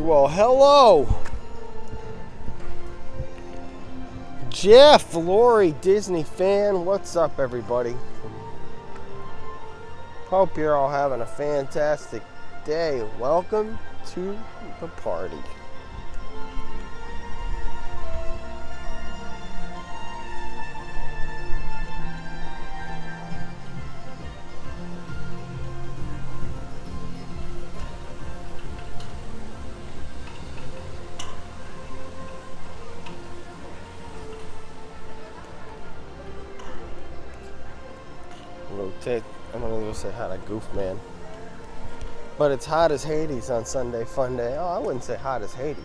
Well, hello, Jeff, Lori, Disney fan. What's up, everybody? Hope you're all having a fantastic day. Welcome to the party. I'm gonna go say hi to Goof Man. But it's hot as Hades on Sunday Fun Day. Oh, I wouldn't say hot as Hades.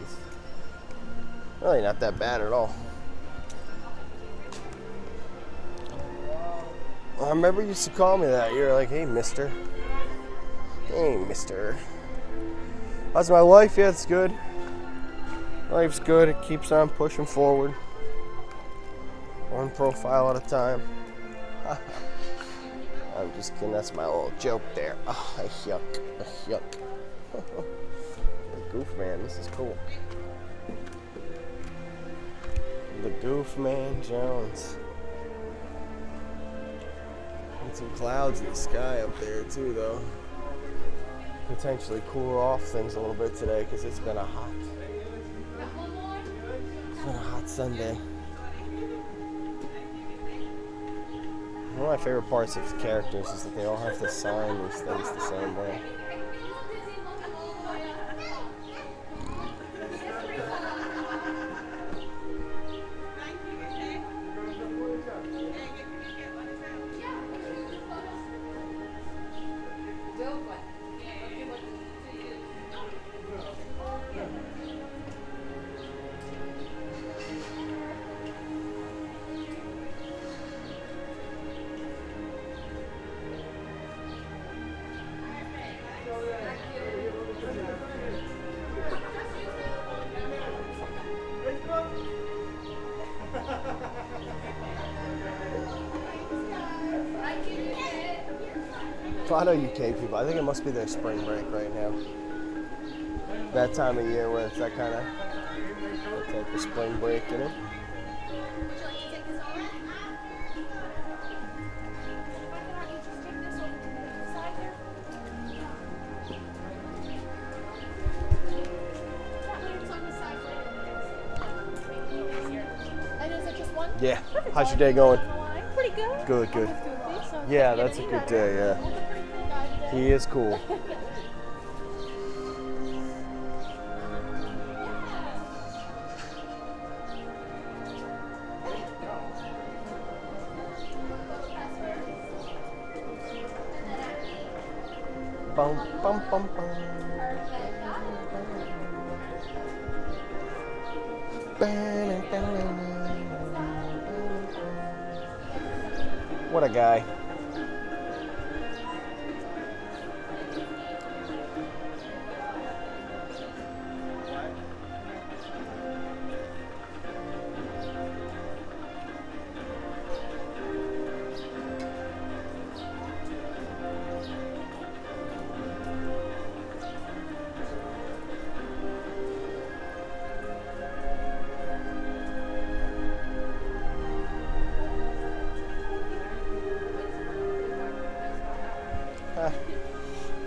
Really not that bad at all. I remember you used to call me that. You're like, hey, mister. Hey, mister. How's my life? Yeah, it's good. Life's good. It keeps on pushing forward. One profile at a time. I'm just kidding, that's my little joke there. Oh, yuck, yuck. The Goof Man, this is cool. The Goof Man Jones. And some clouds in the sky up there too, though. Potentially cool off things a little bit today because it's been a hot Sunday. One of my favorite parts of the characters is that they all have to sign these things the same way. I know UK people. I think it must be their spring break right now. That time of year where it's that kind of type of spring break, you know? Yeah. How's your day going? Pretty good. Good, good. Yeah, that's a good day, yeah. He is cool. Bum, bum, bum, bum. What a guy.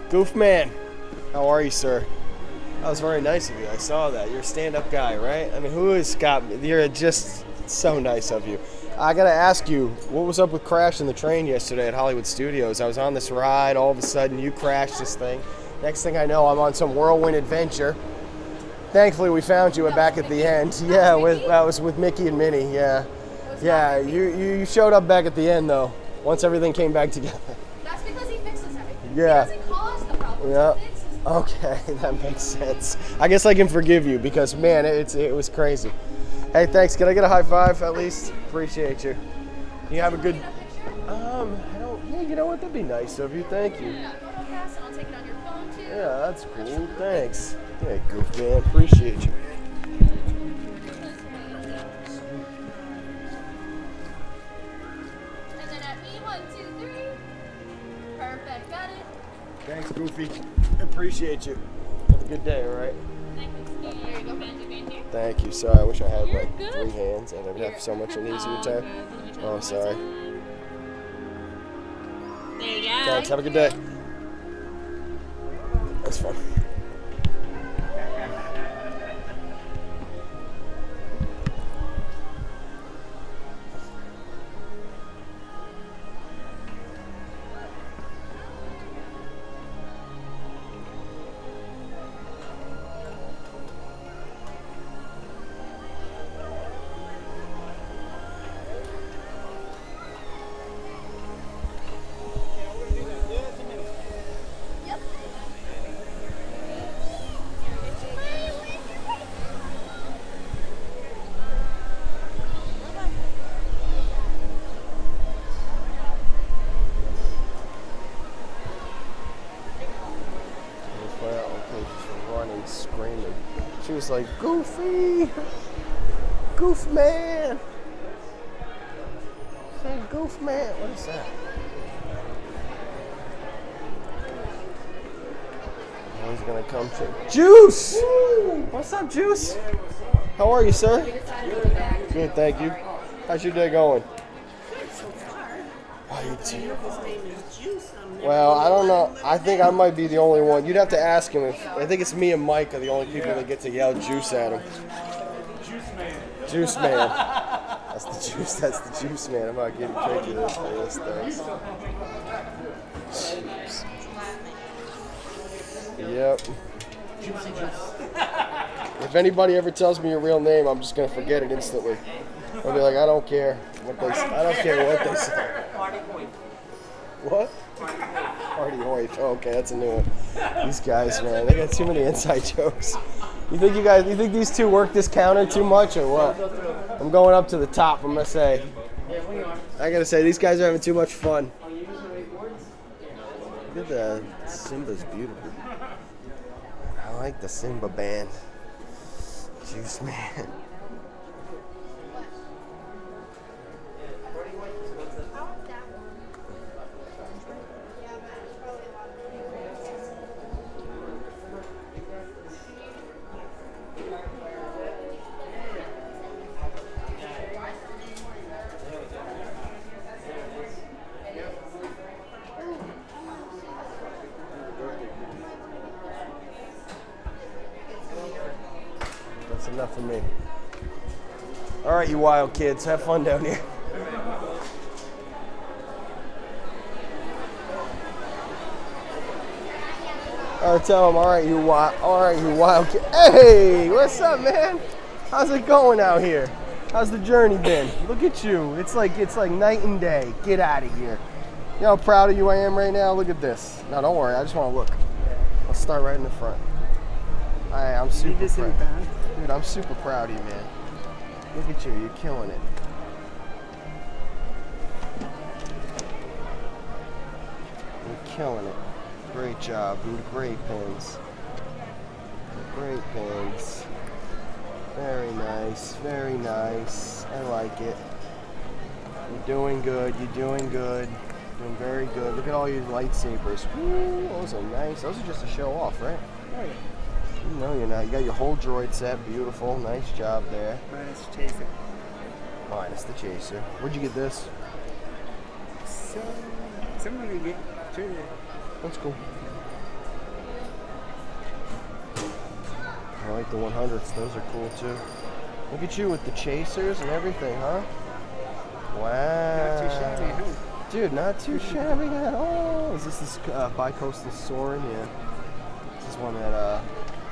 Goof Man, how are you, sir? That was very nice of you. I saw that. You're a stand-up guy, right? I mean, who has got me? You're just so nice of you. I gotta ask you, what was up with crashing the train yesterday at Hollywood Studios? I was on this ride, all of a sudden you crashed this thing. Next thing I know, I'm on some whirlwind adventure. Thankfully, we found you back at the end. Yeah, that was with Mickey and Minnie. Yeah, yeah. You showed up back at the end though. Once everything came back together. That's because he fixes everything. Yeah. He doesn't cause the problem. Yeah. Okay, that makes sense. I guess I can forgive you because man, it was crazy. Hey, thanks. Can I get a high five at least? Appreciate you. You have a good. Yeah, you know what? That'd be nice of you. Thank you. I'll take it on your phone too. Yeah, that's cool. Thanks. Yeah, goof man. Appreciate you, man. And then at me, 1, 2, 3. Perfect. Got it. Thanks, Goofy. Appreciate you. Have a good day, all right? Thank you. Here you go, fancy painting. Thank you. Sorry, I wish I had You're like good. 3 hands and I'd have so much an easier time. Good. Oh, I'm sorry. There you go. Thanks. Have a good day. That's fun. Screaming. She was like, Goofy! Goof man! Say Goof man. What is that? Oh, he's gonna come to Juice! Woo! What's up, Juice? How are you, sir? Good, thank you. How's your day going? Oh, you too. Well, I don't know. I think I might be the only one. You'd have to ask him. I think it's me and Mike are the only people that get to yell juice at him. Juice man. That's the juice. That's the juice man. I'm not getting crazy this for this thing. Jeez. Yep. If anybody ever tells me your real name, I'm just gonna forget it instantly. I'll be like, I don't care what they say. I don't care what they say. What? Party Hoyt. Oh, okay, that's a new one. These guys, man, they got too many inside jokes. You think these two work this counter too much or what? I'm going up to the top, I'm gonna say. I gotta say, these guys are having too much fun. Look at the Simba's beautiful. I like the Simba band. Juice man. That's enough for me. All right, you wild kids, have fun down here. All right, tell them. All right, you wild kid. Hey, what's up, man? How's it going out here? How's the journey been? Look at you. It's like night and day. Get out of here. You know how proud of you I am right now? Look at this. No, don't worry. I just want to look. I'll start right in the front. I'm super proud. Dude, I'm super proud of you, man. Look at you. You're killing it. You're killing it. Great job. And great pins. Great pins. Very nice. Very nice. I like it. You're doing good. You're doing good. Doing very good. Look at all your lightsabers. Woo, those are nice. Those are just to show off, right? Oh, yeah. No, you're not. You got your whole droid set. Beautiful. Nice job there. Minus chaser. Minus the chaser. Where'd you get this? So, someone will get traded. That's cool. I like the 100s. Those are cool too. Look at you with the chasers and everything, huh? Wow. Not too shabby, huh? Dude, not too shabby at all. Is this bi-coastal Soren? Yeah. This is one that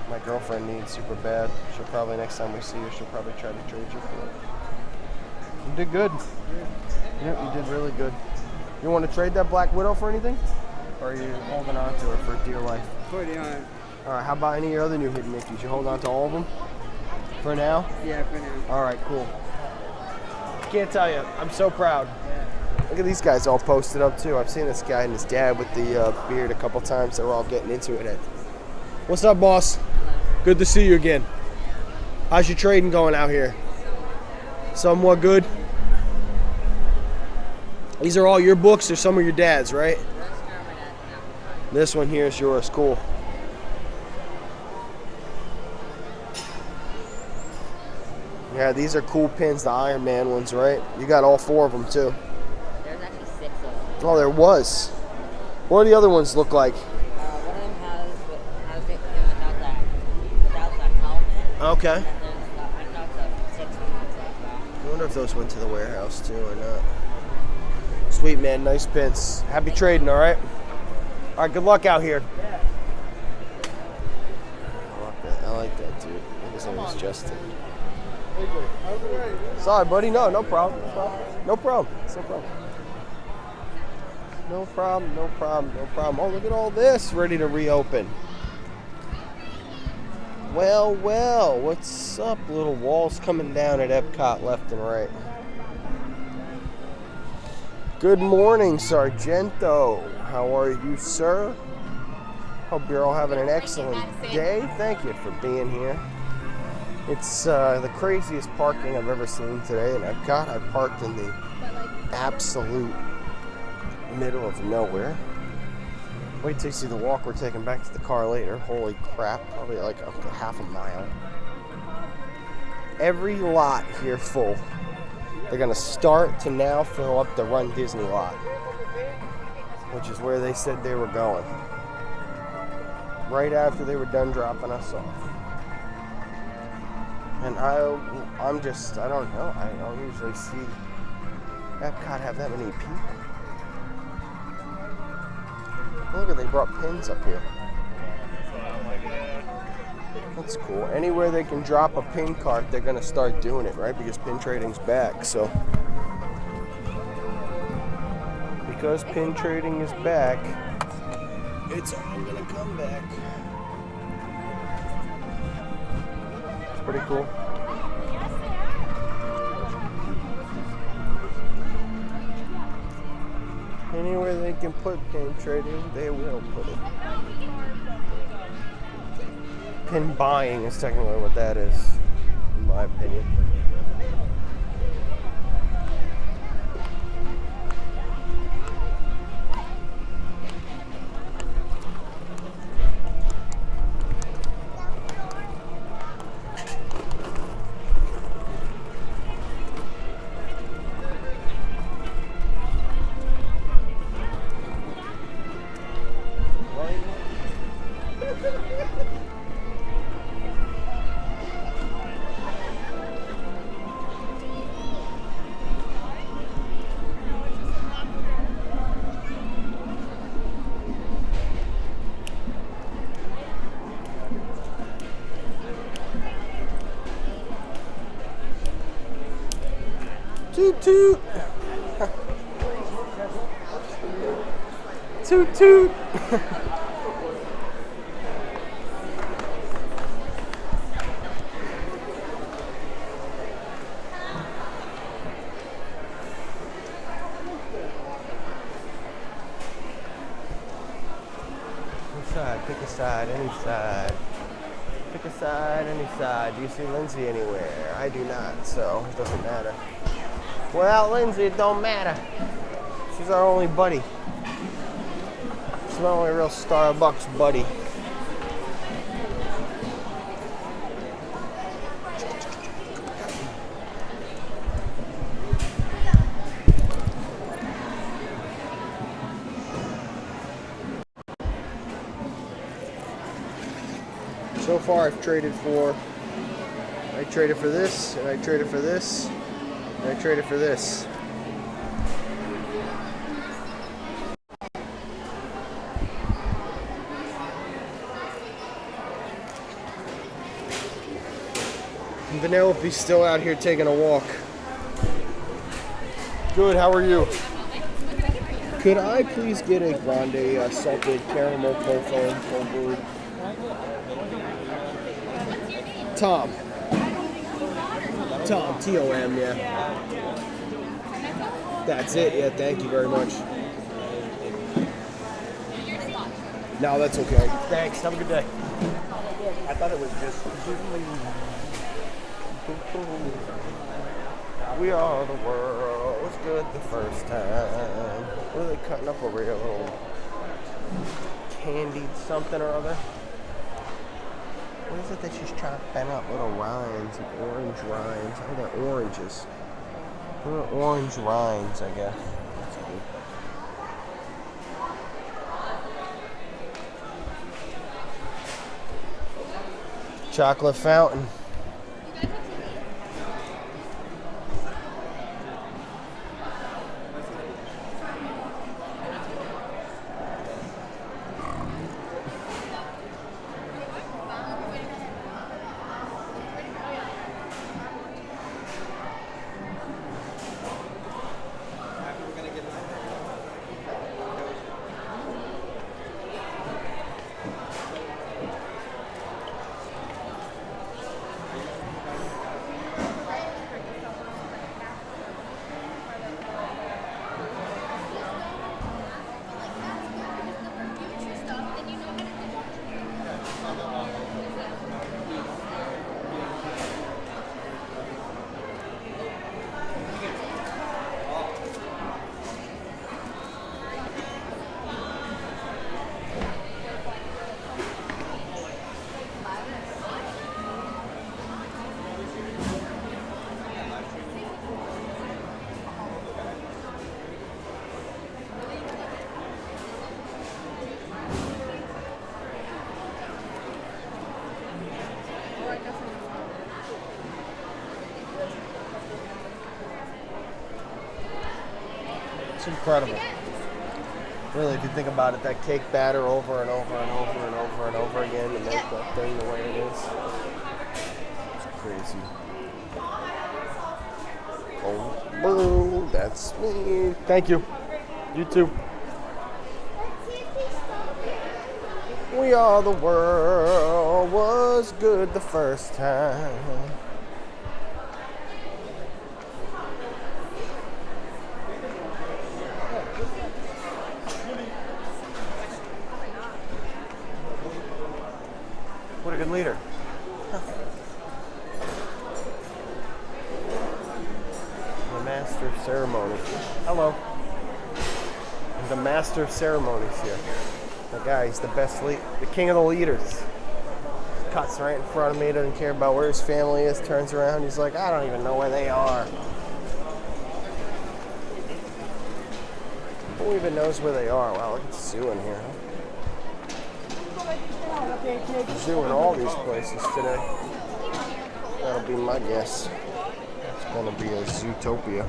my girlfriend needs super bad. She'll probably, next time we see her, she'll probably try to trade you for it. You did good. Yep, you did really good. You want to trade that Black Widow for anything? Or are you holding on to her for dear life? Holding on. Alright, how about any of your other new hidden Mickeys? You hold on to all of them? For now? Yeah, for now. Alright, cool. Can't tell you. I'm so proud. Yeah. Look at these guys all posted up too. I've seen this guy and his dad with the beard a couple times. They're all getting into it. What's up, boss? Good to see you again. How's your trading going out here? Somewhat good? These are all your books or some of your dad's, right? This one here is yours. Cool. Yeah, these are cool pins, the Iron Man ones, right? You got all 4 of them too. There's actually 6 of them. Oh, there was. What do the other ones look like? One of them has it without the helmet. Okay. And then I know it's a 6 ones like that. I wonder if those went to the warehouse too or not. Sweet, man. Nice pins. Happy trading, all right? All right, good luck out here. I like that, dude. I think his name is Justin. Sorry, buddy. No problem. No problem. It's no problem. No problem. Oh, look at all this ready to reopen. Well, what's up? Little walls coming down at Epcot left and right. Good morning, Sargento. How are you, sir? Hope you're all having an excellent day. Thank you for being here. It's the craziest parking I've ever seen today in Epcot. I parked in the absolute middle of nowhere. Wait till you see the walk we're taking back to the car later. Holy crap, probably like up to half a mile. Every lot here full. They're gonna start to now fill up the Run Disney lot, which is where they said they were going. Right after they were done dropping us off. And I don't know, I don't usually see Epcot have that many people. Look at, they brought pins up here. That's cool. Anywhere they can drop a pin cart, they're gonna start doing it, right? Because pin trading's back, so. Because pin trading is back, it's all gonna come back. It's pretty cool. Anywhere they can put pin trading, they will put it. Pin buying is technically what that is, in my opinion. Toot toot. Toot toot. Which side? Pick a side, any side. Pick a side, any side. Do you see Lindsay anywhere? I do not, so it doesn't matter. Without Lindsay, it don't matter. She's our only buddy. She's my only real Starbucks buddy. So far, I've traded for. I traded for this, and I traded for this. I traded for this. And Vanellope's still out here taking a walk. Good, how are you? Could I please get a grande salted caramel cold foam cold brew? Tom. Tom, T-O-M, yeah. That's it, yeah, thank you very much. No, that's okay. Thanks, have a good day. I thought it was just... We are the world, was good the first time. What are they cutting up over here? A little candied something or other? What is it that she's chopping up? Little rinds, like orange rinds. Oh, they're oranges. Little orange rinds, I guess. That's cool. Chocolate fountain. Incredible. Really, if you think about it, that cake batter over and over and over and over and over again to make that thing the way it is. It's crazy. Oh, boo, that's me. Thank you. You too. We Are the World was good the first time. What a good leader. The master of ceremonies. Hello. The master of ceremonies here. The guy, he's the best lead, the king of the leaders. Cuts right in front of me, doesn't care about where his family is, turns around, he's like, I don't even know where they are. Who even knows where they are? Wow, look at Sue in here, huh? Zoo in all these places today. That'll be my guess. It's gonna be a Zootopia.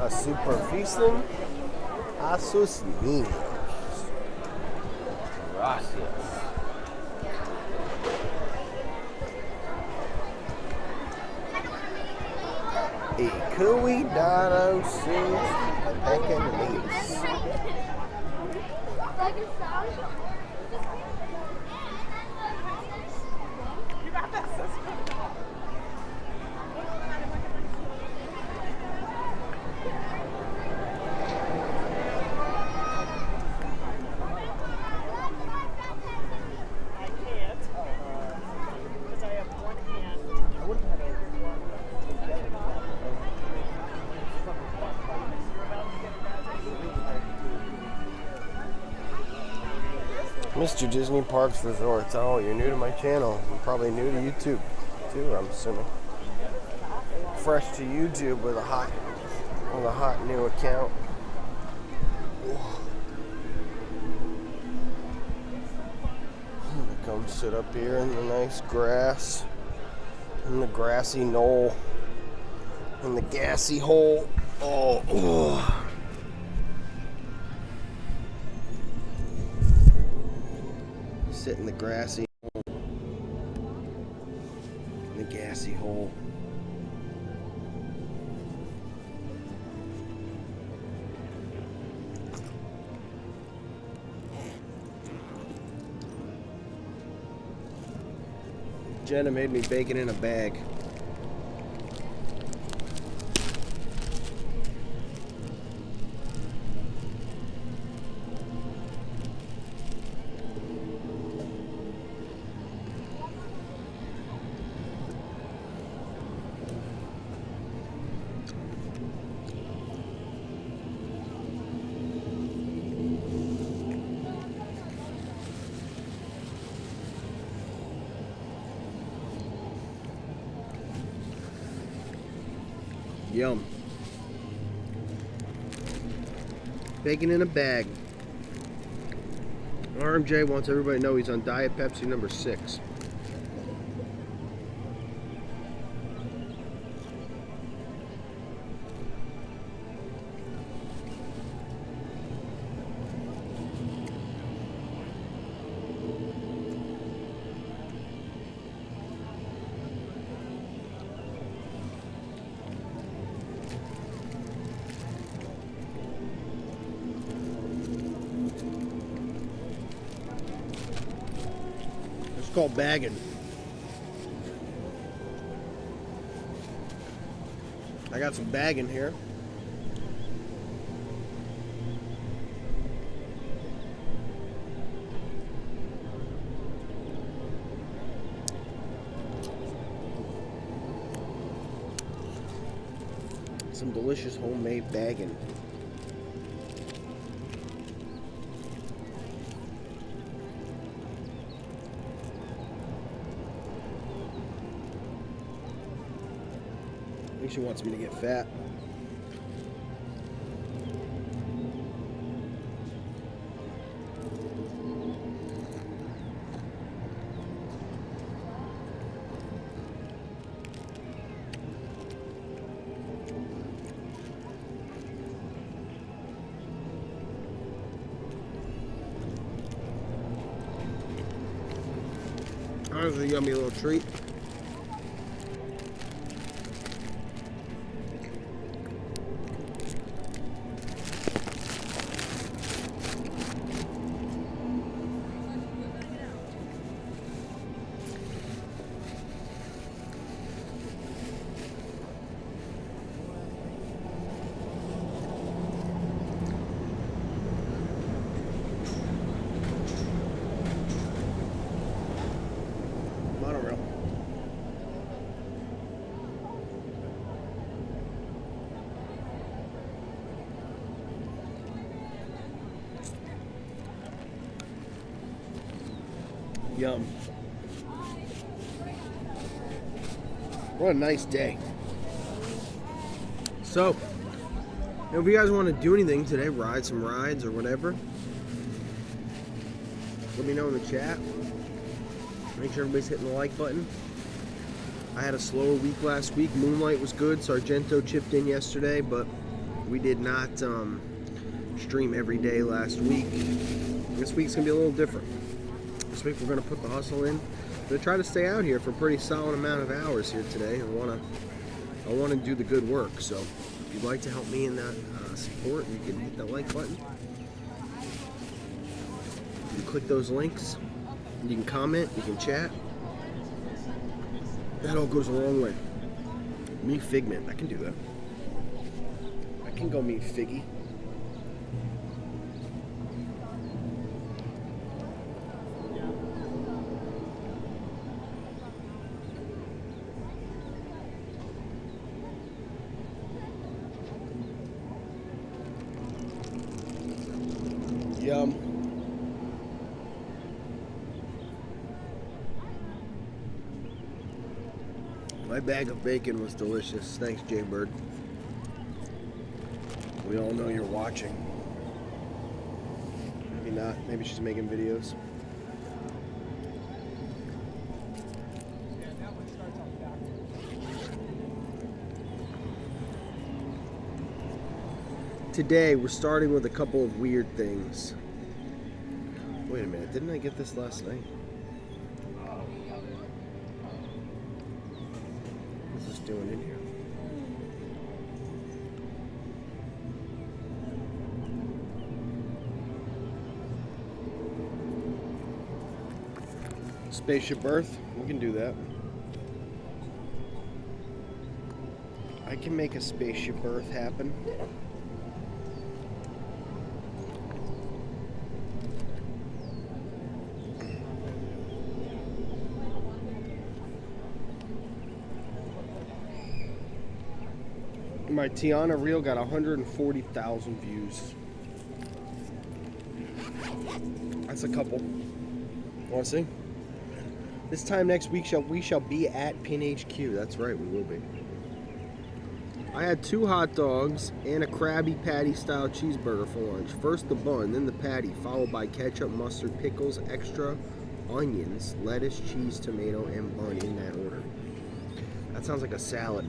A superficium a sus niños. Gracias. Y cuidado sus pequeños. Mr. Disney Parks Resorts. Oh, you're new to my channel. You're probably new to YouTube too, I'm assuming. Fresh to YouTube with a hot new account. Come sit up here in the nice grass, in the grassy knoll, in the gassy hole. Oh. Sit in the grassy hole, in the gassy hole. Jenna made me bacon in a bag. Yum. Bacon in a bag. RMJ wants everybody to know he's on Diet Pepsi number 6. It's called bagging. I got some bagging here. Some delicious homemade bagging. I think she wants me to get fat. That was a yummy little treat. Monorail. Yum. What a nice day. So, if you guys want to do anything today, ride some rides or whatever, let me know in the chat. Make sure everybody's hitting the like button. I had a slower week last week. Moonlight was good. Sargento chipped in yesterday, but we did not stream every day last week. This week's going to be a little different. This week we're going to put the hustle in. I'm going to try to stay out here for a pretty solid amount of hours here today. I want to do the good work. So if you'd like to help me in that support, you can hit that like button. You can click those links. You can comment, you can chat. That all goes a long way. Meet Figment, I can do that. I can go meet Figgy. Yum. My bag of bacon was delicious. Thanks, Jay Bird. We all know you're watching. Maybe not. Maybe she's making videos. Today, we're starting with a couple of weird things. Wait a minute, didn't I get this last night? What's this doing in here? Spaceship Earth, we can do that. I can make a Spaceship Earth happen. My Tiana reel got 140,000 views. That's a couple. Want to see? This time next week we shall be at Pin HQ. That's right, we will be. I had 2 hot dogs and a Krabby Patty style cheeseburger for lunch. First the bun, then the patty, followed by ketchup, mustard, pickles, extra onions, lettuce, cheese, tomato, and bun in that order. That sounds like a salad.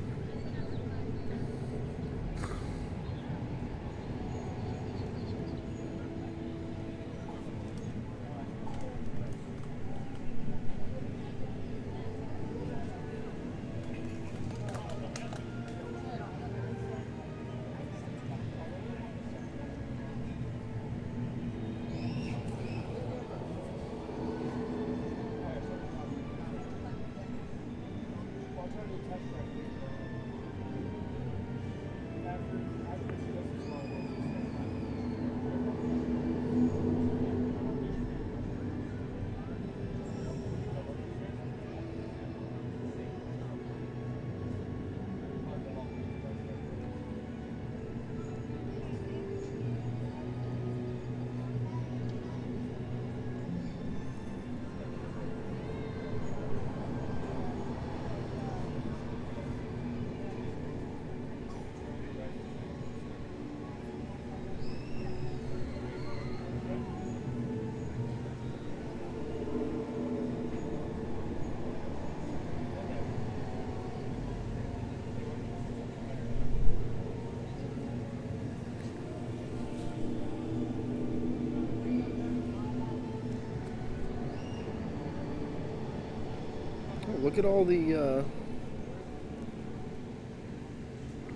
Look at all the,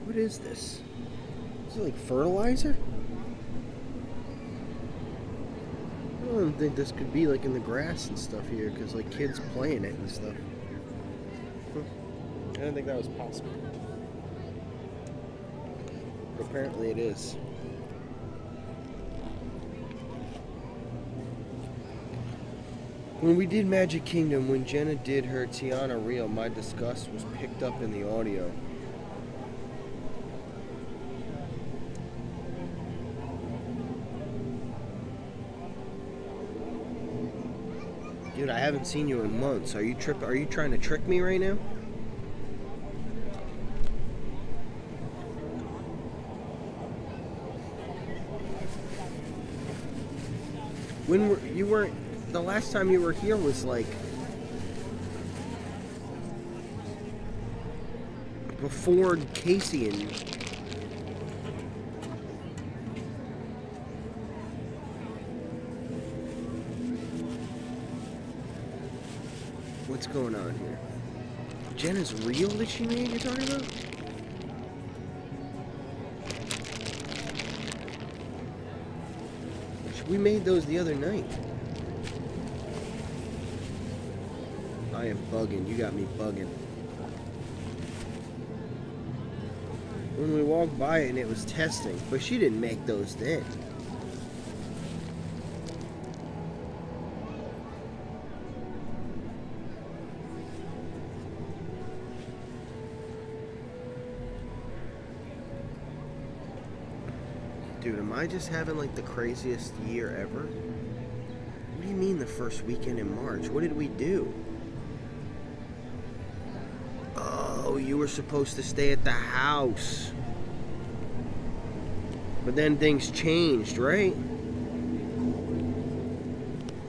what is this? Is it like fertilizer? I don't think this could be like in the grass and stuff here, because like kids playing it and stuff. I didn't think that was possible. But apparently it is. When we did Magic Kingdom, when Jenna did her Tiana reel, my disgust was picked up in the audio. Dude, I haven't seen you in months. Are you trying to trick me right now? You weren't. The last time you were here was like before Casey and what's going on here? Jenna's reel that she made, you're talking about? We made those the other night. I am bugging. You got me bugging. When we walked by it and it was testing, but she didn't make those then. Dude, am I just having like the craziest year ever? What do you mean the first weekend in March? What did we do? Oh. Oh, you were supposed to stay at the house. But then things changed, right?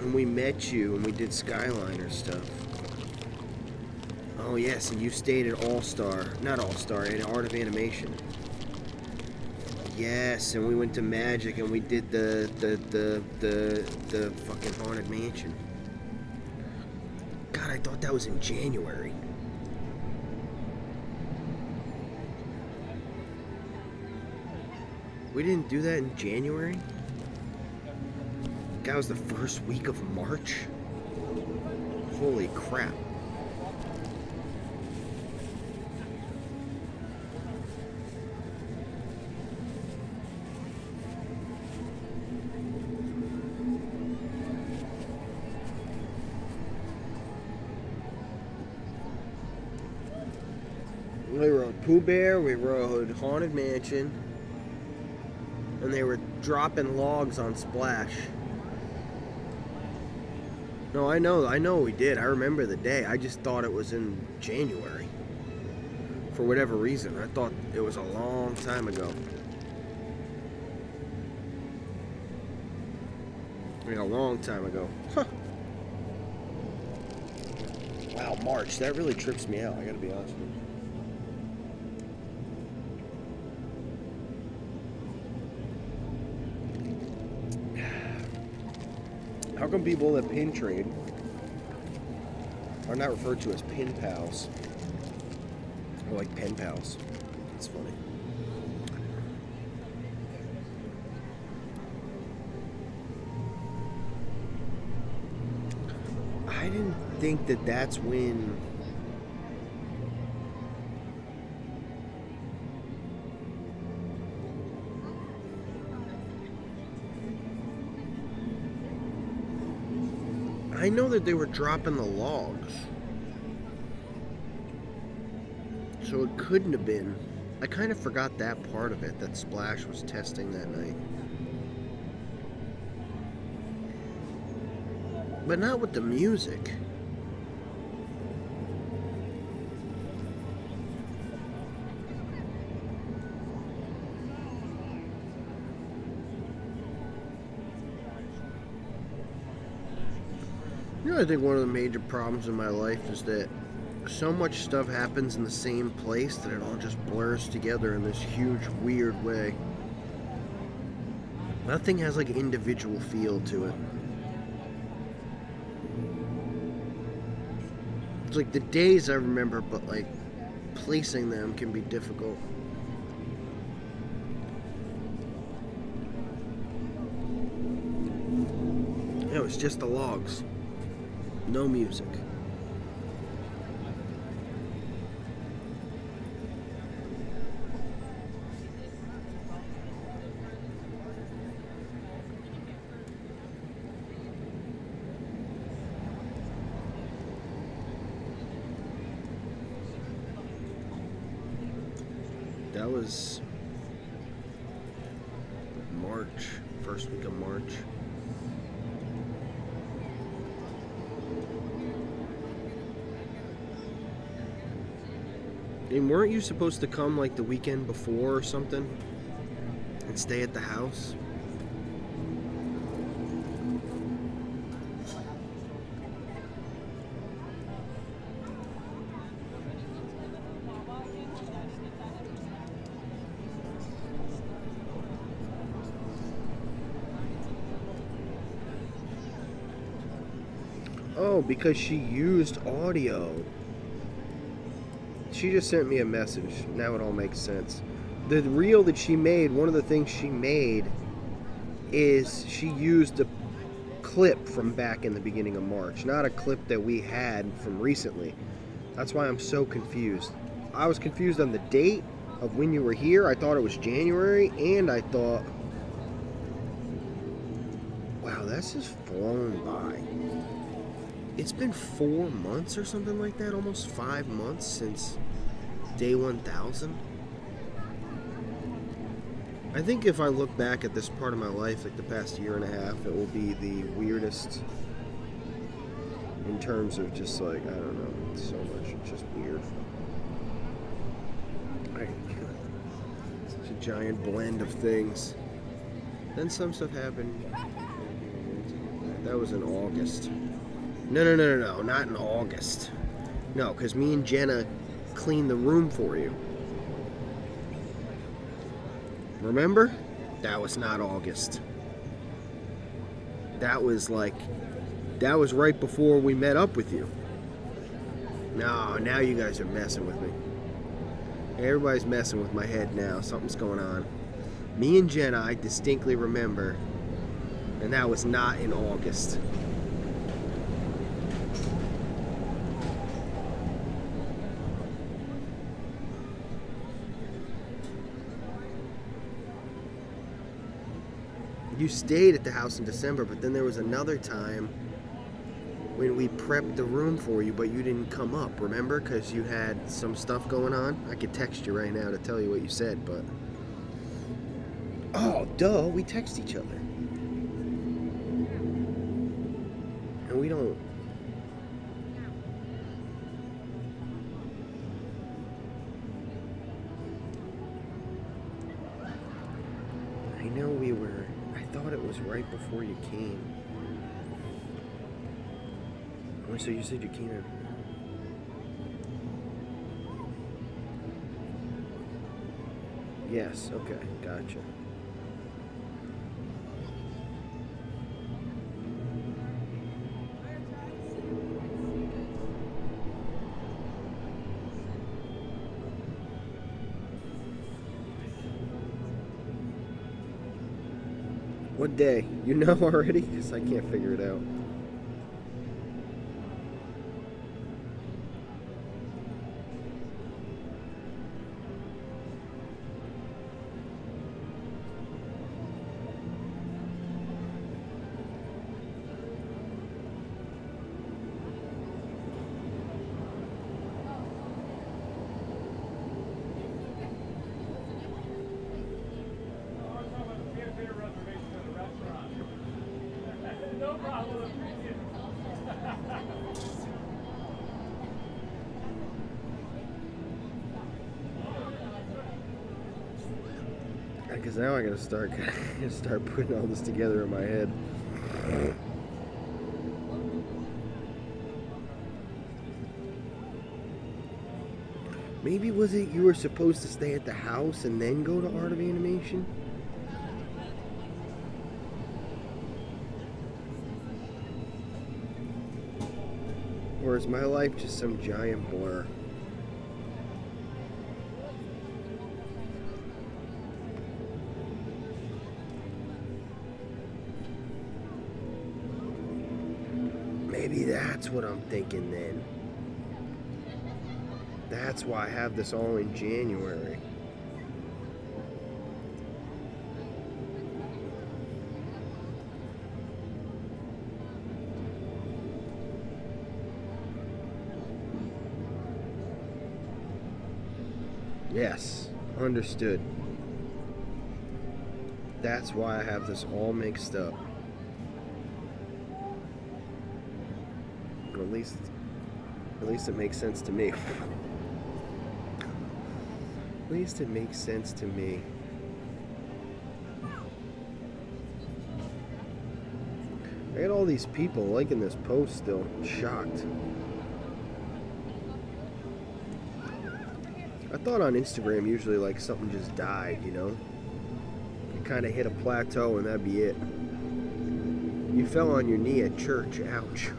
And we met you and we did Skyliner stuff. Oh yes, and you stayed at not All-Star, in Art of Animation. Yes, and we went to Magic and we did the fucking Haunted Mansion. God, I thought that was in January. We didn't do that in January? That was the first week of March? Holy crap. We rode Pooh Bear, we rode Haunted Mansion, and they were dropping logs on Splash. No, I know we did. I remember the day. I just thought it was in January. For whatever reason. I thought it was a long time ago. I mean, a long time ago. Huh. Wow, March. That really trips me out, I gotta be honest with you. How come people that pin trade are not referred to as pin pals? Or like pen pals. It's funny. I didn't think that that's when... I know that they were dropping the logs. So it couldn't have been. I kind of forgot that part of it, that Splash was testing that night. But not with the music. You know, I think one of the major problems in my life is that so much stuff happens in the same place that it all just blurs together in this huge, weird way. Nothing has like individual feel to it. It's like the days I remember, but like placing them can be difficult. You know, it's just the logs. No music. That was March, first week of March. And weren't you supposed to come like the weekend before or something and stay at the house? Oh, because she used audio. She just sent me a message. Now it all makes sense. The reel that she made, one of the things she made is she used a clip from back in the beginning of March, not a clip that we had from recently. That's why I'm so confused. I was confused on the date of when you were here. I thought it was January, and I thought, wow, that's just flown by. It's been 4 months or something like that, almost 5 months since day 1000. I think if I look back at this part of my life, like the past year and a half, it will be the weirdest in terms of just like, I don't know, so much, it's just weird. Like, such a giant blend of things. Then some stuff happened. That was in August. No, not in August. No, because me and Jenna cleaned the room for you. Remember? That was not August. That was right before we met up with you. No, now you guys are messing with me. Everybody's messing with my head now. Something's going on. Me and Jenna, I distinctly remember, and that was not in August. You stayed at the house in December, but then there was another time when we prepped the room for you, but you didn't come up, remember? Because you had some stuff going on. I could text you right now to tell you what you said, but... Oh, duh, we text each other. And we don't... I know we were... I thought it was right before you came. Oh, so you said you came in... Yes, okay, gotcha. What day? You know already? Because I can't figure it out. Because now I gotta start putting all this together in my head. Maybe was it you were supposed to stay at the house and then go to Art of Animation? Or is my life just some giant blur? Maybe that's what I'm thinking then. That's why I have this all in January. Yes, understood. That's why I have this all mixed up. At least it makes sense to me. At least it makes sense to me. I got all these people liking this post still. I'm shocked. I thought on Instagram usually like something just died, you know? You kind of hit a plateau and that'd be it. You fell on your knee at church. Ouch.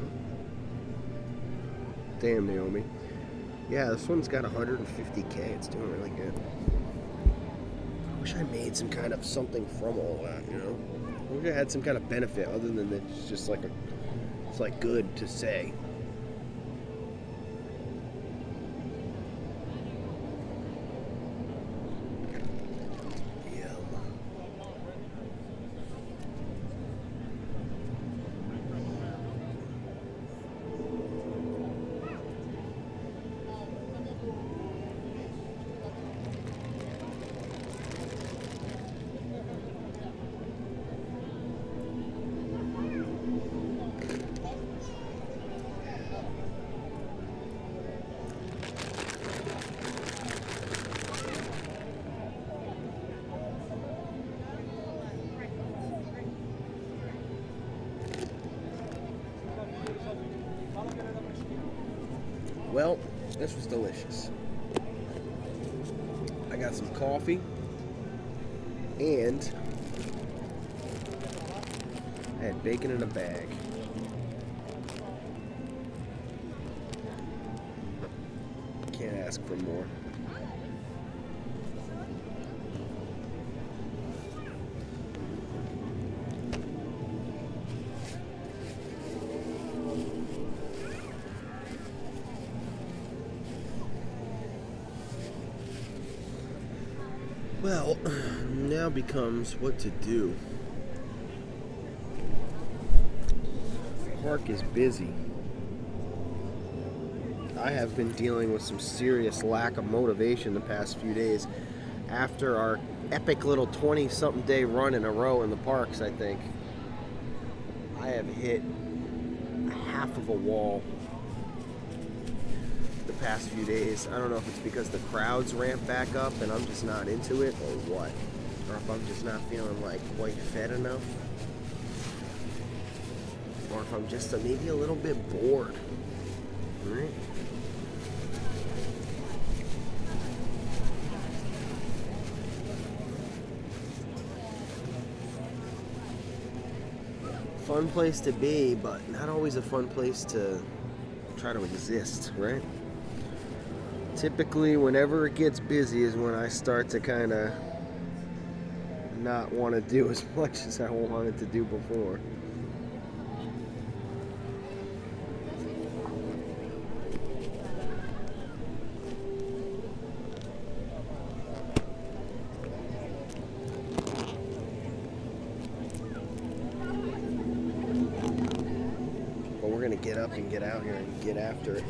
Damn, Naomi. Yeah, this one's got 150K. It's doing really good. I wish I made some kind of something from all that, you know? I wish I had some kind of benefit other than that it's just like it's like good to say. Well, this was delicious. I got some coffee and I had bacon in a bag. Can't ask for more. Well, now becomes what to do. The park is busy. I have been dealing with some serious lack of motivation the past few days after our epic little 20-something day run in a row in the parks, I think. I have hit half of a wall the past few days. I don't know if it's because the crowds ramp back up and I'm just not into it or what. Or if I'm just not feeling like quite fed enough. Or if I'm just maybe a little bit bored. Alright? Fun place to be, but not always a fun place to try to exist, right? Typically, whenever it gets busy is when I start to kind of not want to do as much as I wanted to do before. But we're going to get up and get out here and get after it.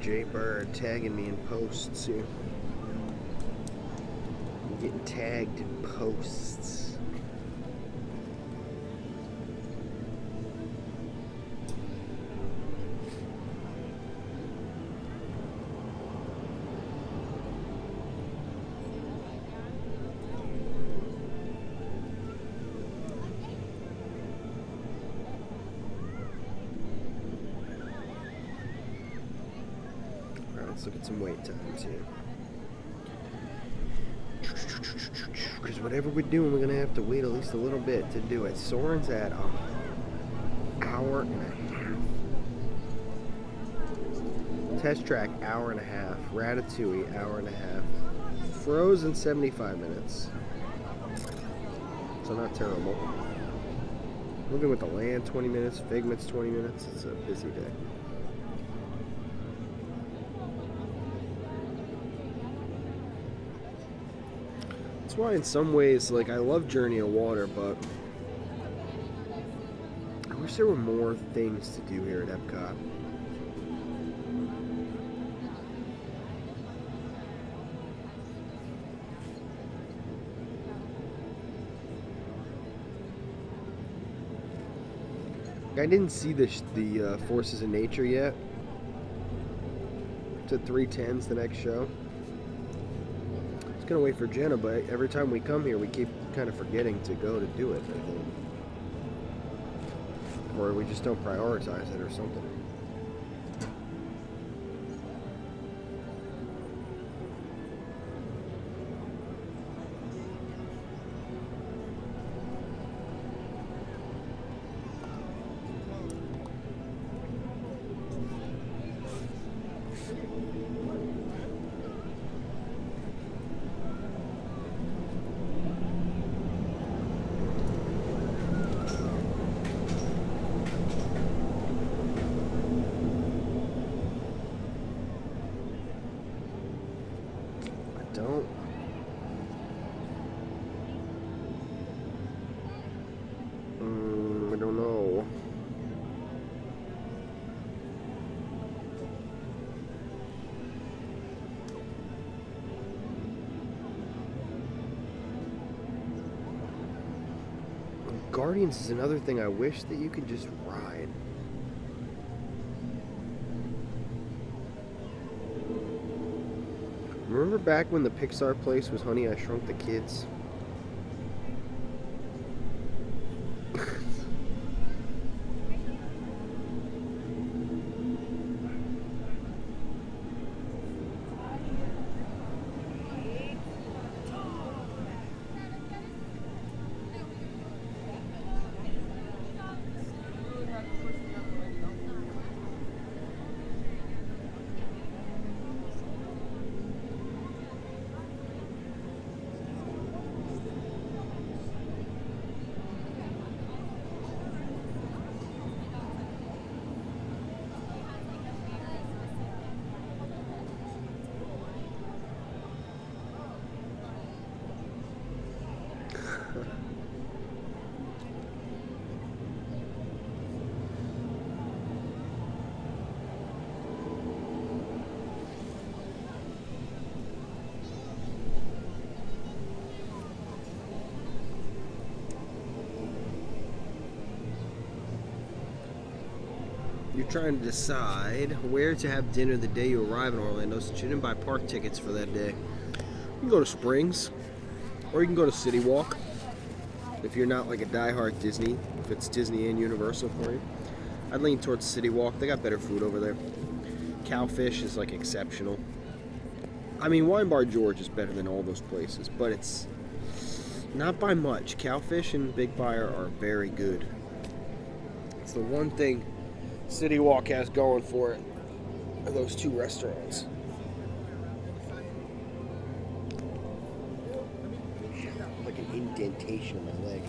Jay Bird tagging me in posts here. I'm getting tagged in posts. Let's look at some wait times here. Because whatever we're doing, we're going to have to wait at least a little bit to do it. Soren's at an hour and a half. Test track, hour and a half. Ratatouille, hour and a half. Frozen, 75 minutes. So not terrible. Moving with the Land, 20 minutes. Figment's 20 minutes. It's a busy day. That's why in some ways, like, I love Journey of Water, but I wish there were more things to do here at Epcot. I didn't see the Forces of Nature yet. It's at 3:10's the next show. I was gonna wait for Jenna, but every time we come here, we keep kind of forgetting to go to do it, I think. Or we just don't prioritize it or something. don't. I don't know. Guardians is another thing I wish that you could just ride. Remember back when the Pixar place was Honey, I Shrunk the Kids? You're trying to decide where to have dinner the day you arrive in Orlando, since you didn't buy park tickets for that day. You can go to Springs, or you can go to City Walk. If you're not like a diehard Disney, if it's Disney and Universal for you, I'd lean towards City Walk. They got better food over there. Cowfish is like exceptional. I mean, Wine Bar George is better than all those places, but it's not by much. Cowfish and Big Fire are very good. It's the one thing City Walk has going for it, are those two restaurants. Like an indentation in my leg.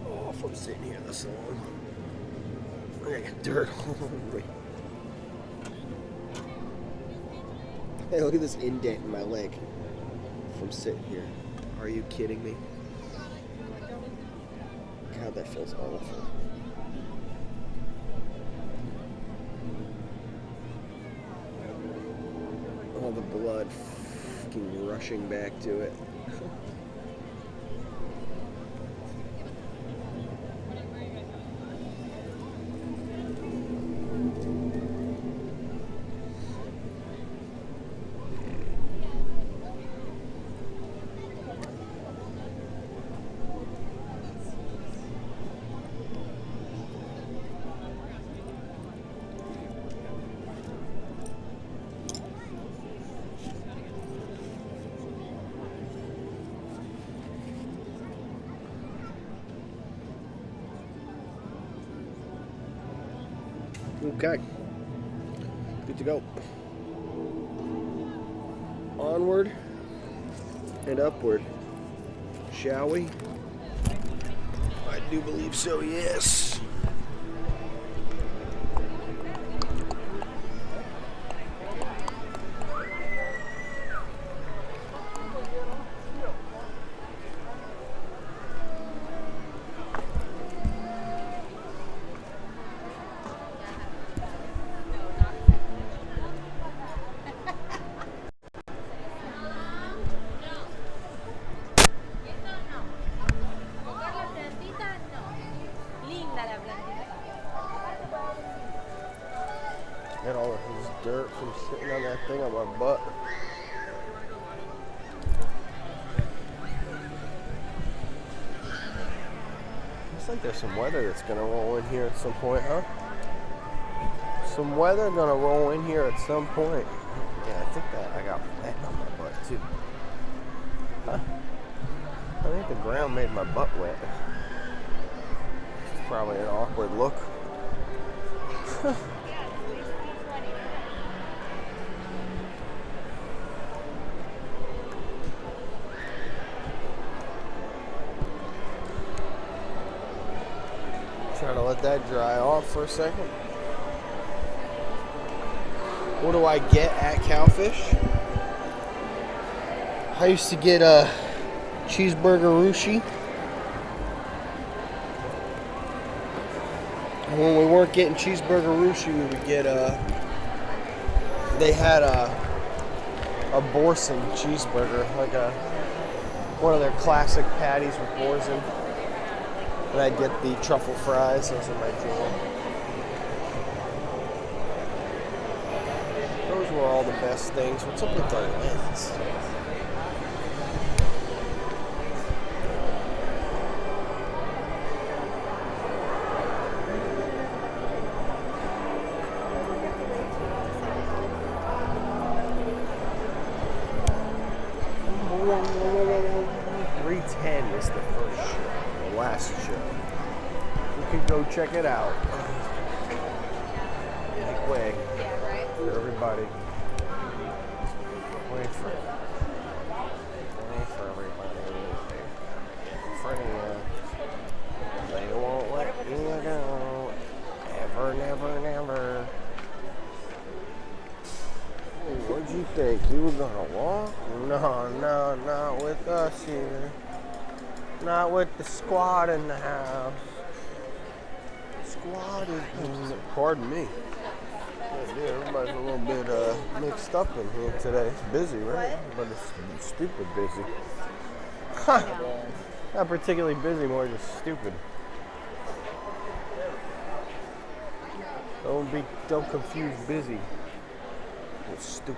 Oh, from sitting here this long. I got dirt all over me. Hey, look at this indent in my leg from sitting here. Are you kidding me? God, that feels awful. All the blood fucking rushing back to it. Okay, good to go. Onward and upward, shall we? I do believe so, yes. Got all of this dirt from sitting on that thing on my butt. Looks like there's some weather that's gonna roll in here at some point, huh? Some weather gonna roll in here at some point. Yeah, I think that I got wet on my butt too. Huh? I think the ground made my butt wet. It's probably an awkward look. Try to let that dry off for a second. What do I get at Cowfish? I used to get a cheeseburger rushi. And when we weren't getting cheeseburger rushi, we would get they had a boursin cheeseburger, like one of their classic patties with boursin. And I'd get the truffle fries. Those are my jam. Those were all the best things. What's up with our lens? Is the first show, the last show. You can go check it out. Make way for everybody. Wait for everybody. For you. They won't let you go. Ever, never, never. What'd you think? You were gonna walk? No, not with us here. Not with the squad in the house. Squad is... Pardon me. Yeah, everybody's a little bit mixed up in here today. It's busy, right? But it's stupid busy. Not particularly busy, more just stupid. Don't confuse busy with stupid.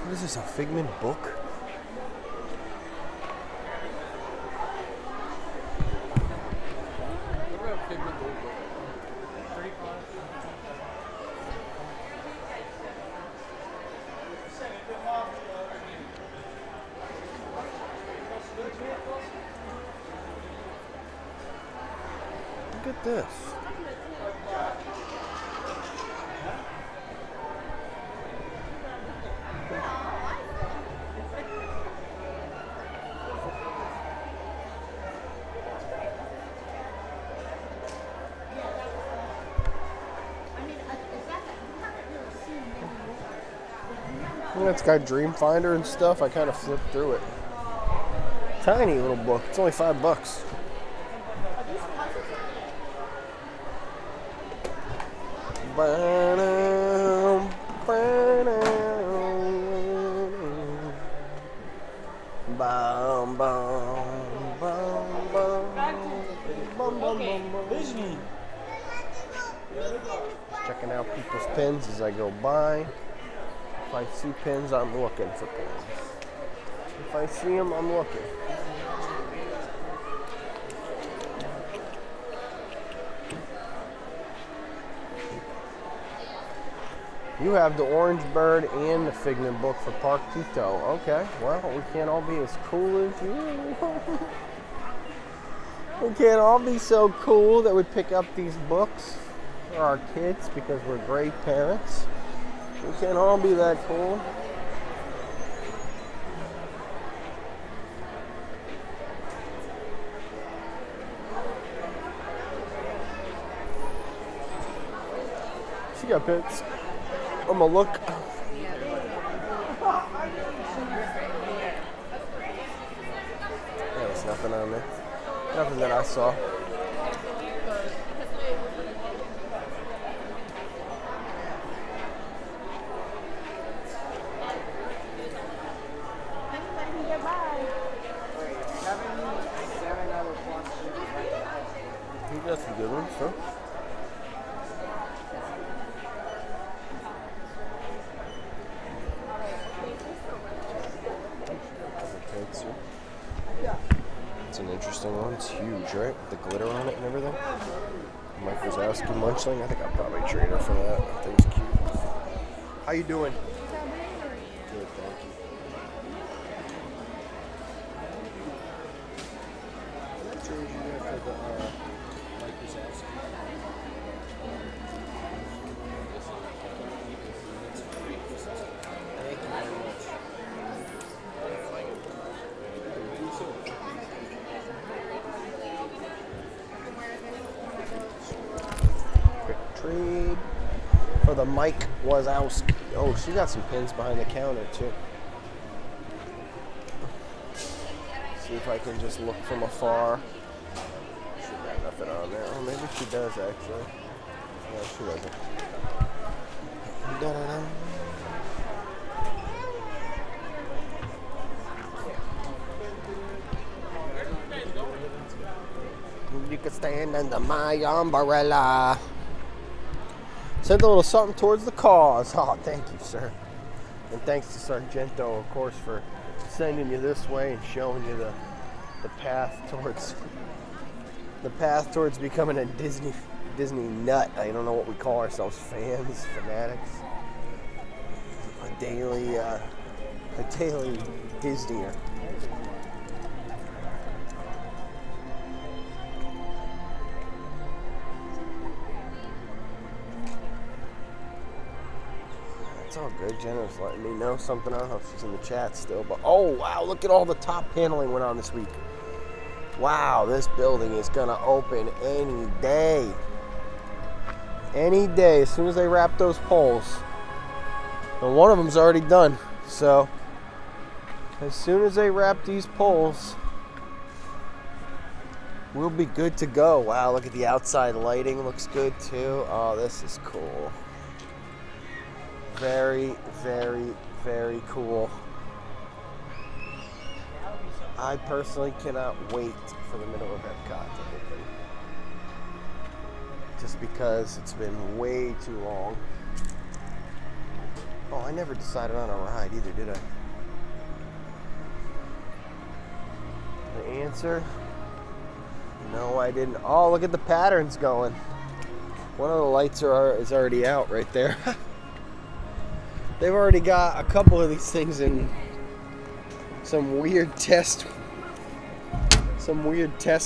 What is this, a Figment book? Look at this. It's got Dreamfinder and stuff. I kind of flipped through it. Tiny little book. It's only $5. Checking out people's pins as I go by. If I see pins, I'm looking for pins. If I see them, I'm looking. You have the Orange Bird and the Figment book for Park Tito. Okay, well, we can't all be as cool as you. We can't all be so cool that we pick up these books for our kids because we're great parents. We can't all be that cool. She got pits. I'm gonna look. Yeah, there's nothing on there. Nothing that I saw. You got some good ones, huh? It's an interesting one. It's huge, right? With the glitter on it and everything. Mike Wazowski Munchling. I think I'll probably trade her for that. I think it's cute. How you doing? Good, thank you. What trade you got for the Mike Wazowski? the Mike Wazowski. Oh, she got some pins behind the counter too. See if I can just look from afar. She got nothing on there. Oh, maybe she does actually. No, she doesn't. Da-da-da. You can stand under my umbrella. Send a little something towards the cause. Oh, thank you, sir. And thanks to Sargento, of course, for sending you this way and showing you the path towards becoming a Disney nut. I don't know what we call ourselves, fans, fanatics, a daily Disneyer. It's all good. Jenna's letting me know something. I don't know if she's in the chat still, but oh wow, look at all the top paneling went on this week. Wow, this building is gonna open any day. Any day, as soon as they wrap those poles. And one of them's already done. So, as soon as they wrap these poles, we'll be good to go. Wow, look at the outside lighting. Looks good too. Oh, this is cool. Very, very, very cool. I personally cannot wait for the middle of Epcot to open. Just because it's been way too long. Oh, I never decided on a ride either, did I? The answer? No, I didn't. Oh, look at the patterns going. One of the lights is already out right there. They've already got a couple of these things in some weird test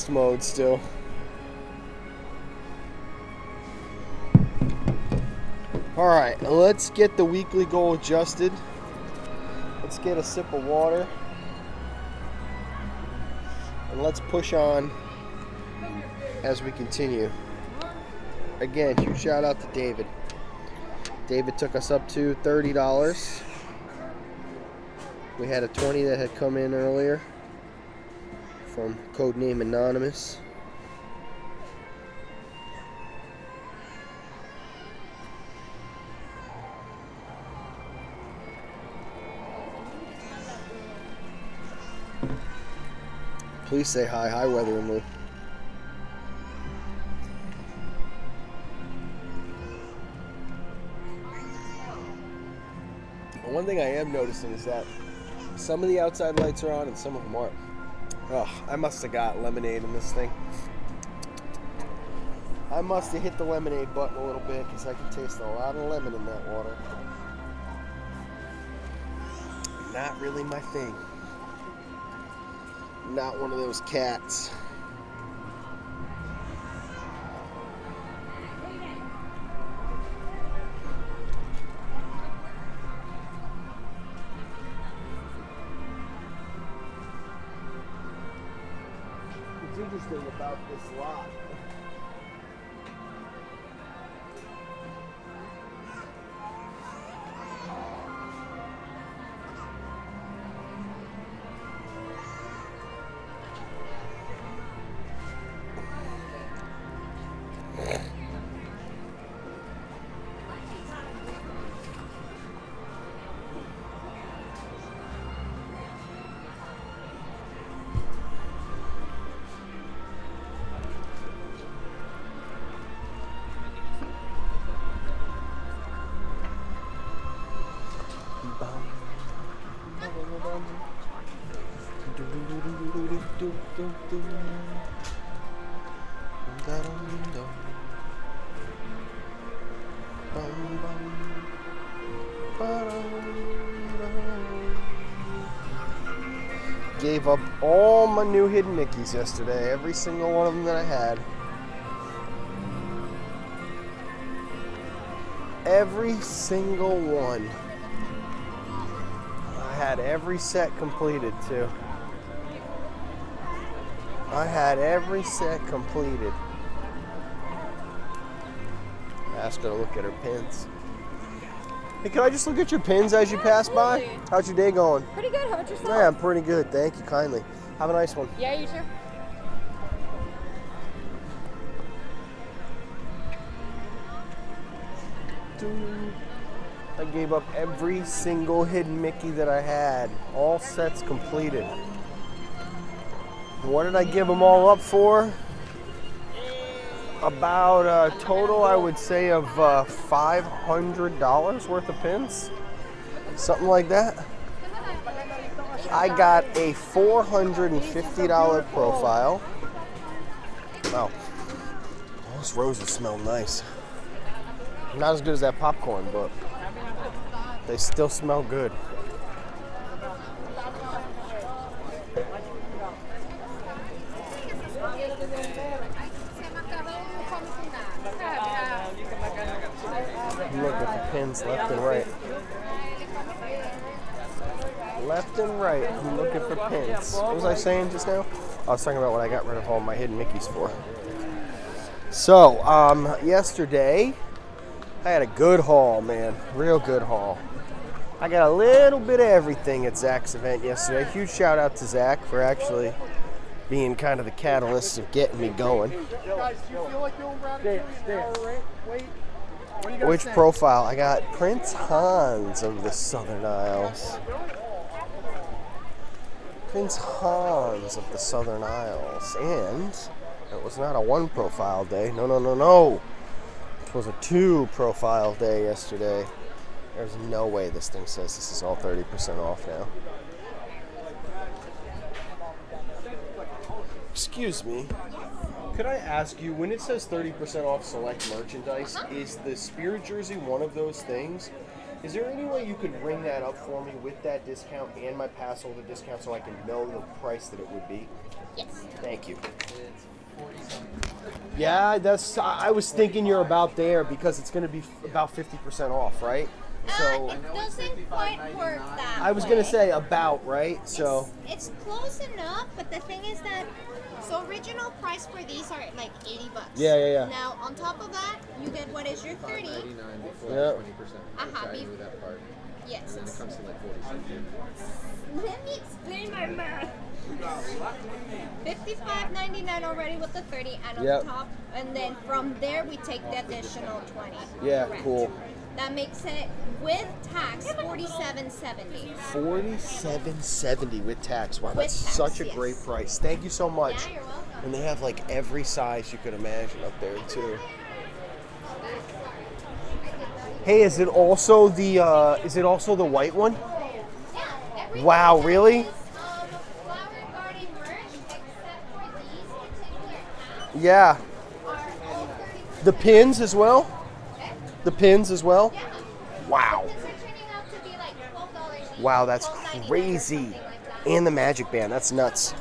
mode still. All right, let's get the weekly goal adjusted. Let's get a sip of water. And let's push on as we continue. Again, huge shout out to David. David took us up to $30. We had a 20 that had come in earlier from Codename Anonymous. Please say hi. Hi, Weather and Lou. One thing I am noticing is that some of the outside lights are on and some of them aren't. Oh, I must have got lemonade in this thing. I must have hit the lemonade button a little bit because I can taste a lot of lemon in that water. Not really my thing. Not one of those cats. What's interesting about this lot? Gave up all my new hidden Mickeys yesterday, every single one of them that I had. Every single one. I had every set completed too. I had every set completed. Ask her to look at her pins. Hey, can I just look at your pins as you pass by? Absolutely. How's your day going? Pretty good. How about yourself? Yeah, I'm pretty good. Thank you kindly. Have a nice one. Yeah, you too. I gave up every single hidden Mickey that I had. All sets completed. What did I give them all up for? About a total, I would say, of $500 worth of pins. Something like that. I got a $450 profile. Wow. Those roses smell nice. Not as good as that popcorn, but they still smell good. Look at the pins left and right. Left and right, I'm looking for pins. What was I saying just now? I was talking about what I got rid of all my hidden Mickeys for. So, yesterday, I had a good haul, man. Real good haul. I got a little bit of everything at Zach's event yesterday. Huge shout out to Zach for actually being kind of the catalyst of getting me going. Which profile? I got Prince Hans of the Southern Isles. Prince Hans of the Southern Isles. And it was not a one profile day. No. It was a 2 profile day yesterday. There's no way this thing says this is all 30% off now. Excuse me. Could I ask you, when it says 30% off select merchandise, is the Spirit jersey one of those things? Is there any way you could ring that up for me with that discount and my pass holder discount so I can know the price that it would be? Yes. Thank you. Yeah, I was thinking you're about there because it's going to be about 50% off, right? So it doesn't quite work that I was way. going to say about, right? So It's close enough, but the thing is that, so original price for these are like $80. Yeah. Now, on top of that, you get what is your 30. before Yeah. 20%. Uh-huh, I knew that part. Yes. And then it comes to like 40 Let me explain my math. $55.99 already with the 30 and on Yep. top, and then from there we take the additional 20. Yeah, Correct. cool. That makes it with tax $47.70. $47.70 with tax. Wow, With that's tax, such a yes. great price. Thank you so much. Yeah, you're welcome. And they have like every size you could imagine up there too. Hey, is it also the white one? Yeah, everything Wow, really? is, Flower Garden merch, except for these particular hats, Yeah. are all 30%. The pins as well? Okay? The pins as well? Yeah. Wow. These are turning out to be like $12 each. Wow, that's $12.99 or crazy. something like that. And the magic band, that's nuts.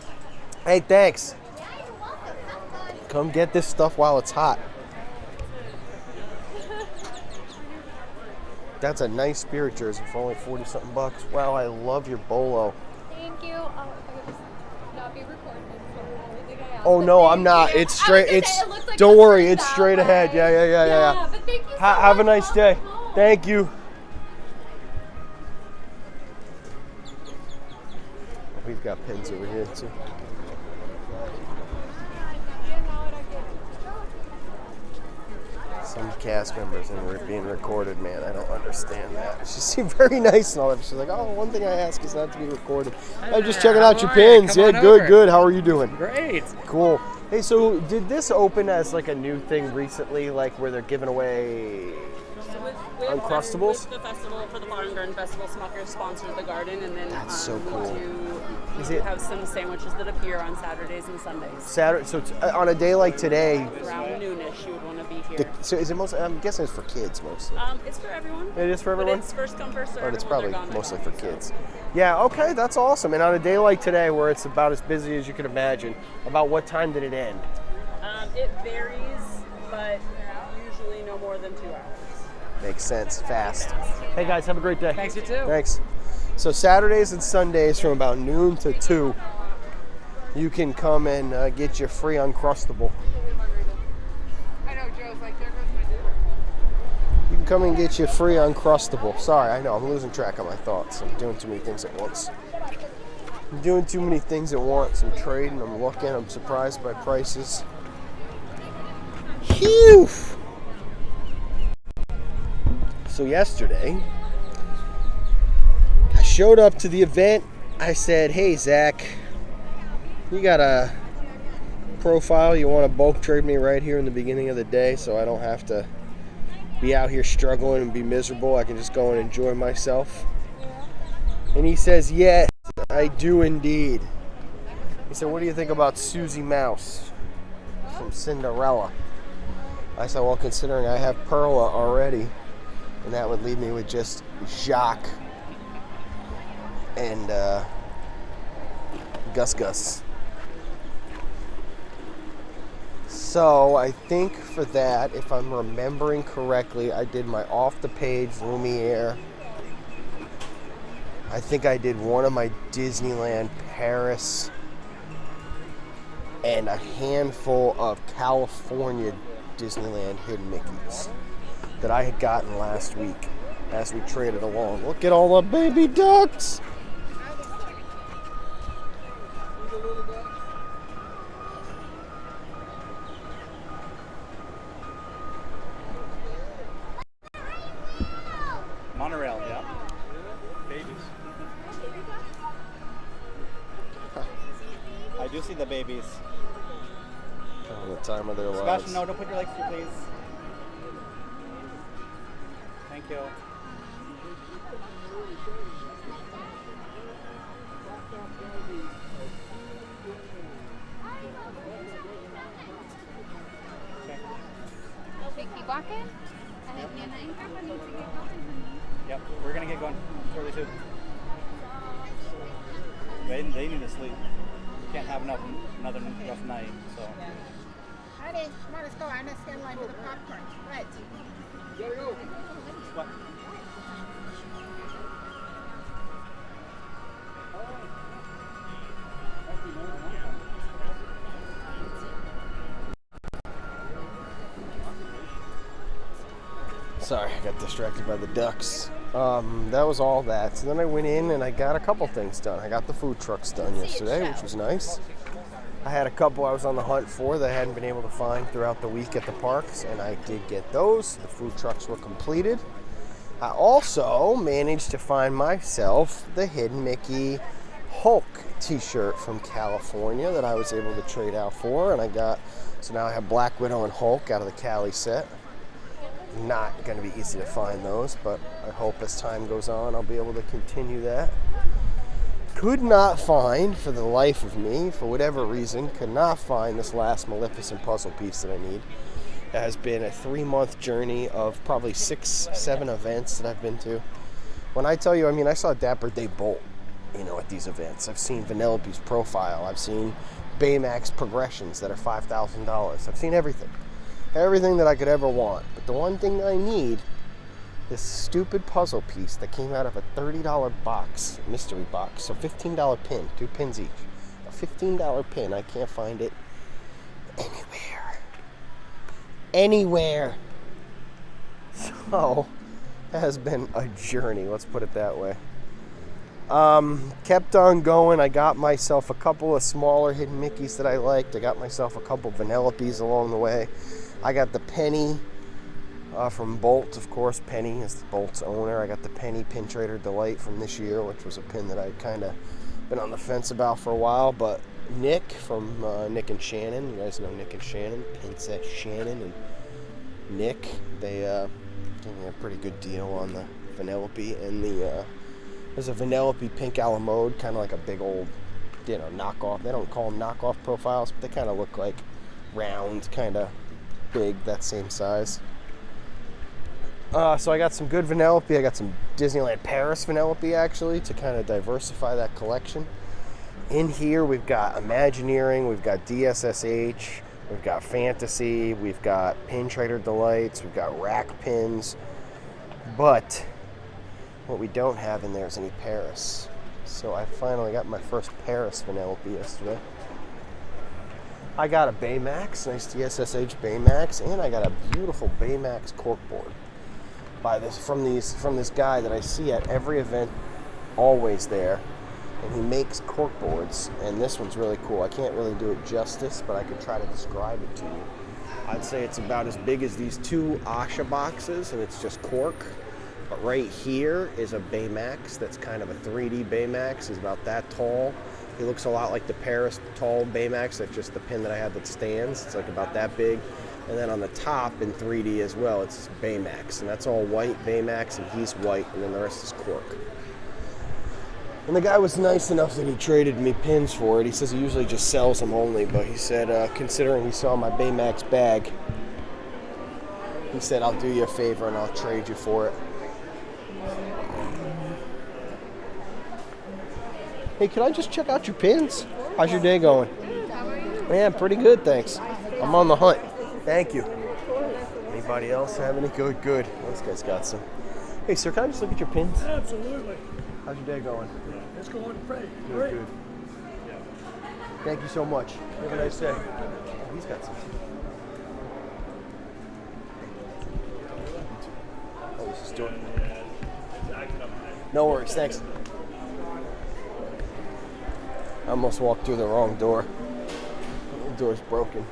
Hey, thanks. Yeah, you're welcome. Have fun. Come get this stuff while it's hot. That's a nice Spirit jersey for only 40 something bucks. Wow, I love your bolo. Thank you. If I could just not be recorded. That's the only thing I ask. Oh But no, thank I'm not. you. It's I was straight. gonna It's say, it looks like don't it's worry. turned It's that straight ahead. way. Yeah. But thank you so Have a much. nice day. Welcome home. Thank you. We've got pins over here too. Some cast members and we're being recorded, man. I don't understand that. She seemed very nice and all that. She's like, oh, one thing I ask is not to be recorded. I'm just checking out your pins. Come Yeah, on good, over. good. How are you doing? Great. Cool. Hey, so did this open as like a new thing recently, like where they're giving away Uncrustables? With the festival for the Flower and Garden Festival, Smuckers sponsored the garden, and then That's so we cool. do Is it- have some sandwiches that appear on Saturdays and Sundays. Saturday? So it's, on a day like today, Around noonish, you would want to be here. so is it mostly? I'm guessing it's for kids mostly. It's for everyone. It is for everyone? But it's first come, first served. Or it's and when they're probably gone, they're mostly gone. for kids. Yeah, okay, that's awesome. And on a day like today, where it's about as busy as you can imagine, about what time did it end? It varies, but usually no more than 2 hours. Makes sense, fast. Hey guys, have a great day. Thanks, you too. Thanks. So Saturdays and Sundays from about noon to 2, you can come and get your free Uncrustable. I know, Joe's like, there goes my dinner. You can come and get you free Uncrustable. Sorry, I know, I'm losing track of my thoughts. I'm doing too many things at once. I'm doing too many things at once. I'm trading, I'm looking, I'm surprised by prices. Phew! So yesterday, I showed up to the event. I said, hey, Zach, you got a profile you want to bulk trade me right here in the beginning of the day so I don't have to be out here struggling and be miserable. I can just go and enjoy myself. And he says, yes, I do indeed. He said, what do you think about Susie Mouse from Cinderella? I said, well, considering I have Perla already, and that would leave me with just Jacques and Gus Gus. So I think for that, if I'm remembering correctly, I did my off-the-page Lumiere. I think I did one of my Disneyland Paris and a handful of California Disneyland Hidden Mickeys that I had gotten last week as we traded along. Look at all the baby ducks! Monorail, yeah. Babies. I do see the babies. Oh, the time of their lives. Sebastian, no, don't put your legs through, please. Thank you. Keep walking. Yep, we're gonna get going shortly too. They need to sleep. We can't have another rough night, so. Honey, come on, let's go. I'm gonna stand in line for the popcorn. Right. What? Sorry, I got distracted by the ducks. That was all that. So then I went in and I got a couple things done. I got the food trucks done yesterday, which was nice. I had a couple I was on the hunt for that I hadn't been able to find throughout the week at the parks, and I did get those. The food trucks were completed. I also managed to find myself the Hidden Mickey Hulk t-shirt from California that I was able to trade out for, and so now I have Black Widow and Hulk out of the Cali set. Not going to be easy to find those, but I hope as time goes on I'll be able to continue that. Could not find, for the life of me, for whatever reason, could not find this last Maleficent puzzle piece that I need. It has been a 3-month journey of probably 6-7 events that I've been to. When I tell you, I mean, I saw Dapper Day Bolt, at these events. I've seen Vanellope's profile. I've seen Baymax progressions that are $5,000. I've seen everything. Everything that I could ever want. But the one thing I need, this stupid puzzle piece that came out of a $30 box, mystery box, so $15 pin, 2 pins each. A $15 pin, I can't find it anywhere. So, it has been a journey, let's put it that way. Kept on going. I got myself a couple of smaller Hidden Mickeys that I liked. I got myself a couple Vanellopes along the way. I got the Penny from Bolt, of course. Penny is Bolt's owner. I got the Penny Pin Trader Delight from this year, which was a pin that I'd kind of been on the fence about for a while. But Nick from Nick and Shannon, you guys know Nick and Shannon, Princess Shannon and Nick, they gave me a pretty good deal on the Vanellope and there's a Vanellope Pink a la Mode, kind of like a big old, knockoff. They don't call them knockoff profiles, but they kind of look like round, kind of big, that same size. So I got some good Vanellope. I got some Disneyland Paris Vanellope, actually, to kind of diversify that collection. In here, we've got Imagineering, we've got DSSH, we've got Fantasy, we've got Pin Trader Delights, we've got rack pins, but what we don't have in there is any Paris. So I finally got my first Paris Vanellope yesterday. I got a Baymax, nice DSSH Baymax, and I got a beautiful Baymax corkboard. from this guy that I see at every event, always there, and he makes cork boards. And this one's really cool. I can't really do it justice, but I could try to describe it to you. I'd say it's about as big as these two Asha boxes, and it's just cork. But right here is a Baymax that's kind of a 3D Baymax. He's about that tall. He looks a lot like the Paris tall Baymax, that's just the pin that I have that stands. It's like about that big. And then on the top in 3D as well, it's Baymax. And that's all white Baymax, and he's white, and then the rest is cork. And the guy was nice enough that he traded me pins for it. He says he usually just sells them only, but he said, considering he saw my Baymax bag, he said, I'll do you a favor and I'll trade you for it. Hey, can I just check out your pins? How's your day going? Man, pretty good, thanks. I'm on the hunt. Thank you. Anybody else have any? Good, good. This guy's got some. Hey, sir, can I just look at your pins? Absolutely. How's your day going? It's going great. Good, good. Thank you so much. Have a nice day. Oh, he's got some. Oh, this is doing. No worries, thanks. I almost walked through the wrong door. The door's broken.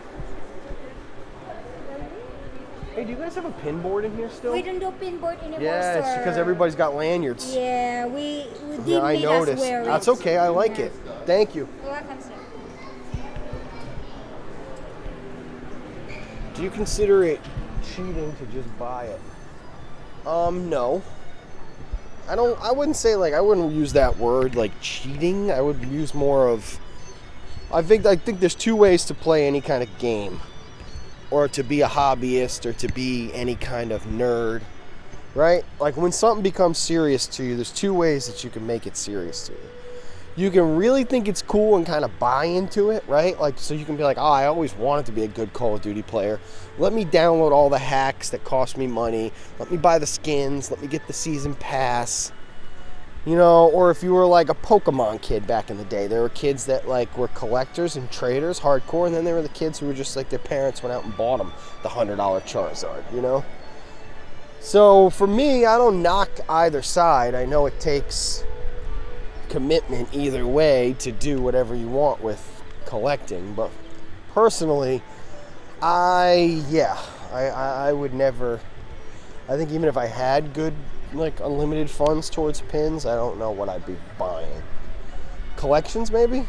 Hey, do you guys have a pin board in here still? We don't do pin board anymore, Yeah, it's sir. because everybody's got lanyards. Yeah, we didn't Yeah, I make us noticed. wear it. That's okay, I like it. Thank you. You're welcome, sir. Do you consider it cheating to just buy it? No. I wouldn't say I wouldn't use that word like cheating. I would use more of I think there's two ways to play any kind of game. Or to be a hobbyist or to be any kind of nerd. Right? Like when something becomes serious to you, there's two ways that you can make it serious to you. You can really think it's cool and kind of buy into it, right? Like, so you can be like, oh, I always wanted to be a good Call of Duty player. Let me download all the hacks that cost me money. Let me buy the skins. Let me get the season pass. You know, or if you were like a Pokemon kid back in the day, there were kids that were collectors and traders, hardcore, and then there were the kids who were just like their parents went out and bought them the $100 Charizard, you know? So for me, I don't knock either side. I know it takes commitment either way to do whatever you want with collecting, but personally, I would never. I think even if I had good unlimited funds towards pins, I don't know what I'd be buying. Collections, maybe?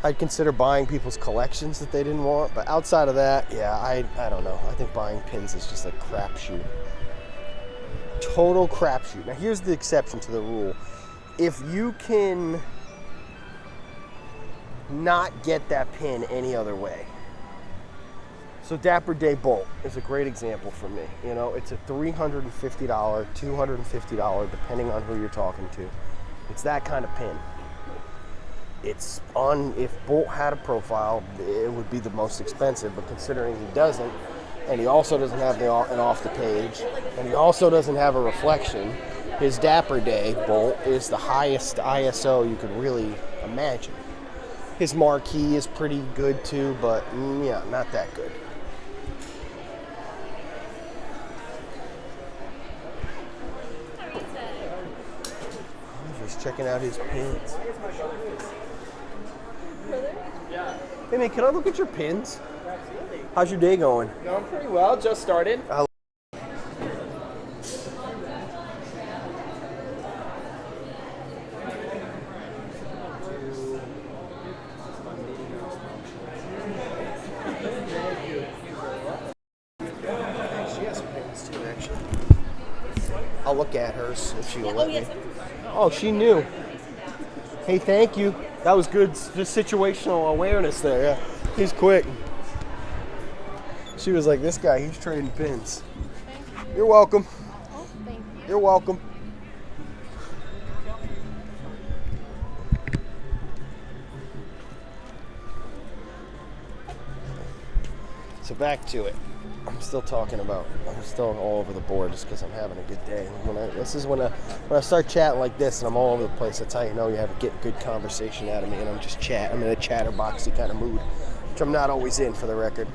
I'd consider buying people's collections that they didn't want, but outside of that, yeah, I don't know. I think buying pins is just a crapshoot. Total crapshoot. Now here's the exception to the rule. If you can not get that pin any other way. So Dapper Day Bolt is a great example for me. You know, it's a $350, $250, depending on who you're talking to. It's that kind of pin. It's on, if Bolt had a profile, it would be the most expensive, but considering he doesn't, and he also doesn't have an off the page, and he also doesn't have a reflection, his Dapper Day Bolt is the highest ISO you could really imagine. His marquee is pretty good too, but yeah, not that good. I'm just checking out his pins. Hey man, can I look at your pins? Absolutely. How's your day going? Going pretty well, just started. She has pins too, actually. I'll look at hers if she will let me. Oh, she knew. Hey, thank you. That was good situational awareness there. Yeah, he's quick. She was like, this guy, he's trading pins. You're welcome. Oh, thank you. You're welcome. So back to it. I'm still all over the board just because I'm having a good day. When I start chatting like this and I'm all over the place, that's how you know you have a good conversation out of me, and I'm in a chatterboxy kind of mood, which I'm not always in, for the record,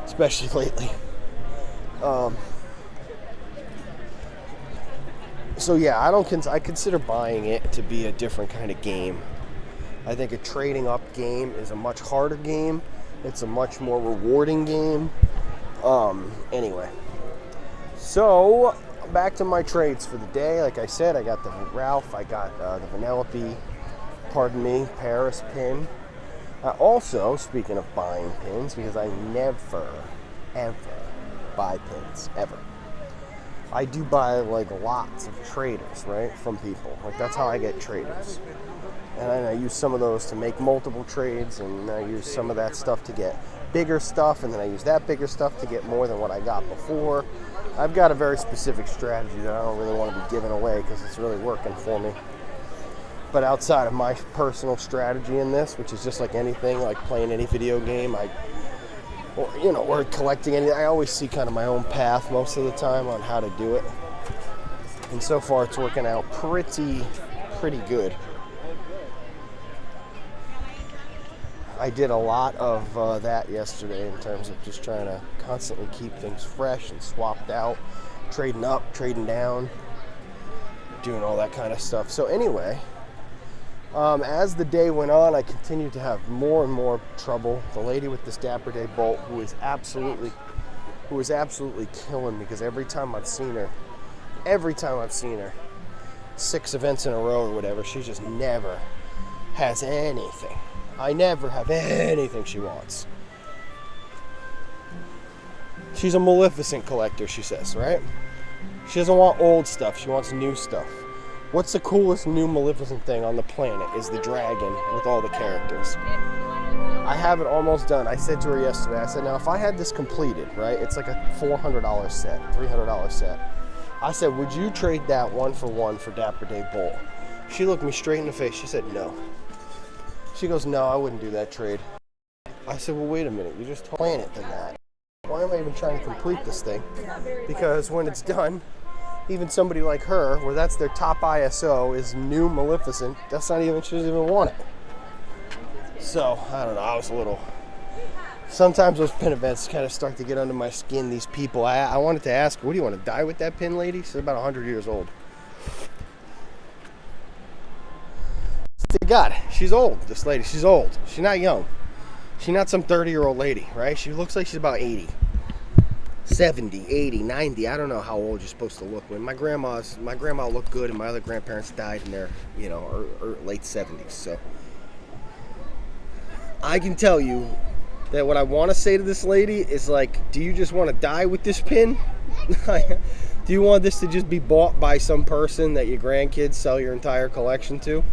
especially lately. So yeah, I consider buying it to be a different kind of game. I think a trading up game is a much harder game. It's a much more rewarding game. Anyway, so back to my trades for the day. Like I said, I got the Ralph, I got the Vanellope, Paris pin. Also, speaking of buying pins, because I never, ever buy pins, ever. I do buy like lots of traders, right, from people. Like that's how I get traders. And I use some of those to make multiple trades, and I use some of that stuff to get bigger stuff, and then I use that bigger stuff to get more than what I got before. I've got a very specific strategy that I don't really want to be giving away because it's really working for me. But outside of my personal strategy in this, which is just like anything, like playing any video game, or collecting anything, I always see kind of my own path most of the time on how to do it. And so far it's working out pretty good. I did a lot of that yesterday in terms of just trying to constantly keep things fresh and swapped out, trading up, trading down, doing all that kind of stuff. So anyway, as the day went on, I continued to have more and more trouble. The lady with this Dapper Day bolt, who is absolutely killing me, because every time I've seen her, 6 events in a row or whatever, she just never has anything. I never have anything she wants. She's a Maleficent collector, she says, right? She doesn't want old stuff, she wants new stuff. What's the coolest new Maleficent thing on the planet is the dragon with all the characters. I have it almost done. I said to her yesterday, I said, now if I had this completed, right, it's like a $400 set, $300 set. I said, would you trade that 1-for-1 for Dapper Day Bolt? She looked me straight in the face. She said, no. She goes, no, I wouldn't do that trade. I said, well, wait a minute. You just plan it than that. Why am I even trying to complete this thing? Because when it's done, even somebody like her, where that's their top ISO, is new Maleficent, that's not even, she doesn't even want it. So, I don't know, I was a little... Sometimes those pin events kind of start to get under my skin, these people. I wanted to ask, what do you want to die with that pin lady? She's about 100 years old. God, she's old, this lady. She's old. She's not young. She's not some 30-year-old lady, right? She looks like she's about 80. 70, 80, 90. I don't know how old you're supposed to look. When my grandma looked good, and my other grandparents died in their, late 70s. So I can tell you that what I want to say to this lady is like, do you just want to die with this pin? Do you want this to just be bought by some person that your grandkids sell your entire collection to?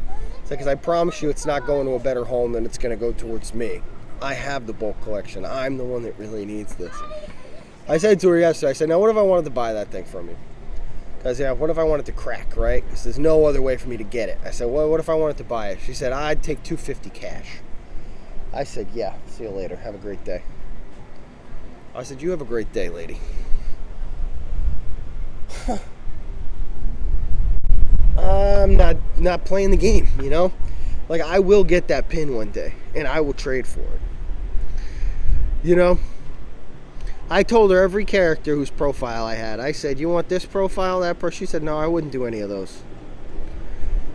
Because I promise you it's not going to a better home than it's going to go towards me. I have the bulk collection. I'm the one that really needs this. I said to her yesterday, I said, now what if I wanted to buy that thing from you? Because, what if I wanted to crack, right? Because there's no other way for me to get it. I said, well, what if I wanted to buy it? She said, I'd take $250 cash. I said, yeah, see you later. Have a great day. I said, you have a great day, lady. I'm not playing the game, Like, I will get that pin one day, and I will trade for it. I told her every character whose profile I had. I said, you want this profile, that person? She said, no, I wouldn't do any of those.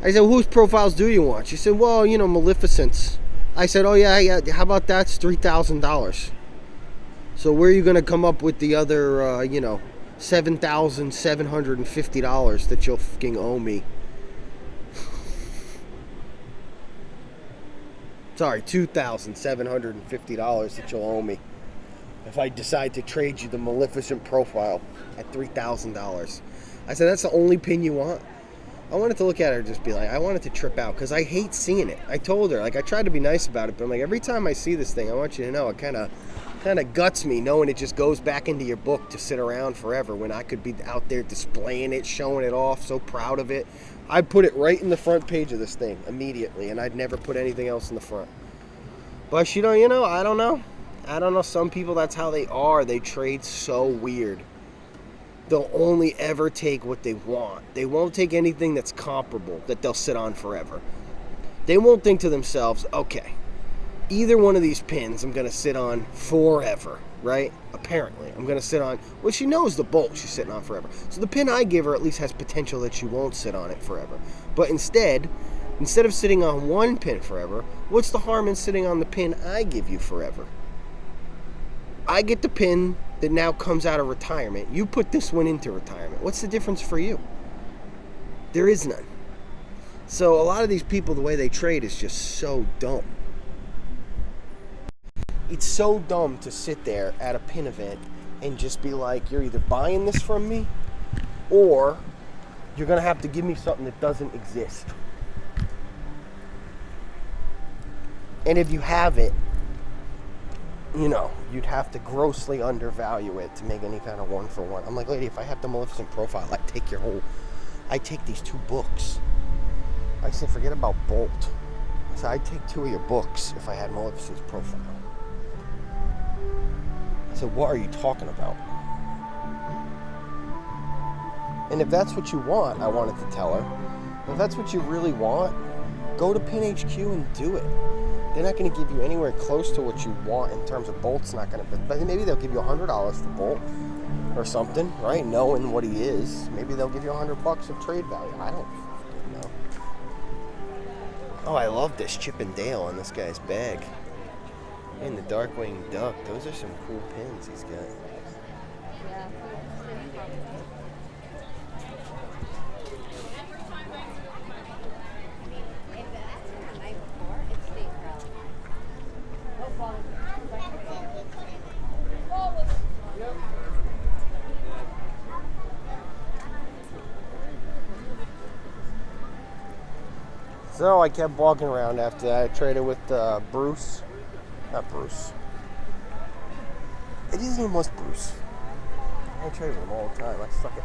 I said, whose profiles do you want? She said, well, Maleficent's. I said, oh, yeah, how about that's $3,000? So where are you going to come up with the other, $7,750 that you'll fucking owe me? Sorry, $2,750 that you'll owe me if I decide to trade you the Maleficent profile at $3,000. I said, that's the only pin you want? I wanted to look at her and just be like, I wanted to trip out because I hate seeing it. I told her, I tried to be nice about it, but I'm like, every time I see this thing, I want you to know it kind of guts me knowing it just goes back into your book to sit around forever when I could be out there displaying it, showing it off, so proud of it. I'd put it right in the front page of this thing immediately, and I'd never put anything else in the front. But I don't know. Some people, that's how they are. They trade so weird. They'll only ever take what they want. They won't take anything that's comparable, that they'll sit on forever. They won't think to themselves, okay, either one of these pins I'm going to sit on forever, right? Apparently. I'm going to sit on, well, she knows the bolt she's sitting on forever. So the pin I give her at least has potential that she won't sit on it forever. But instead of sitting on one pin forever, what's the harm in sitting on the pin I give you forever? I get the pin that now comes out of retirement. You put this one into retirement. What's the difference for you? There is none. So a lot of these people, the way they trade is just so dumb. It's so dumb to sit there at a pin event and just be like, you're either buying this from me or you're going to have to give me something that doesn't exist. And if you have it, you know, you'd have to grossly undervalue it to make any kind of one for one. I'm like, lady, if I have the Maleficent profile, I take these 2 books. I said, forget about Bolt. I said, I'd take 2 of your books if I had Maleficent's profile. I said, what are you talking about? And if that's what you want, I wanted to tell her, if that's what you really want, go to Pin HQ and do it. They're not going to give you anywhere close to what you want in terms of Bolt's not going to, but maybe they'll give you $100 for Bolt or something, right? Knowing what he is. Maybe they'll give you $100 of trade value. I don't know. Oh, I love this Chip and Dale on this guy's bag. And the Darkwing Duck. Those are some cool pins he's got. So I kept walking around after that. I traded with Bruce. Not Bruce. His name was Bruce. I trade with him all the time. I suck at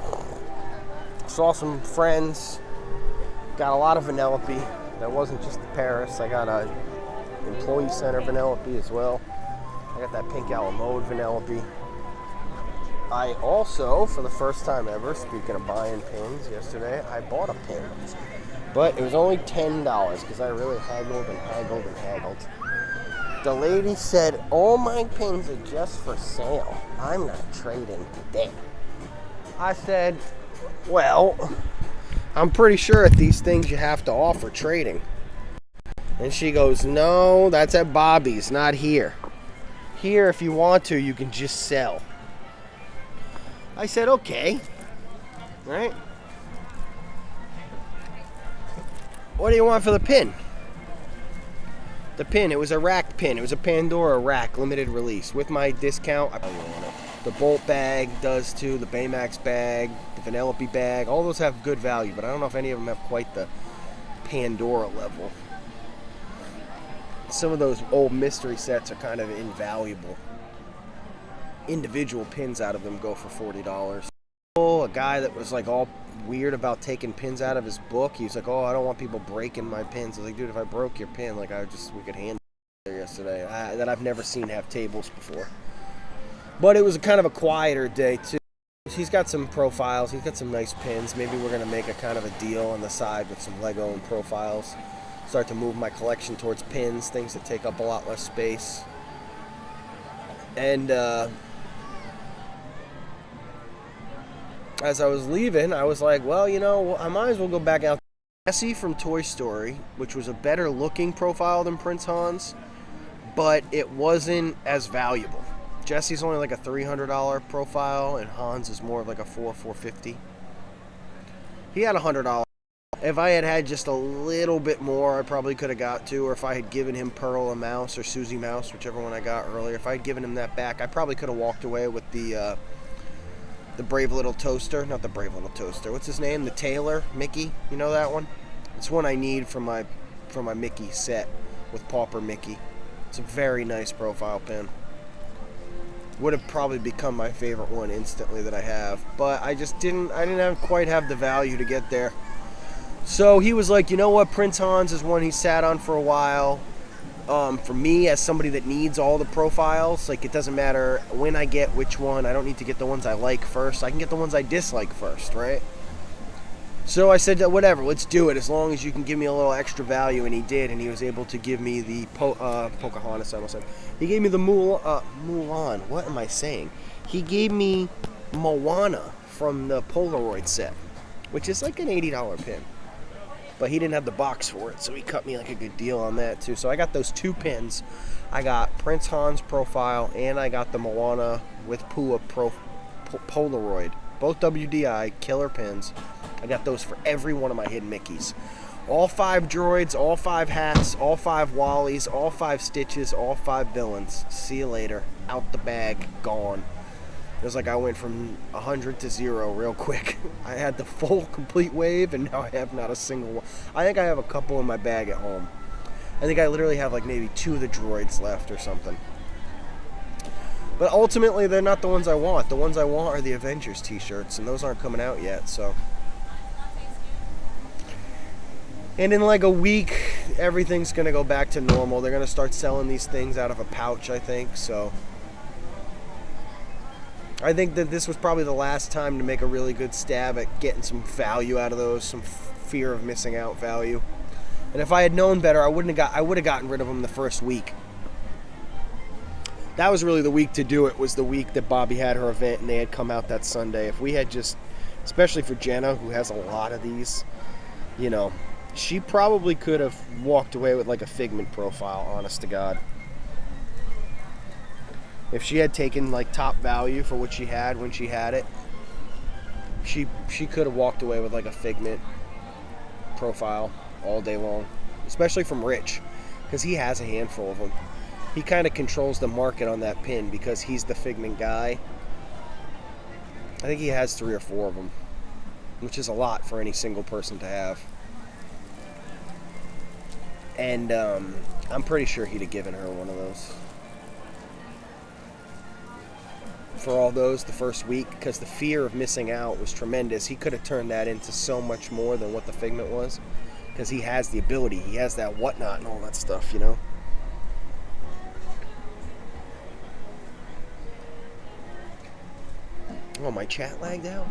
names. Saw some friends. Got a lot of Vanellope. That wasn't just the Paris. I got a Employee Center Vanellope as well. I got that pink Alamode Vanellope. I also, for the first time ever, speaking of buying pins yesterday, I bought a pin. But it was only $10 because I really haggled and haggled and haggled. The lady said, all my pins are just for sale. I'm not trading today. I said, well, I'm pretty sure at these things you have to offer trading. And she goes, no, that's at Bobby's, not here. Here, if you want to, you can just sell. I said, okay. Right? What do you want for the pin? The pin, it was a rack pin. It was a Pandora rack, limited release. With my discount, I probably want it. The Bolt bag does too, the Baymax bag, the Vanellope bag. All those have good value, but I don't know if any of them have quite the Pandora level. Some of those old mystery sets are kind of invaluable. Individual pins out of them go for $40. A guy that was like all weird about taking pins out of his book. He was like, oh, I don't want people breaking my pins. I was like, dude, if I broke your pin, like we could handle it there yesterday. That I've never seen have tables before. But it was kind of a quieter day too. He's got some profiles. He's got some nice pins. Maybe we're going to make a kind of a deal on the side with some Lego and profiles. Start to move my collection towards pins, things that take up a lot less space. And as I was leaving, I was like, well, you know, I might as well go back out. Jessie from Toy Story, which was a better looking profile than Prince Hans, but it wasn't as valuable. Jessie's only like a $300 profile, and Hans is more of like a $450. He had $100. If I had had just a little bit more, I probably could have got to, or if I had given him Pearl a mouse or Susie Mouse, whichever one I got earlier, if I had given him that back, I probably could have walked away with the Brave Little Toaster. Not the Brave Little Toaster. What's his name? The Tailor Mickey. You know that one? It's one I need for my Mickey set with Pauper Mickey. It's a very nice profile pin. Would have probably become my favorite one instantly that I have, but I didn't quite have the value to get there. So he was like, you know what, Prince Hans is one he sat on for a while. For me, as somebody that needs all the profiles, like it doesn't matter when I get which one. I don't need to get the ones I like first. I can get the ones I dislike first, right? So I said, whatever, let's do it as long as you can give me a little extra value, and he did, and he was able to give me the Pocahontas, I almost said. He gave me the Mulan. What am I saying? He gave me Moana from the Polaroid set, which is like an $80 pin. But he didn't have the box for it, so he cut me like a good deal on that too. So I got those 2 pins. I got Prince Han's profile, and I got the Moana with Pua Polaroid. Both WDI, killer pins. I got those for every one of my hidden Mickeys. All 5 droids, all 5 hats, all 5 Wallies, all 5 Stitches, all 5 villains. See you later. Out the bag, gone. It was like I went from 100 to 0 real quick. I had the full complete wave, and now I have not a single one. I think I have a couple in my bag at home. I think I literally have like maybe 2 of the droids left or something. But ultimately, they're not the ones I want. The ones I want are the Avengers t-shirts, and those aren't coming out yet, so. And in like a week, everything's going to go back to normal. They're going to start selling these things out of a pouch, I think, so. I think that this was probably the last time to make a really good stab at getting some value out of those, some fear of missing out value. And if I had known better, I would have gotten rid of them the first week. That was really the week to do it, was the week that Bobby had her event and they had come out that Sunday. If we had just, especially for Jenna, who has a lot of these, you know, she probably could have walked away with like a Figment profile, honest to God. If she had taken like top value for what she had when she had it, she could have walked away with like a Figment profile all day long, especially from Rich, because he has a handful of them. He kind of controls the market on that pin because he's the Figment guy. I think he has 3 or 4 of them, which is a lot for any single person to have. And I'm pretty sure he'd have given her one of those. For all those the first week, because the fear of missing out was tremendous. He could have turned that into so much more than what the Figment was, because he has the ability. He has that whatnot and all that stuff, you know. Oh, my chat lagged out.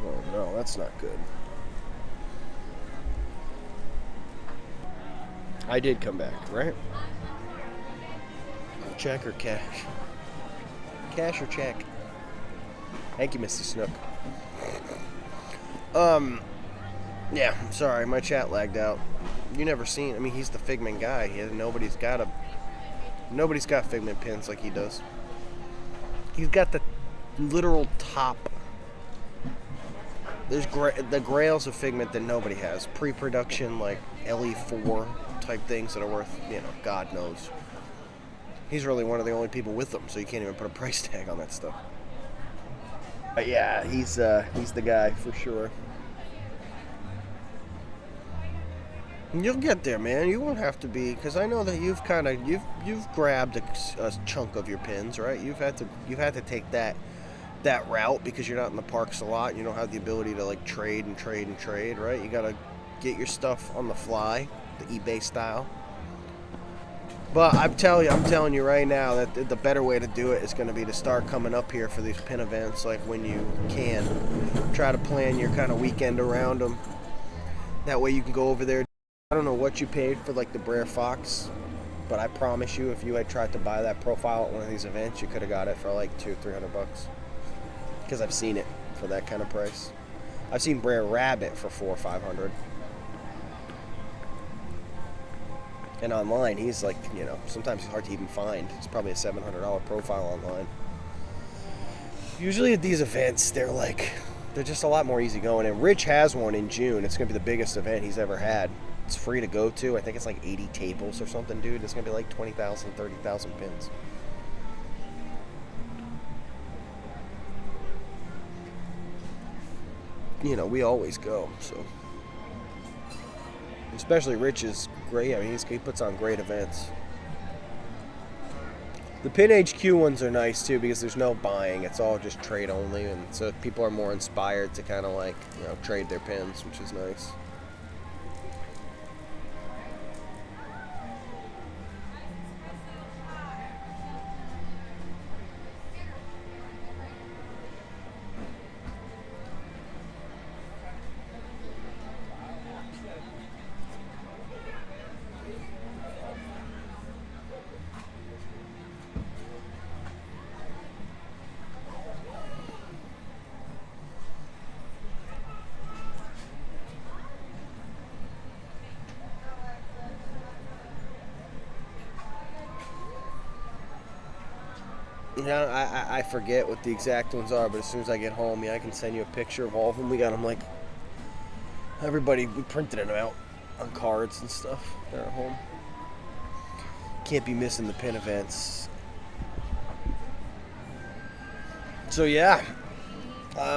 Oh no, that's not good. I did come back, right? Check or cash? Cash or check? Thank you, Mr. Snook. Yeah, I'm sorry, my chat lagged out. You never seen, I mean, he's the Figment guy. Nobody's got Figment pins like he does. He's got the literal top. There's the grails of Figment that nobody has. Pre-production, like LE4 type things that are worth, you know, God knows. He's really one of the only people with them, so you can't even put a price tag on that stuff. But yeah, he's the guy for sure. And you'll get there, man. You won't have to be, because I know that you've grabbed a chunk of your pins, right? You've had to take that route because you're not in the parks a lot. You don't have the ability to like trade, right? You gotta get your stuff on the fly, the eBay style. But I'm telling you right now that the better way to do it is going to be to start coming up here for these pin events, like when you can. Try to plan your kind of weekend around them. That way you can go over there. I don't know what you paid for like the Brer Fox, but I promise you, if you had tried to buy that profile at one of these events, you could have got it for like $200-300. Because I've seen it for that kind of price. I've seen Brer Rabbit for $400 or $500. And online, he's like, you know, sometimes he's hard to even find. It's probably a $700 profile online. Usually at these events, they're just a lot more easygoing. And Rich has one in June. It's going to be the biggest event he's ever had. It's free to go to. I think it's like 80 tables or something, dude. It's going to be like 20,000, 30,000 pins. You know, we always go, so. Especially Rich's great. I mean, he puts on great events. The Pin HQ ones are nice too because there's no buying. It's all just trade only, and so people are more inspired to kind of like, you know, trade their pins, which is nice. Yeah, I forget what the exact ones are, but as soon as I get home, yeah, I can send you a picture of all of them. We got them like everybody. We printed them out on cards and stuff. They're at home. Can't be missing the pin events. So yeah,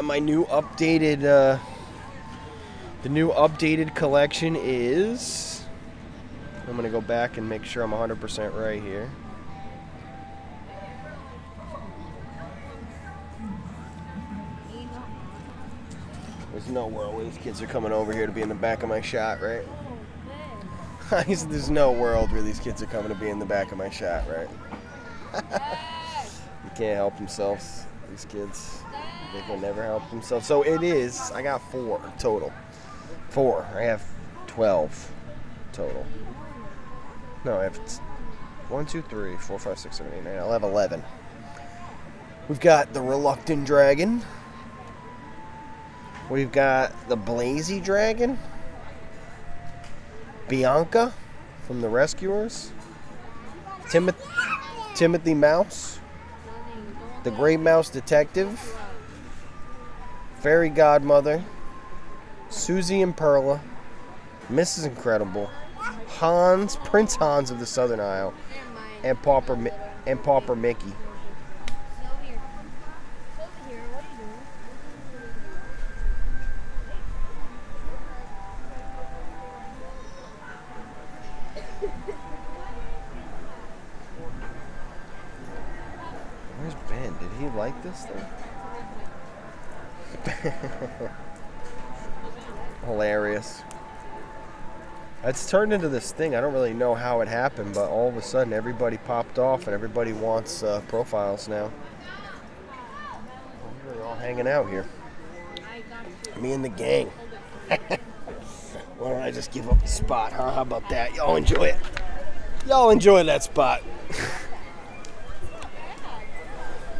my new updated, the new updated collection is. I'm gonna go back and make sure I'm 100% right here. There's no world where these kids are coming over here to be in the back of my shot, right? There's no world where these kids are coming to be in the back of my shot, right? You can't help themselves, these kids. They can never help themselves. So it is, I got 4 total. 4. I have 12 total. No, I have 1, 2, 3, 4, 5, 6, 7, 8, 9. I'll have 11. We've got the Reluctant Dragon. We've got the Blazy Dragon, Bianca from the Rescuers, Timothy Mouse, the Great Mouse Detective, Fairy Godmother, Susie and Perla, Mrs. Incredible, Hans, Prince Hans of the Southern Isle, and Pauper Mickey. Where's Ben? Did he like this thing? Hilarious. It's turned into this thing. I don't really know how it happened, but all of a sudden everybody popped off and everybody wants profiles now. We're really all hanging out here. Me and the gang. Why don't I just give up the spot, huh? How about that? Y'all enjoy it. Y'all enjoy that spot.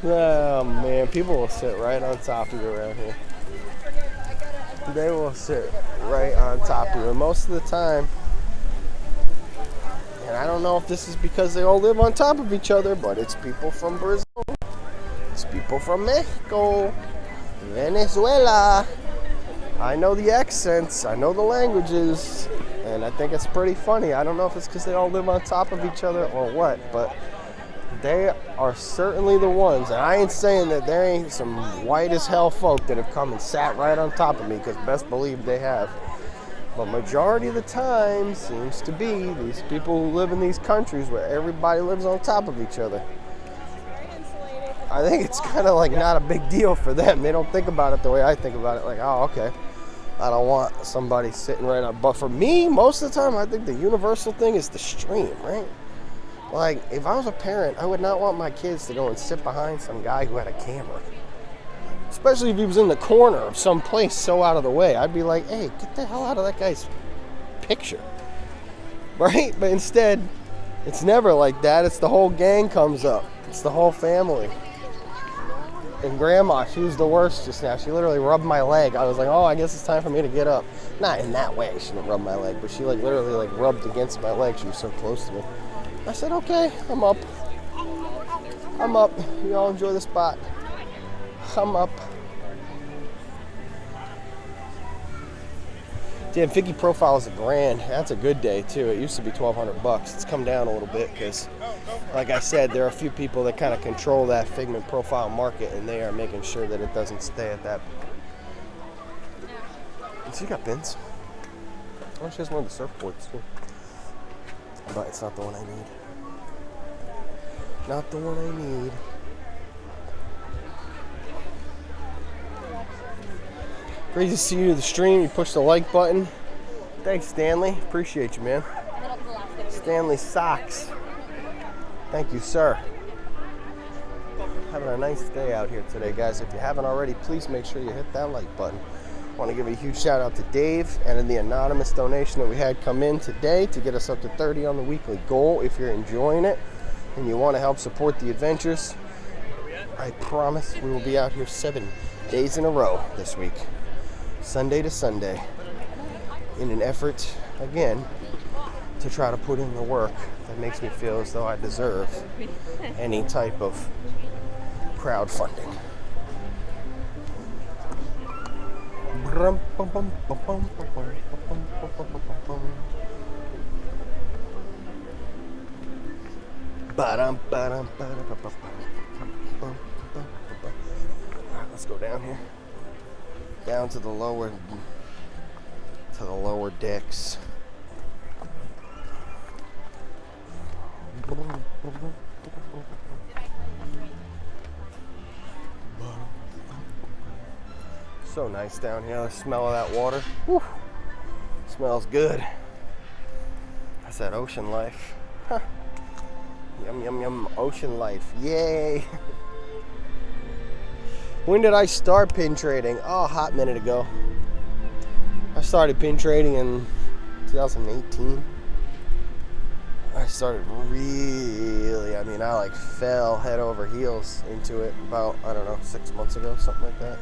Oh man, people will sit right on top of you around here. They will sit right on top of you. And most of the time, and I don't know if this is because they all live on top of each other, but it's people from Brazil. It's people from Mexico, Venezuela. I know the accents, I know the languages, and I think it's pretty funny. I don't know if it's because they all live on top of each other or what, but they are certainly the ones. And I ain't saying that there ain't some white as hell folk that have come and sat right on top of me, because best believe they have. But majority of the time seems to be these people who live in these countries where everybody lives on top of each other. I think it's kind of like not a big deal for them. They don't think about it the way I think about it. Like, oh, okay, I don't want somebody sitting right on. But for me, most of the time, I think the universal thing is the stream, right? Like, if I was a parent, I would not want my kids to go and sit behind some guy who had a camera. Especially if he was in the corner of some place so out of the way. I'd be like, hey, get the hell out of that guy's picture. Right? But instead, it's never like that. It's the whole gang comes up. It's the whole family. And Grandma, she was the worst just now. She literally rubbed my leg. I was like, oh, I guess it's time for me to get up. Not in that way. She didn't rub my leg, but she like literally like rubbed against my leg. She was so close to me. I said, okay, I'm up. I'm up. You all enjoy the spot. I'm up. Damn, Figgy profile is $1,000. That's a good day too. It used to be $1,200. It's come down a little bit because, like I said, there are a few people that kind of control that Figment profile market, and they are making sure that it doesn't stay at that. So you got pins. Oh, she has one of the surfboards too. but it's not the one I need. Not the one I need. Great to see you to the stream. You pushed the like button. Thanks, Stanley. Appreciate you, man. Stanley Socks. Thank you, sir. Having a nice day out here today, guys. If you haven't already, please make sure you hit that like button. I want to give a huge shout out to Dave and the anonymous donation that we had come in today to get us up to 30 on the weekly goal. If you're enjoying it and you want to help support the adventures, I promise we will be out here 7 days in a row this week, Sunday to Sunday, in an effort, again, to try to put in the work that makes me feel as though I deserve any type of crowdfunding. Let's go down here. Down to the lower decks. So nice down here. The smell of that water. Whew. Smells good. That's that ocean life. Huh. Yum, yum, yum. Ocean life. Yay. When did I start pin trading? Oh, a hot minute ago. I started pin trading in 2018. I started really, I like fell head over heels into it about, 6 months ago, something like that.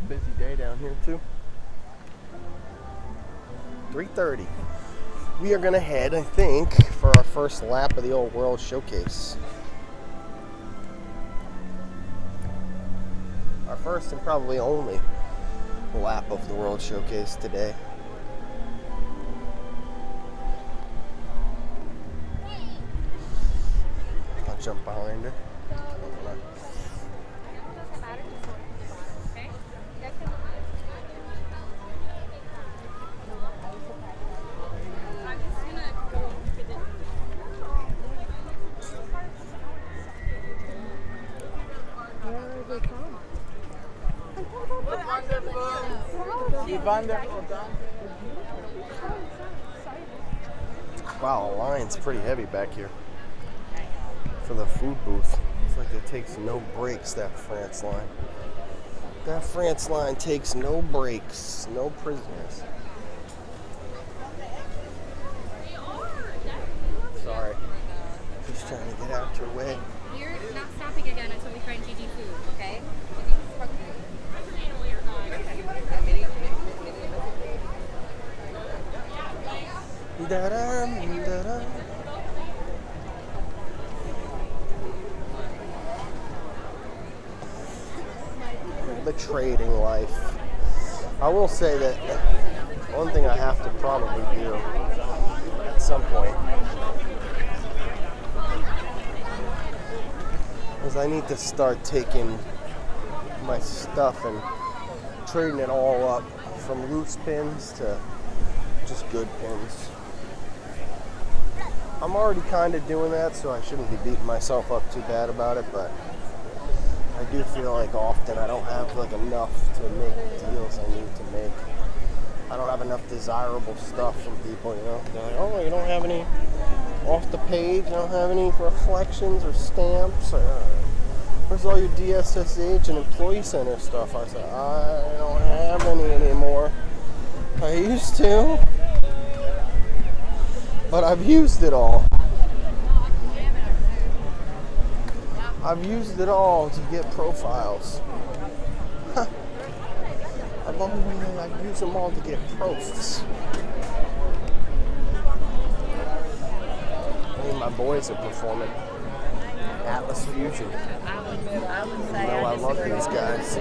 Busy day down here too. 3:30. We are gonna head, I think, for our first lap of the old World Showcase. Our first and probably only lap of the World Showcase today. I'll jump behind her. Wow, the line's pretty heavy back here for the food booth. It's like it takes no breaks, that France line. That France line takes no breaks, no prisoners. Sorry. Just trying to get out your way. You're not stopping again until we find GG food, okay? Da-dum, da-dum. The trading life. I will say that one thing I have to probably do at some point is I need to start taking my stuff and trading it all up from loose pins to just good pins. I'm already kind of doing that, so I shouldn't be beating myself up too bad about it, but I do feel like often I don't have like enough to make the deals I need to make. I don't have enough desirable stuff from people, you know. They're like, oh, you don't have any off the page, you don't have any reflections or stamps. Where's all your DSSH and Employee Center stuff? I said, I don't have any anymore. I used to, but I've used it all. I've used it all to get profiles. I've used them all to get profiles. My boys are performing. Atlas Fusion. You know, I love these guys.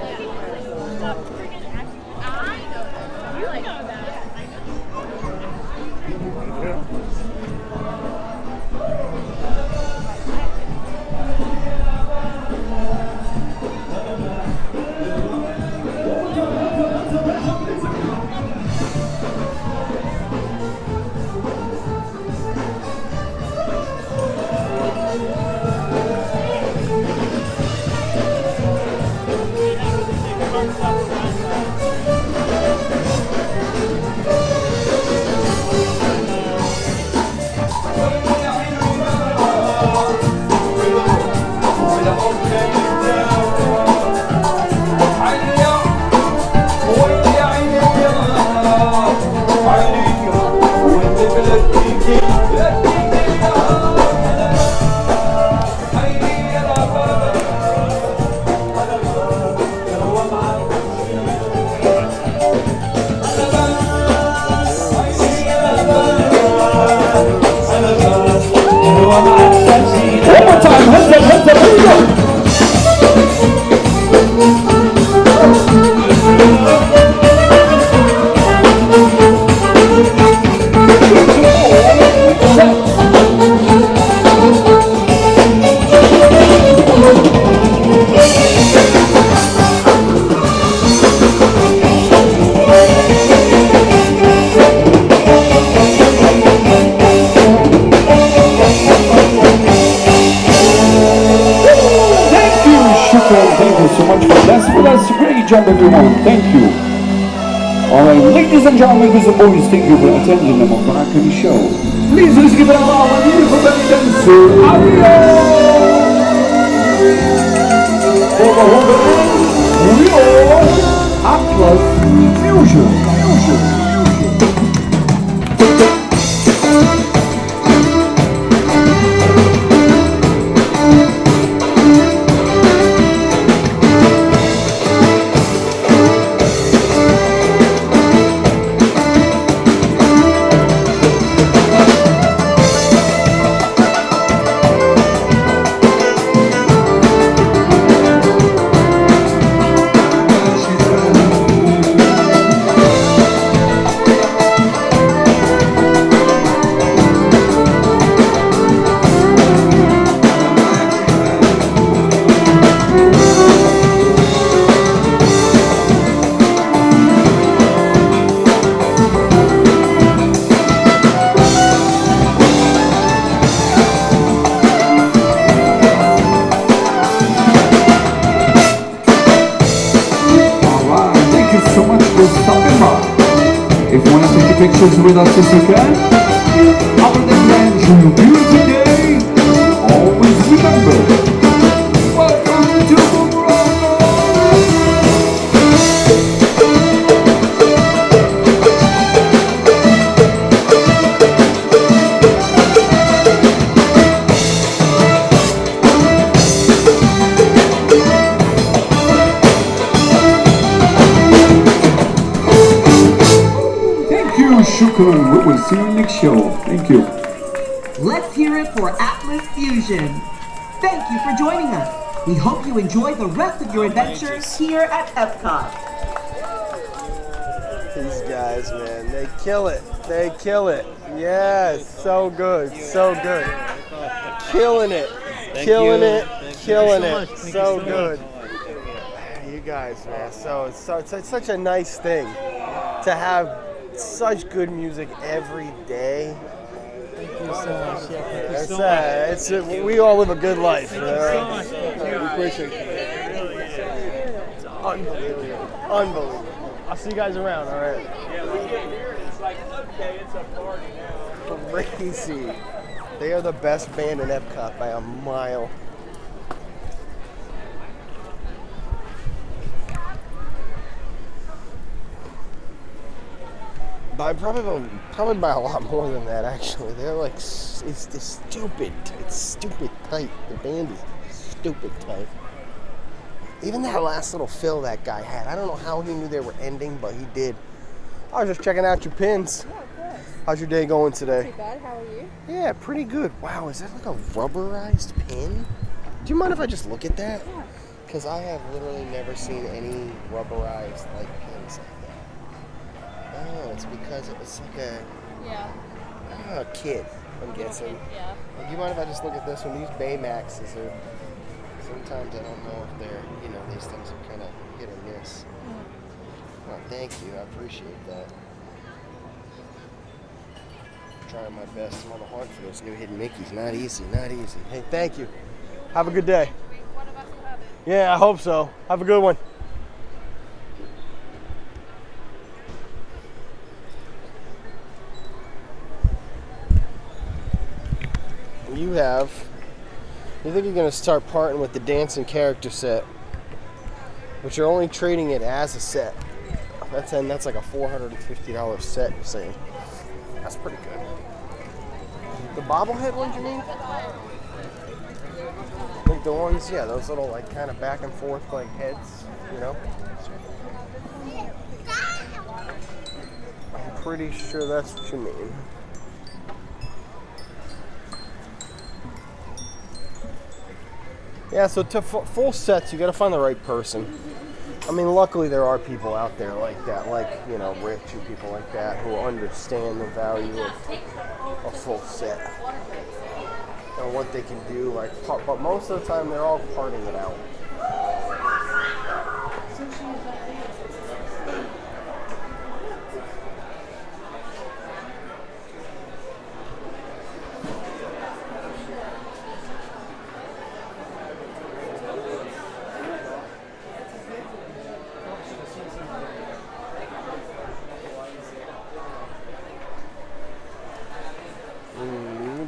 Job, everyone. Thank you. All right, ladies and gentlemen, girls and boys, thank you for attending the Mombakani show. Please let's give it up for our beautiful belly dancer, Ario! For the whole we are Atlas Fusion. Pictures with us if you can. Other than that, you beautiful day. Always remember. Welcome to Shukran. We will see you next show. Thank you. Let's hear it for Atlas Fusion. Thank you for joining us. We hope you enjoy the rest of your adventures here at Epcot. These guys, man, they kill it. They kill it. Yes, so good, so good. Killing it, killing it, killing it. So good. you guys, man. So it's such a nice thing to have such good music every day. Thank you so much. Yeah, thank you so much. We all live a good life. Thank you so much. We appreciate it. It's unbelievable. Unbelievable. I'll see you guys around, all right? Yeah, we get here and it's like, okay, it's a party now. Crazy. They are the best band in Epcot by a mile. Probably by a lot more than that, actually. They're like, it's stupid tight. The band is stupid tight. Even that last little fill that guy had, I don't know how he knew they were ending, but he did. I was just checking out your pins. Yeah, of course. How's your day going today? Pretty bad. How are you? Yeah, pretty good. Wow, is that like a rubberized pin? Do you mind if I just look at that? Yeah. Because I have literally never seen any rubberized like pins like that. Oh, it's because it was like a kit, I'm guessing. Yeah. Well, do you mind if I just look at this one? These Baymaxes are, sometimes I don't know if they're, these things are kind of hit or miss. Well, thank you. I appreciate that. Trying my best. I'm on the hunt for those new hidden Mickeys. Not easy, not easy. Hey, thank you. Have a good day. One of us will have it. Yeah, I hope so. Have a good one. You think you're going to start parting with the dancing character set, but you're only trading it as a set. That's like a $450 set, you're saying. That's pretty good. The bobblehead ones, you mean? Like the ones, yeah, those little like kind of back and forth like heads, I'm pretty sure that's what you mean. Yeah, so to full sets, you got to find the right person. I mean, luckily there are people out there like that, like, Rich and people like that who understand the value of a full set and what they can do. But most of the time, they're all parting it out.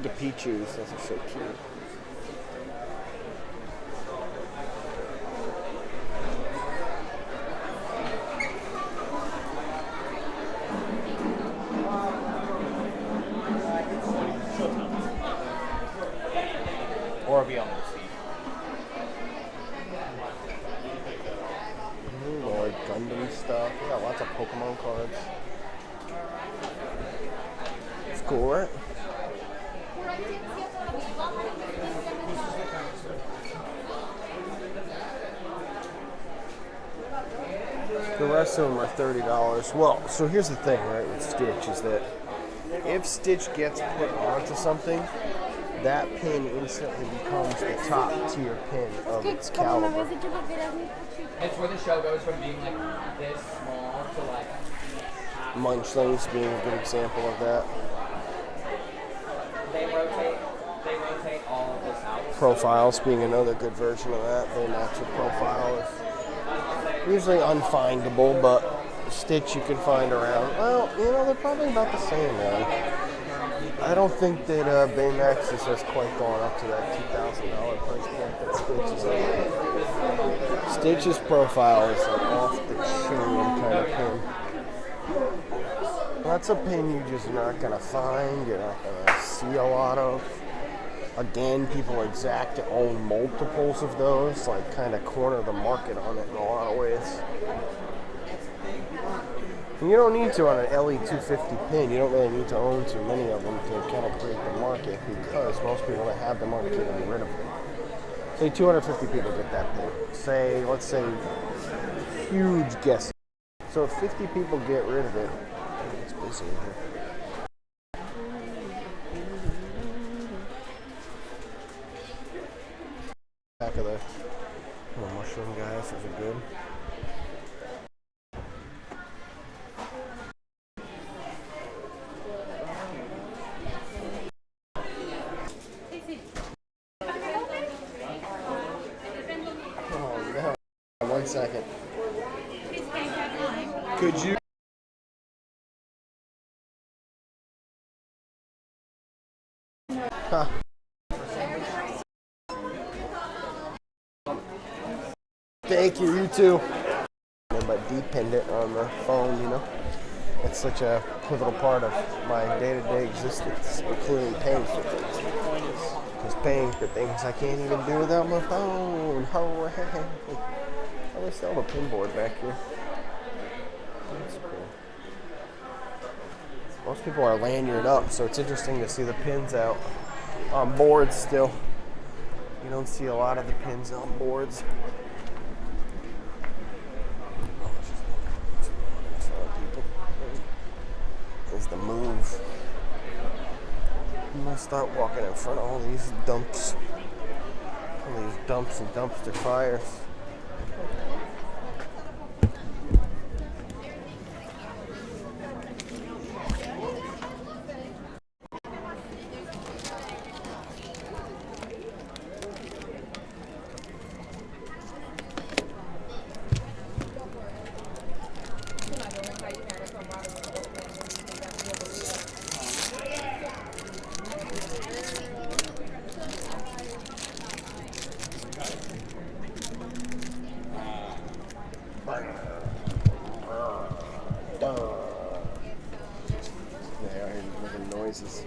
The Pichus, those are so cute. Or be on the seat. Lord, Gundam stuff. We got lots of Pokemon cards. It's cool, right? The rest of them are $30. Well, so here's the thing, right, with Stitch is that if Stitch gets put onto something, that pin instantly becomes the top tier pin of its caliber. It's where the show goes from being like this small to like Munchlings being a good example of that. they rotate all of this out. Profiles being another good version of that. Their natural profile is usually unfindable, but Stitch you can find around. Well, they're probably about the same, really. I don't think that Baymax's has quite gone up to that $2,000 price point that Stitch is at. Stitch's profile is an off the chain kind of pin. That's a pin you're just not going to find, you're not going to see a lot of. Again, people exact to own multiples of those, like kind of corner the market on it in a lot of ways. And you don't need to on an LE250 pin. You don't really need to own too many of them to kind of create the market because most people that have them aren't getting rid of them. Say 250 people get that pin. Let's say, huge guess. So if 50 people get rid of it, it's busy in here. Back of the mushroom guys, those are good. 1 second. Could you? Huh. Thank you, you too. But dependent on the phone, you know. It's such a pivotal part of my day-to-day existence, including paying for things. Because paying for things I can't even do without my phone. Hooray! Oh, they still have a pinboard back here. That's cool. Most people are lanyard up, so it's interesting to see the pins out on boards still. You don't see a lot of the pins on boards. Is the move. I'm gonna start walking in front of all these dumps. All these dumps and dumpster fires. Noises.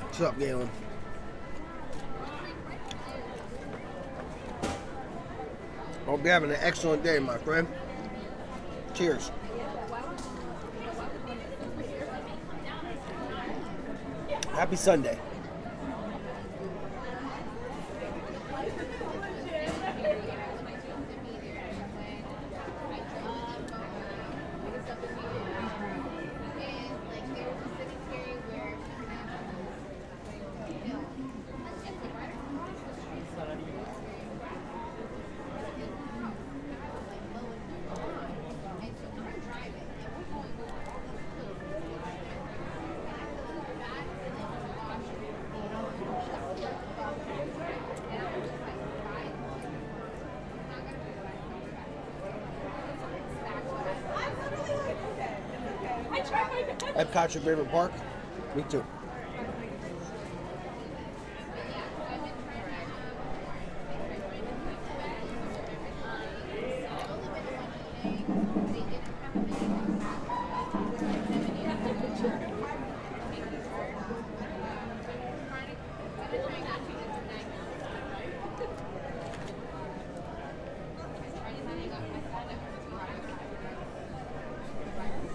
What's up, Galen? Hope you're having an excellent day, my friend. Cheers. Happy Sunday. Epcot's your favorite park? Me too.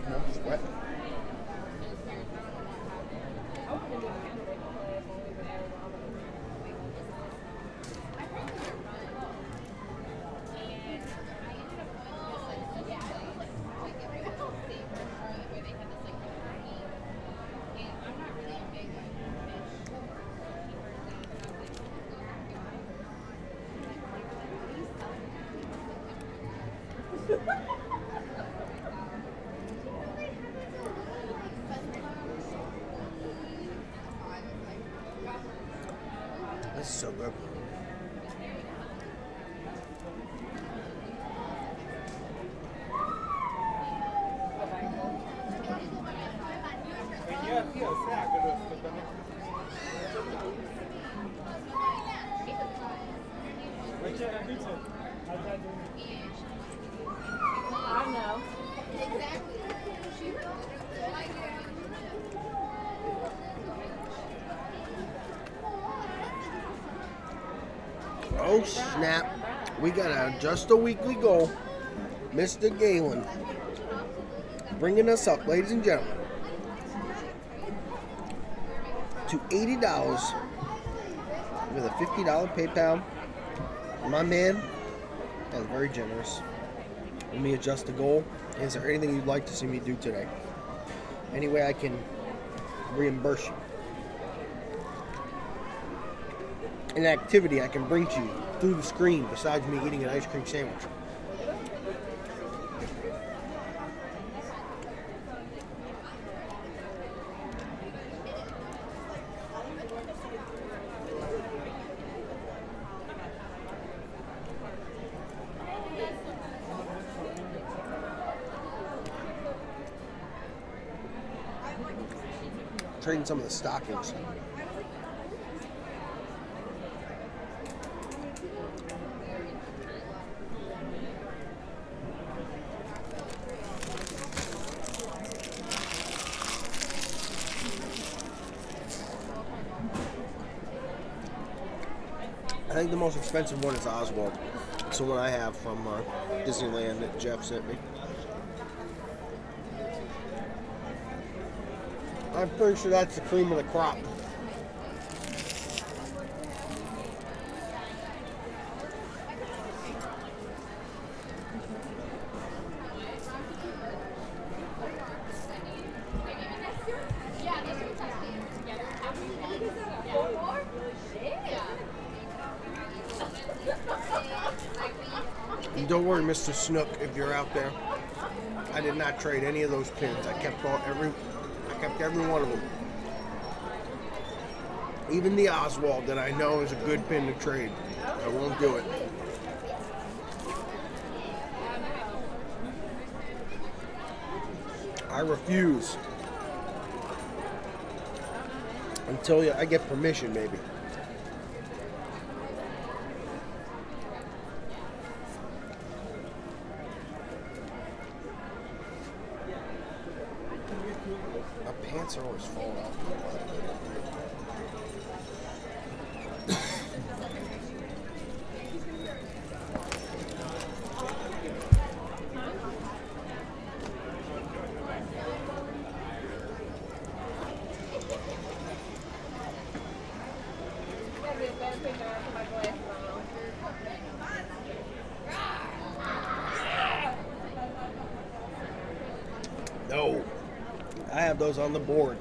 No sweat. This is so good. I know. Exactly. Oh snap. We got just a weekly goal. Mr. Galen bringing us up, ladies and gentlemen, to $80 with a $50 PayPal. My man, that was very generous. Let me adjust the goal. Is there anything you'd like to see me do today? Any way I can reimburse you? An activity I can bring to you through the screen besides me eating an ice cream sandwich. Trading some of the stockings. I think the most expensive one is Oswald. It's the one I have from Disneyland that Jeff sent me. I'm pretty sure that's the cream of the crop. And don't worry, Mr. Snook, if you're out there. I did not trade any of those pins. I kept every one of them. Even the Oswald that I know is a good pin to trade. I won't do it. I refuse. Until I get permission, maybe. My pants are always falling off. No, I have those on the board.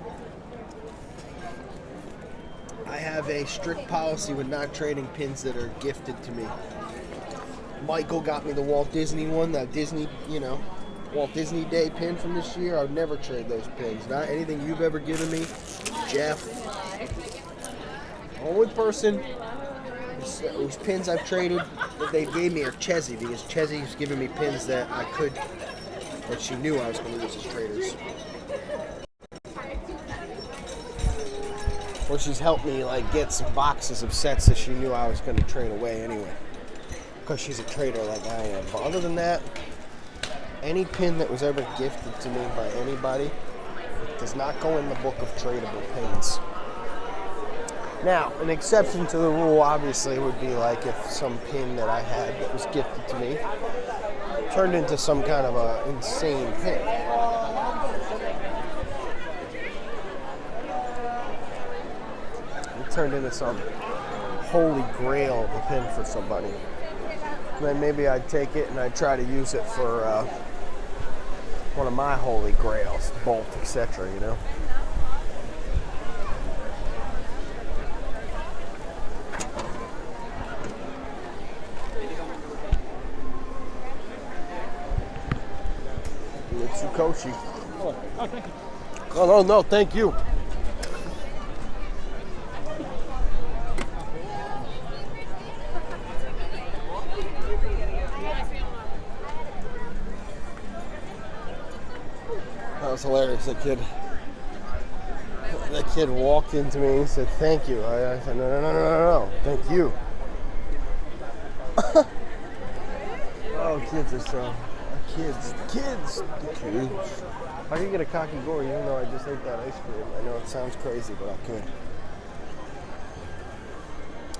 I have a strict policy with not trading pins that are gifted to me. Michael got me the Walt Disney one, that Disney, Walt Disney Day pin from this year. I would never trade those pins. Not anything you've ever given me, Jeff. Only person whose pins I've traded that they gave me are Chezzy, because Chezzy's given me pins that that she knew I was going to use as traders. Or she's helped me get some boxes of sets that she knew I was going to trade away anyway, because she's a trader like I am. But other than that, any pin that was ever gifted to me by anybody does not go in the book of tradable pins. Now, an exception to the rule obviously would be if some pin that I had that was gifted to me turned into some kind of a insane pin. It turned into some holy grail of a pin for somebody. Then maybe I'd take it and I'd try to use it for one of my holy grails, Bolt, etc., Mitsukoshi. Oh, thank you. Oh, no, thank you. That was hilarious. That kid walked into me and said, thank you. I said, no, thank you. Oh, kids are so... Kids. I could get a cocky gore even though I just ate that ice cream. I know it sounds crazy, but I could.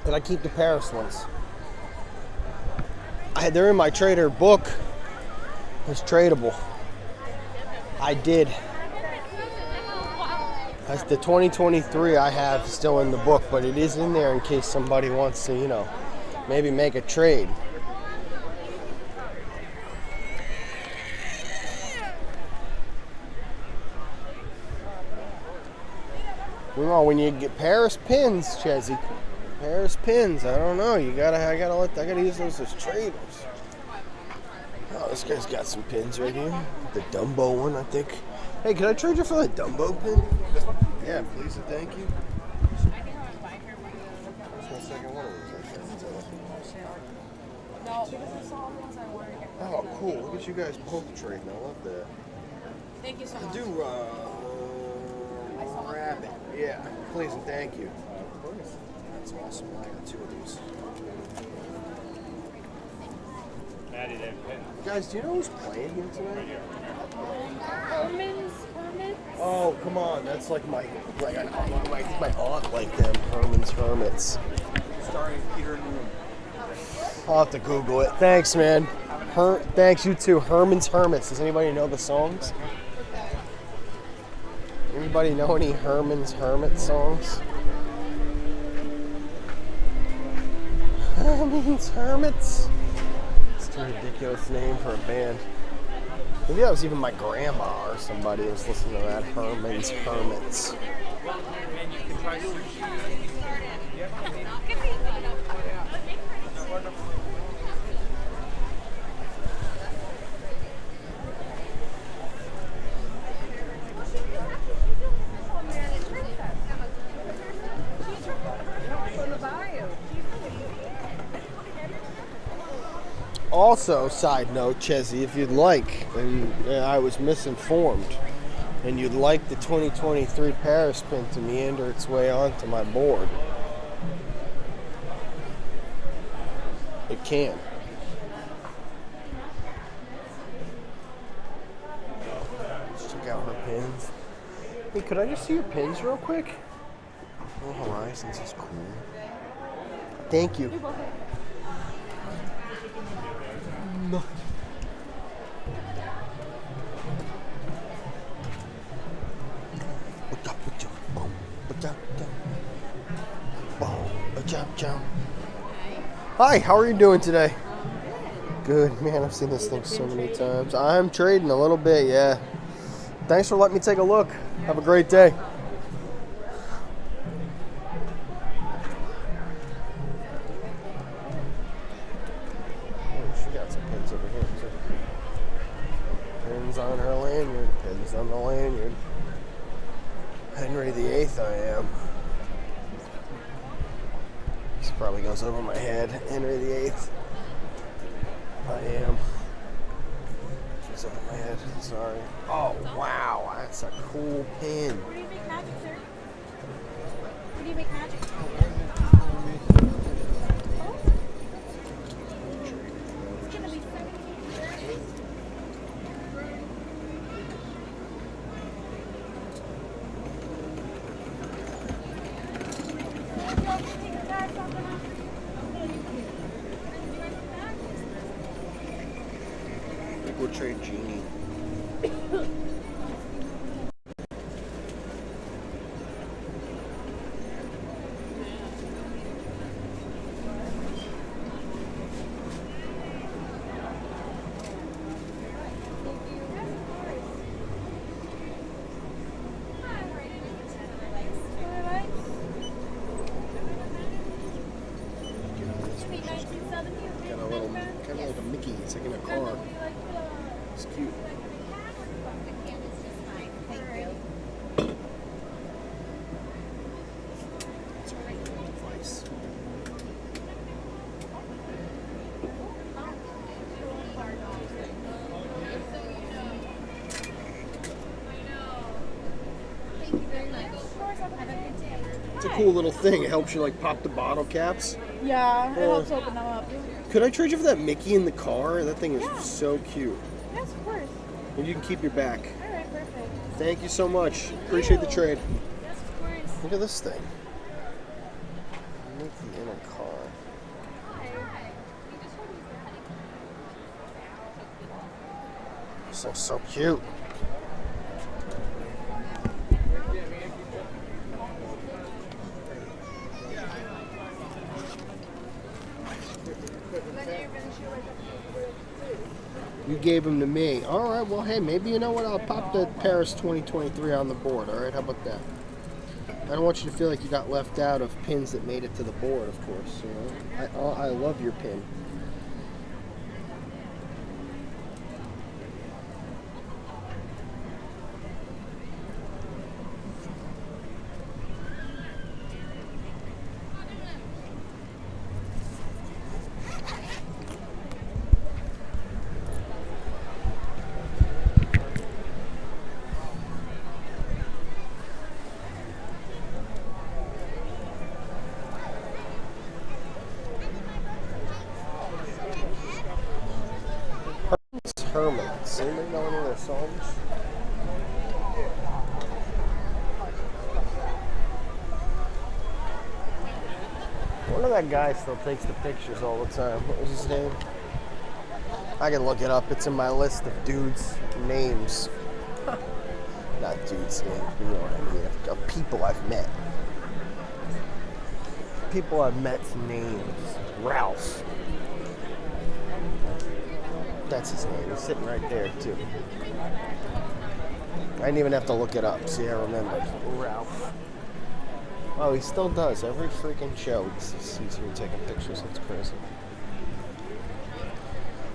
And I keep the Paris ones. They're in my trader book. It's tradable. I did. That's the 2023 I have still in the book, but it is in there in case somebody wants to, you know, maybe make a trade. Well, when you get Paris pins, Chezzy, Paris pins. I don't know. I gotta use those as traders. Oh, this guy's got some pins right here. The Dumbo one, I think. Hey, can I trade you for the Dumbo pin? This one? Yeah, please and thank you. Oh, cool. Look at you guys both trading. I love that. Thank you so much. Do rabbit. Yeah, please and thank you. That's awesome. I got 2 of these. Maddie didn't pin. Guys, do you know who's playing here tonight? Hermits? Oh, come on. That's like my aunt like them. Herman's Hermits. Starring Peter in the Room. I'll have to Google it. Thanks, man. Thanks, you too. Herman's Hermits. Does anybody know the songs? Anybody know any Herman's Hermit songs? Herman's Hermits. It's a ridiculous name for a band. Maybe that was even my grandma or somebody who was listening to that. Herman's Hermits. Also, side note, Chezzy, if you'd like, and I was misinformed, and you'd like the 2023 Paris pin to meander its way onto my board, it can. Let's check out her pins. Hey, could I just see your pins real quick? Oh, Horizons is cool. Thank you. No. Hi, how are you doing today? Good, man. I've seen this thing so many times. I'm trading a little bit, yeah. Thanks for letting me take a look. Have a great day. On her lanyard, pins on the lanyard. Henry VIII I am. This probably goes over my head. Henry VIII I am. Goes over my head, sorry. Oh wow, that's a cool pin. Where do you make magic, sir? Where do you make magic? It's gonna be 17. We'll trade Genie. Got a little, kind of like a Mickey. It's like in a car. It's cute. It's a great device. It's a cool little thing. It helps you like pop the bottle caps. Yeah, it helps open them up. Could I trade you for that Mickey in the car? That thing is so cute. Yes, of course. And you can keep your back. All right, perfect. Thank you so much. Appreciate the trade. Yes, of course. Look at this thing. Mickey in a car. So cute. You gave them to me. All right, well, hey, maybe you know what? I'll pop the Paris 2023 on the board. All right, how about that? I don't want you to feel like you got left out of pins that made it to the board, of course. You know? I love your pin. Hermits. Anybody know any of their songs? One of that guy still takes the pictures all the time. What was his name? I can look it up. It's in my list of dudes' names. Not dudes' names, but you know what I mean. Of people I've met. People I've met's names. Ralph. That's his name. He's sitting right there, too. I didn't even have to look it up. See, I remember. Ralph. Oh, he still does. Every freaking show, he's here taking pictures. That's crazy.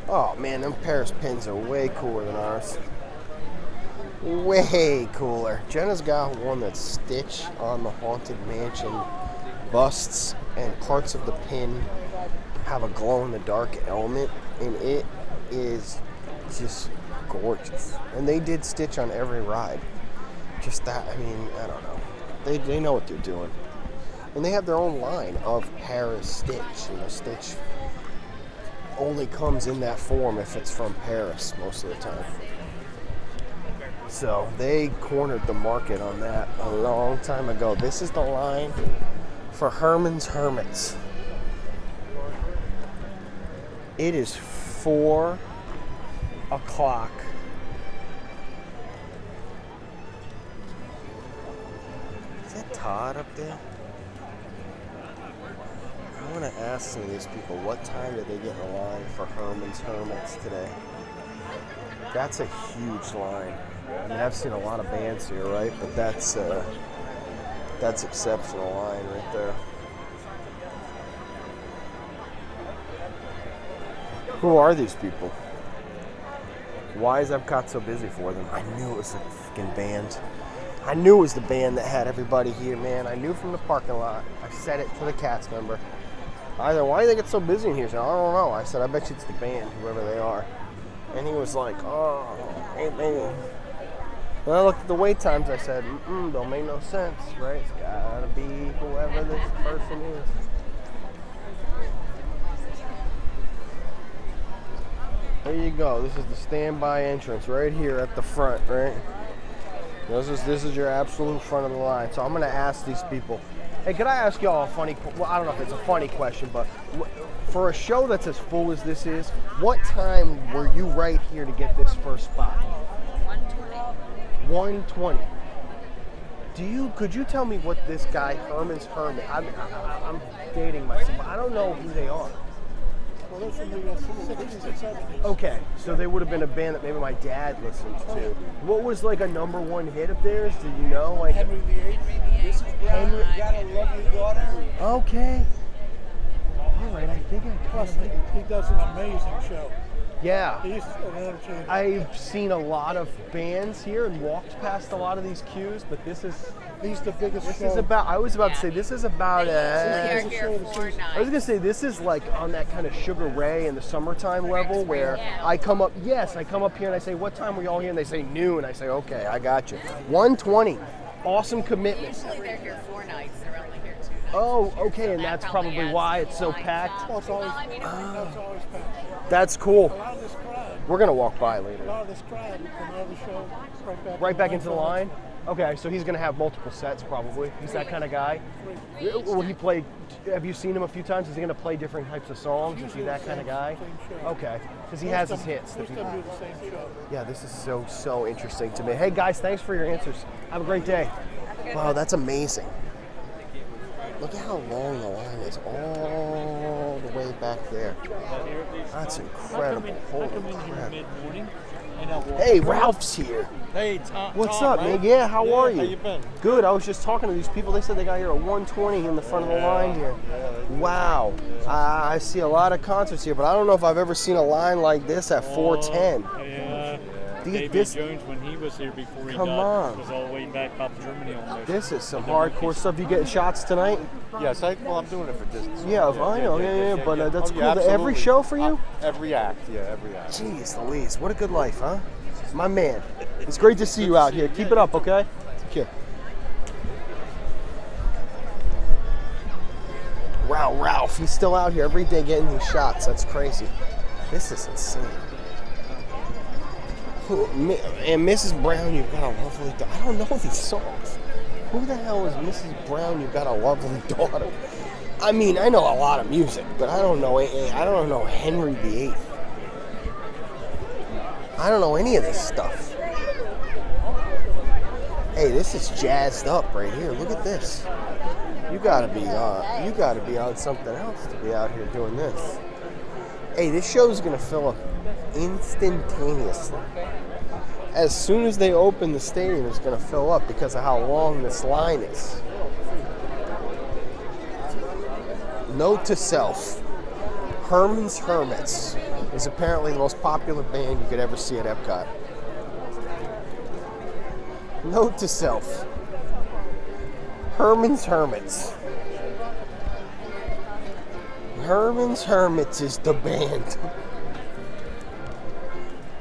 Oh, man, them Paris pins are way cooler than ours. Way cooler. Jenna's got one that's Stitch on the Haunted Mansion busts, and parts of the pin have a glow-in-the-dark element, and it is just gorgeous. And they did Stitch on every ride. Just that, I mean, I don't know. They know what they're doing. And they have their own line of Paris Stitch. You know, Stitch only comes in that form if it's from Paris most of the time. So they cornered the market on that a long time ago. This is the line for Herman's Hermits. It is 4 o'clock. Is that Todd up there? I want to ask some of these people, what time did they get in line for Herman's Hermits today? That's a huge line. I mean, I've seen a lot of bands here, right? But that's exceptional line right there. Who are these people? Why is Epcot so busy for them? I knew it was a freaking band. I knew it was the band that had everybody here, man. I knew from the parking lot. I said it to the Cats member. Either why do they get so busy in here? He said, I don't know. I said, I bet you it's the band, whoever they are. And he was like, oh, ain't me. When I looked at the wait times, I said, don't make no sense, right? It's gotta be whoever this person is. There you go. This is the standby entrance right here at the front, right? This is your absolute front of the line. So I'm gonna ask these people. Hey, could I ask y'all a funny? Well, I don't know if it's a funny question, but for a show that's as full as this is, what time were you right here to get this first spot? 1:20. 1:20. Could you tell me what this guy Herman's Hermit? I'm dating myself, but I don't know who they are. Well, they're from the 60s and 70s. Okay, so they would have been a band that maybe my dad listened to. What was like a #1 hit of theirs? Do you know? Like Henry VIII. This is Henry. Got a lovely daughter. Okay. All right, I think I Plus, he does an amazing show. Yeah. He's an entertainer. I've seen a lot of bands here and walked past a lot of these queues, but this is the biggest this show. is about. I was about to say this is about. They're here 4 nights. I was gonna say this is like on that kind of Sugar Ray in the summertime level where I come up. Yes, I come up here and I say, "What time were you all here?" And they say noon. I say, "Okay, I got you." 1:20. Awesome commitment. Usually they're here 4 nights. They're only here 2 nights. Oh, okay, and that's probably probably adds why to it's the so line. packed. Well, it's always, Well, I mean, that's always packed. That's cool. A lot of this crowd. We're gonna walk by A later. lot of this crowd from all the show right back Right back into the line. Okay, so he's going to have multiple sets probably. He's that kind of guy. Will he play? Have you seen him a few times? Is he going to play different types of songs? Is he that kind of guy? Okay, because he has his hits. Yeah, this is so interesting to me. Hey guys, thanks for your answers. Have a great day. Wow, that's amazing. Look at how long the line is, all the way back there. That's incredible. Holy crap. Hey, Ralph's here. Hey, Tom. What's Tom, up, man? right? Yeah, how are you? How you been? Good. I was just talking to these people. They said they got here at 1:20 in the front of the line here. Wow. I see a lot of concerts here, but I don't know if I've ever seen a line like this at 4:10. Yeah. David This, Jones, when he was here before he come died, on. was all the way back up Germany almost. This is some hardcore stuff. You getting shots tonight? Yes, I'm doing it for distance. Yeah, I know. Yeah. But that's cool. absolutely. Every show for you? Every act, every act. Jeez Louise, what a good life, huh? My man. It's great to see you out here. Keep it up, okay? Okay. Wow, Ralph, he's still out here every day getting these shots. That's crazy. This is insane. And Mrs. Brown, You've Got a Lovely Daughter. I don't know these songs. Who the hell is Mrs. Brown, You've Got a Lovely Daughter? I mean, I know a lot of music, but I don't know Henry VIII. I don't know any of this stuff. Hey, this is jazzed up right here. Look at this. You gotta be on something else to be out here doing this. Hey, this show's gonna fill up instantaneously. As soon as they open the stadium, it's gonna fill up because of how long this line is. Note to self: Herman's Hermits is apparently the most popular band you could ever see at Epcot. Note to self: Herman's Hermits. Herman's Hermits is the band.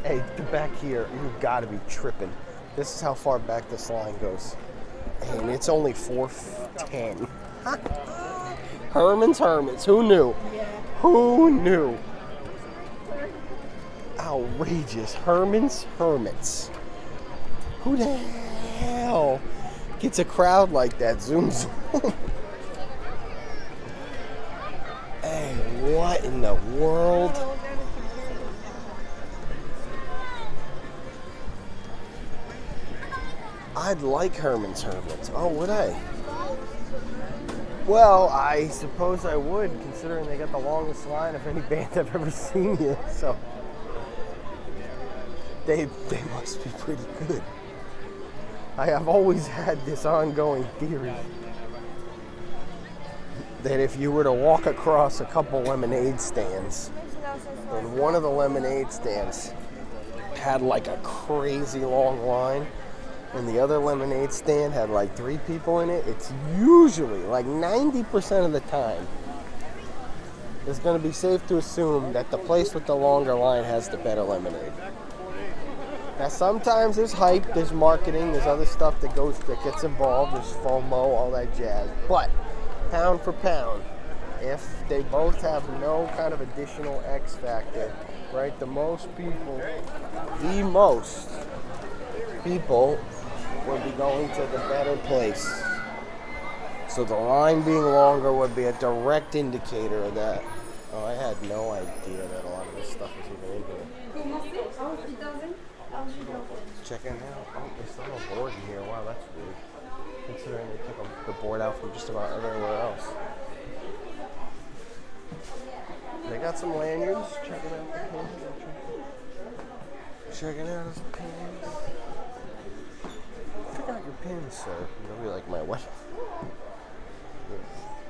Hey, get back here. You've got to be tripping. This is how far back this line goes. And it's only 4:10. Herman's Hermits. Who knew? Who knew? Outrageous. Herman's Hermits. Who the hell gets a crowd like that? Zooms. Hey, what in the world? I'd like Herman's Hermits. Oh, would I? Well, I suppose I would, considering they got the longest line of any band I've ever seen here. So they must be pretty good. I have always had this ongoing theory that if you were to walk across a couple lemonade stands, and one of the lemonade stands had like a crazy long line, and the other lemonade stand had like 3 people in it, it's usually, like 90% of the time, it's going to be safe to assume that the place with the longer line has the better lemonade. Now sometimes there's hype, there's marketing, there's other stuff that gets involved, there's FOMO, all that jazz. But pound for pound, if they both have no kind of additional X factor, right? The most people would be going to the better place. So the line being longer would be a direct indicator of that. Oh, I had no idea that a lot of this stuff is even in here. Checking out. Oh, there's still a board in here. Wow, that's weird. Considering they took the board out from just about everywhere else. They got some lanyards. Checking out the pins. Checking out his pins. Check out your pins, sir. You'll be like, my what?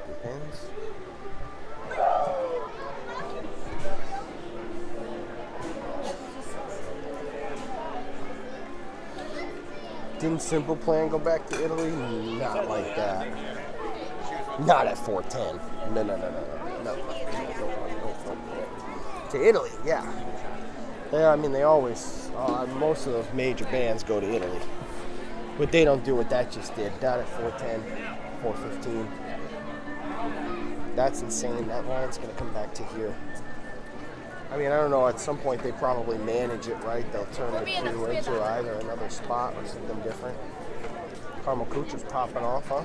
Your pins? Didn't Simple Plan go back to Italy? Not like that. Not at 4:10. No. To Italy, yeah. I mean, they always, most of those major bands go to Italy. But they don't do what that just did. Not at 4:10, 4:15. That's insane. That line's going to come back to here. I mean, I don't know. At some point, they probably manage it, right? They'll turn the 2 into either another spot or something different. Caramel coocher's popping off, huh?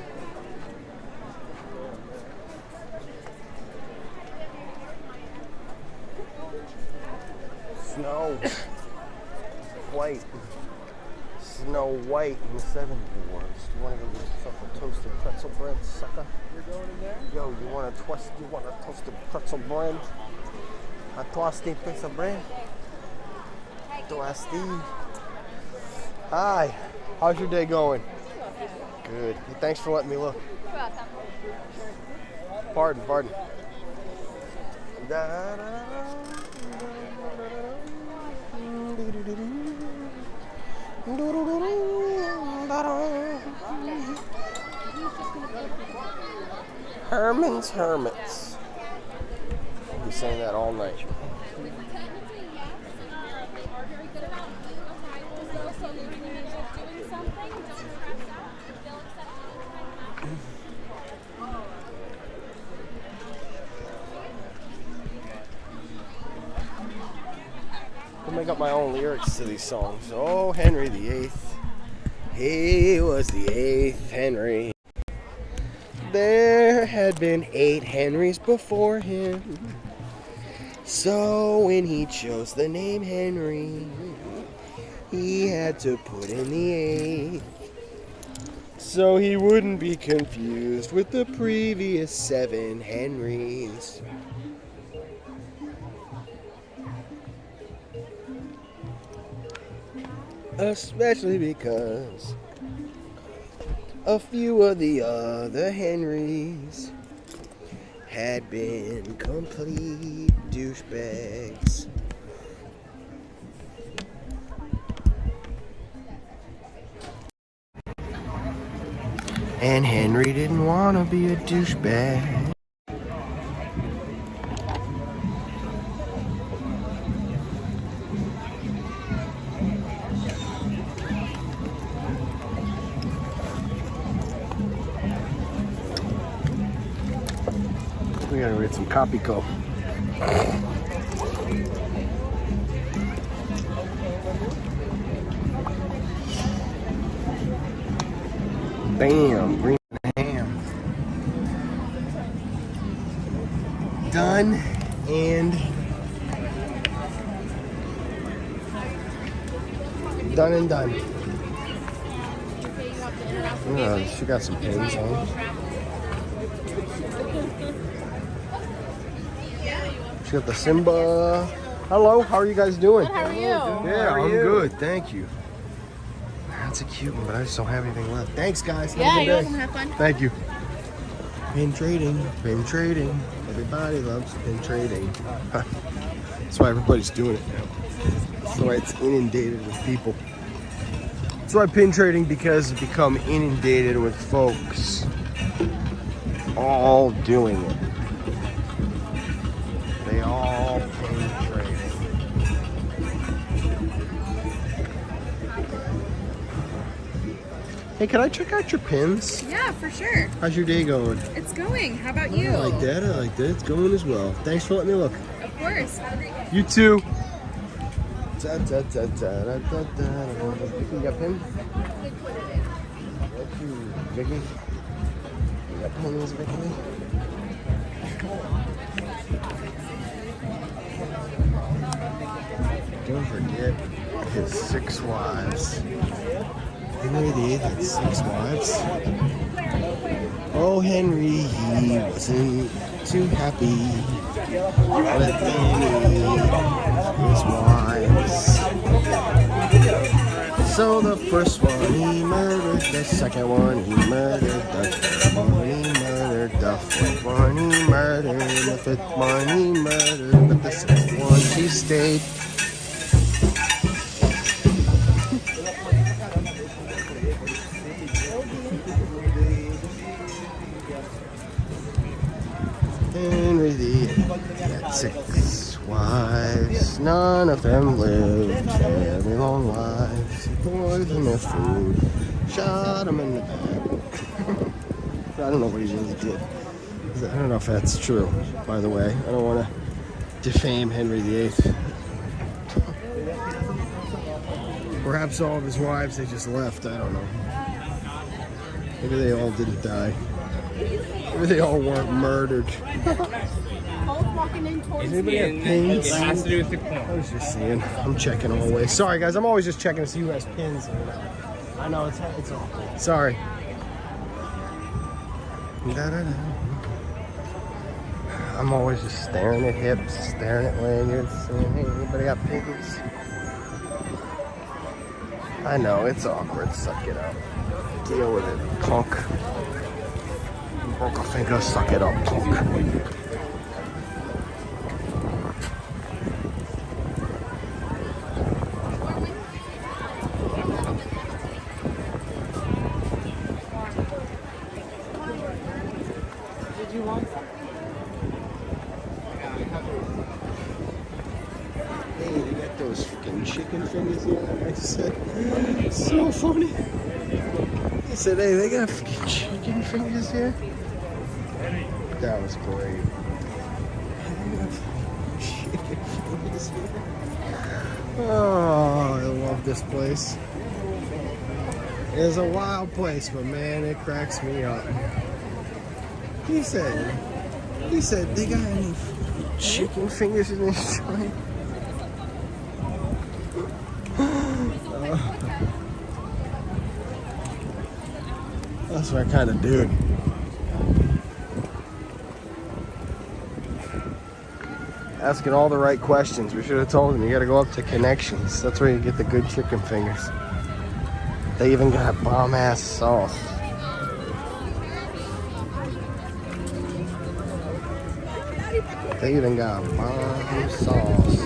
Snow White. Snow White in the 7 Wars. Do you want to go get yourself a toasted pretzel bread, sucker? You're going in there? Yo, you want a toasted pretzel bread? A toasted pretzel bread? Toasty. Hi. How's your day going? Good. Hey, thanks for letting me look. You're welcome. Pardon. Herman's Hermits. I'll be saying that all night. I'll make up my own lyrics to these songs. Oh, Henry VIII. He was the 8th Henry. There had been 8 Henrys before him. So when he chose the name Henry, he had to put in the 8th. So he wouldn't be confused with the previous 7 Henrys. Especially because a few of the other Henrys had been complete douchebags. And Henry didn't want to be a douchebag. We gotta get some Copico. Bam, green ham. Done and done. She got some pins on. She got the Simba. Hello, how are you guys doing? How are you? Yeah, I'm good, thank you. That's a cute one, but I just don't have anything left. Thanks, guys. Have a good you're day. welcome. Have fun. Thank you. Pin trading. Everybody loves pin trading. That's why everybody's doing it now. That's why it's inundated with people. That's why pin trading, because it's become inundated with folks all doing it. They all pin trading. Hey, can I check out your pins? Yeah, for sure. How's your day going? It's going. How about you? I like that. It's going as well. Thanks for letting me look. Of course. Have a great day. You too. You got pins? Thank you, Vicky. You got pins, Vicky? Don't forget his 6 wives. Henry VIII had 6 wives. Oh, Henry, he wasn't too happy with any of his wives. So the first one he murdered, the second one he murdered, the third one he murdered, the fourth one he murdered, the fifth one he murdered, but the sixth one he stayed. Henry VIII had 6 wives. None of them lived very long lives. He poisoned their food, shot them in the back. I don't know what he really did. I don't know if that's true, by the way. I don't want to defame Henry VIII. Perhaps all of his wives, they just left. I don't know. Maybe they all didn't die. Maybe they all weren't murdered. Does anybody have pins? It has to do with the corn. I was just seeing. I'm checking always. Sorry guys, I'm always just checking to see who has pins. I know it's all. Sorry. I'm always just staring at hips, staring at lanyards, saying, hey, anybody got pins? I know, it's awkward. Suck it up. Deal with it, punk. Broke a finger, suck it up, punk. Chicken fingers here. I said, so funny. He said, hey, they got chicken fingers here. That was great. They got chicken fingers here. Oh, I love this place. It's a wild place, but man, it cracks me up. He said, they got any chicken fingers in this joint? That's my kind of dude. Asking all the right questions. We should have told him you gotta go up to Connections. That's where you get the good chicken fingers. They even got bomb ass sauce. They even got bomb sauce.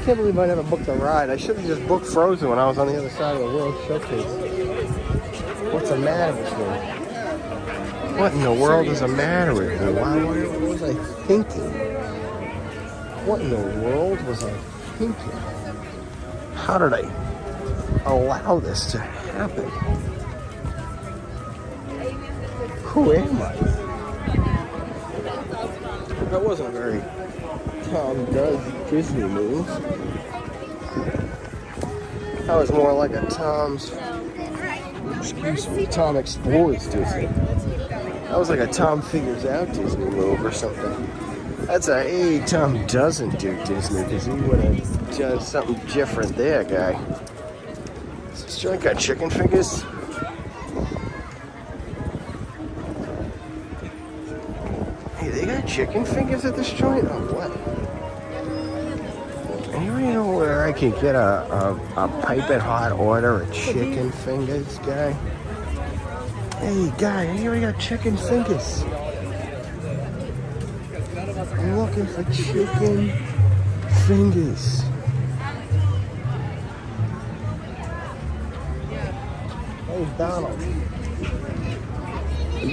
Can't believe I never booked a ride. I should have just booked Frozen when I was on the other side of the World Showcase. What's the matter with me? What in the world is the matter with me? What was I thinking? What in the world was I thinking? How did I allow this to happen? Who am I? That wasn't a very Tom Does Disney move. That was more like a Tom Explores Disney. That was like a Tom Figures Out Disney move or something. That's a, hey, Tom doesn't do Disney because he would have done something different there, guy. Is this joint got chicken fingers? Hey, they got chicken fingers at this joint or what? Anybody know where I could get a piping hot order of chicken fingers, guy? Hey, guy, anybody got chicken fingers? I'm looking for chicken fingers. Hey, Donald.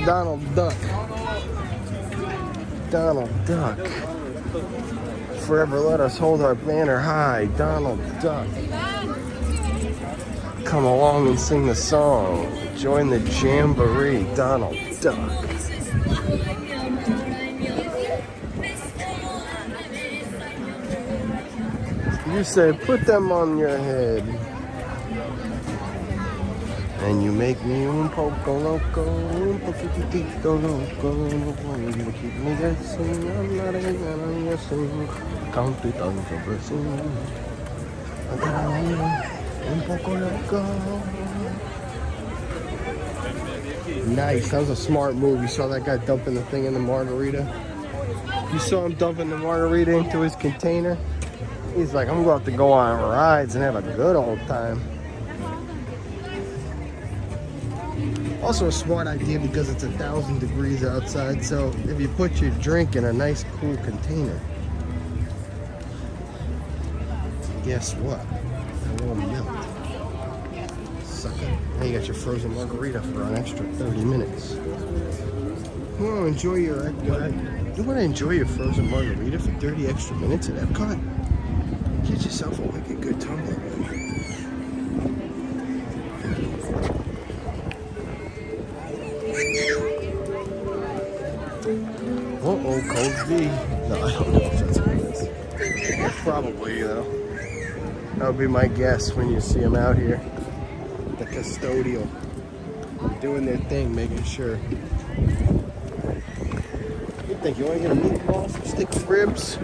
Donald Duck. Donald Duck. Forever let us hold our banner high. Donald Duck. Come along and sing the song. Join the jamboree. Donald Duck. You say, put them on your head. And you make me un poco loco, un poquitito loco. You keep me guessing, I'm not guessing. Count it on the blessing. Un poco loco. Nice, that was a smart move. You saw that guy dumping the thing in the margarita? You saw him dumping the margarita into his container? He's like, I'm going to go on rides and have a good old time. Also a smart idea because it's 1,000 degrees outside, so if you put your drink in a nice cool container, guess what? It won't melt. Sucker. Now you got your frozen margarita for an extra 30 minutes. You want to enjoy your frozen margarita for 30 extra minutes at Epcot? Get yourself a wicked good tumbler, man. Uh-oh, Cold V. No, I don't know if that's what it is. Probably, though. That would be my guess when you see them out here. The custodial. Doing their thing, making sure. What do you think? You want to get a meatball, some stick of ribs?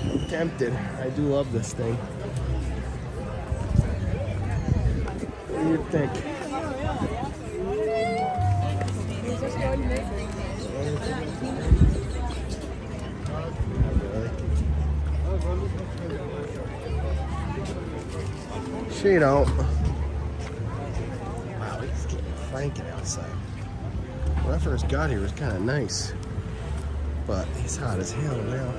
I'm tempted. I do love this thing. What do you think? She don't. Wow, it's getting cranking outside. When I first got here, it was kind of nice, but it's hot as hell now.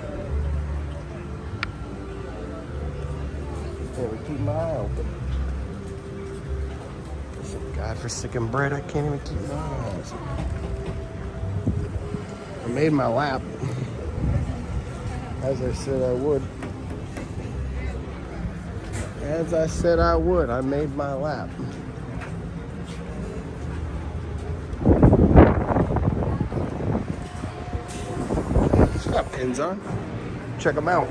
Can't even keep my eye open. God-forsaken bread, I can't even keep my eyes. I made my lap, as I said I would. As I said I would, I made my lap. It's got pins on. Check them out.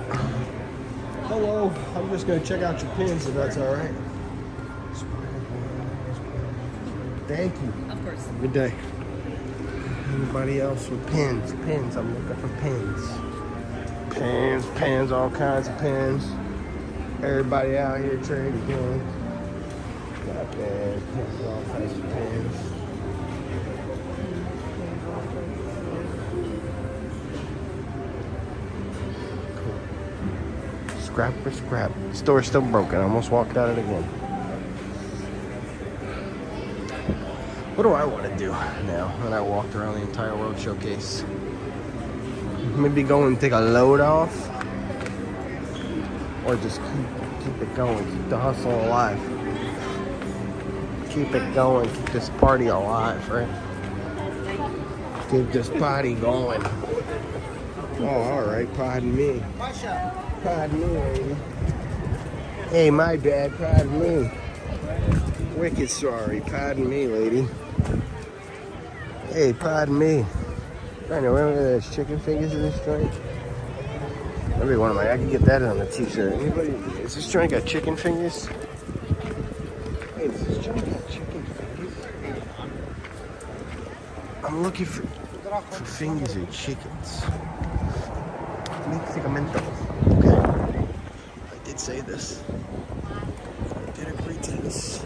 Hello, I'm just gonna check out your pins if that's all right. Thank you. Of course. Good day. Anybody else with pins? Pins, I'm looking for pins. Pins, pins, all kinds of pins. Everybody out here trading pins. Got pins, pins, all kinds of pins. Cool. Scrap for scrap. Store's still broken. I almost walked out of it again. What do I want to do now when I walked around the entire World Showcase? Maybe go and take a load off? Or just keep it going, keep the hustle alive. Keep it going, keep this party alive, right? Keep this party going. Oh, alright, pardon me. Pardon me, lady. Hey, my bad, pardon me. Wicked sorry, pardon me, lady. Hey, pardon me. I know, remember those chicken fingers in this joint? Maybe one of my, I can get that on a t-shirt. Anybody, is this joint got chicken fingers? Hey, does this joint got chicken fingers? I'm looking for fingers and chickens. Figment. Okay. I did say this. I did agree to this.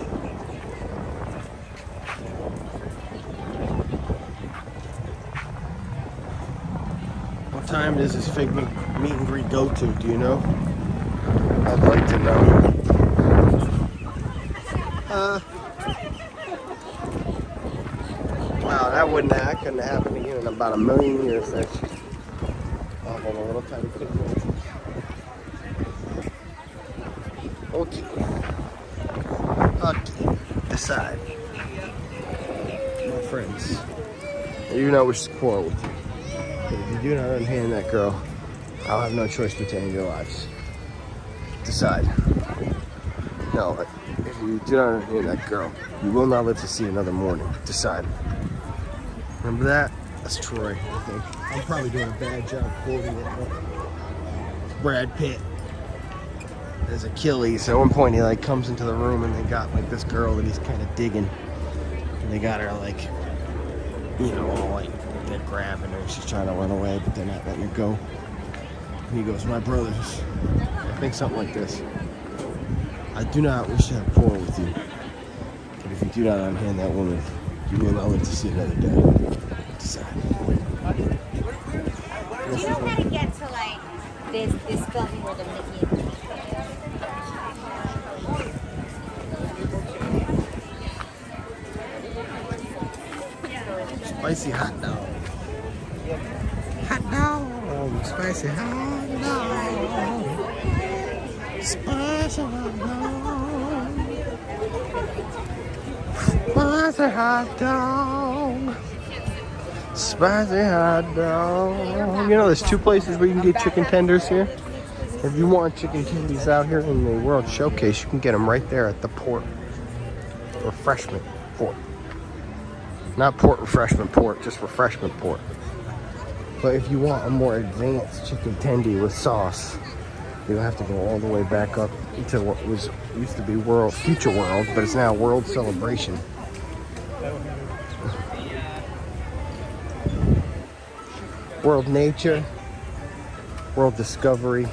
What time does this Figment meet and greet go to? Do you know? I'd like to know. Wow, that couldn't happen again in about a million years. That's off on a little tiny Figment. Okay. Okay. Decide. My friends. You know which is quarrel with you. But if you do not unhand that girl, I'll have no choice but to end your lives. Decide. No, if you do not unhand that girl, you will not live to see another morning. Decide. Remember that? That's Troy, I think. I'm probably doing a bad job quoting it. Brad Pitt as Achilles. At one point, he like comes into the room and they got like this girl that he's kind of digging, and they got her like, you know, all like they're grabbing her. She's trying to run away, but they're not letting her go. And he goes, "My brothers," I think something like this. "I do not wish to have quarrel with you, but if you do not unhand that woman, you will not live to see another day. Decide." Do you know how to get to like this building where the Mickey? Spicy hot dog. Hot dog. Spicy hot dog. Spicy hot dog. Spicy hot dog. Spicy hot dog. You know, there's two places where you can get chicken tenders here. If you want chicken tenders out here in the World Showcase, you can get them right there at the port. Refreshment port. Not port refreshment port, just refreshment port. But if you want a more advanced chicken tendy with sauce, you have to go all the way back up to what used to be Future World, but it's now World Celebration. World Nature, World Discovery,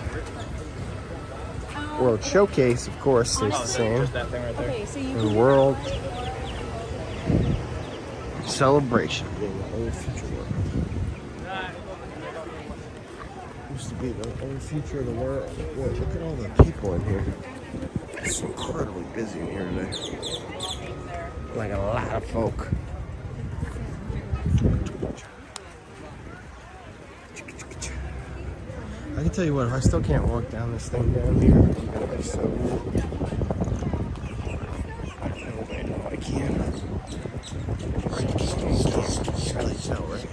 World Showcase, of course, stays the same. And World Celebration being the old Future World. Used to be the old future of the world. Boy, look at all the people in here. It's incredibly busy in here today. Like a lot of folk. I can tell you what, if I still can't walk down this thing down here, I'm gonna be so... I know I can. I can't really tell, right?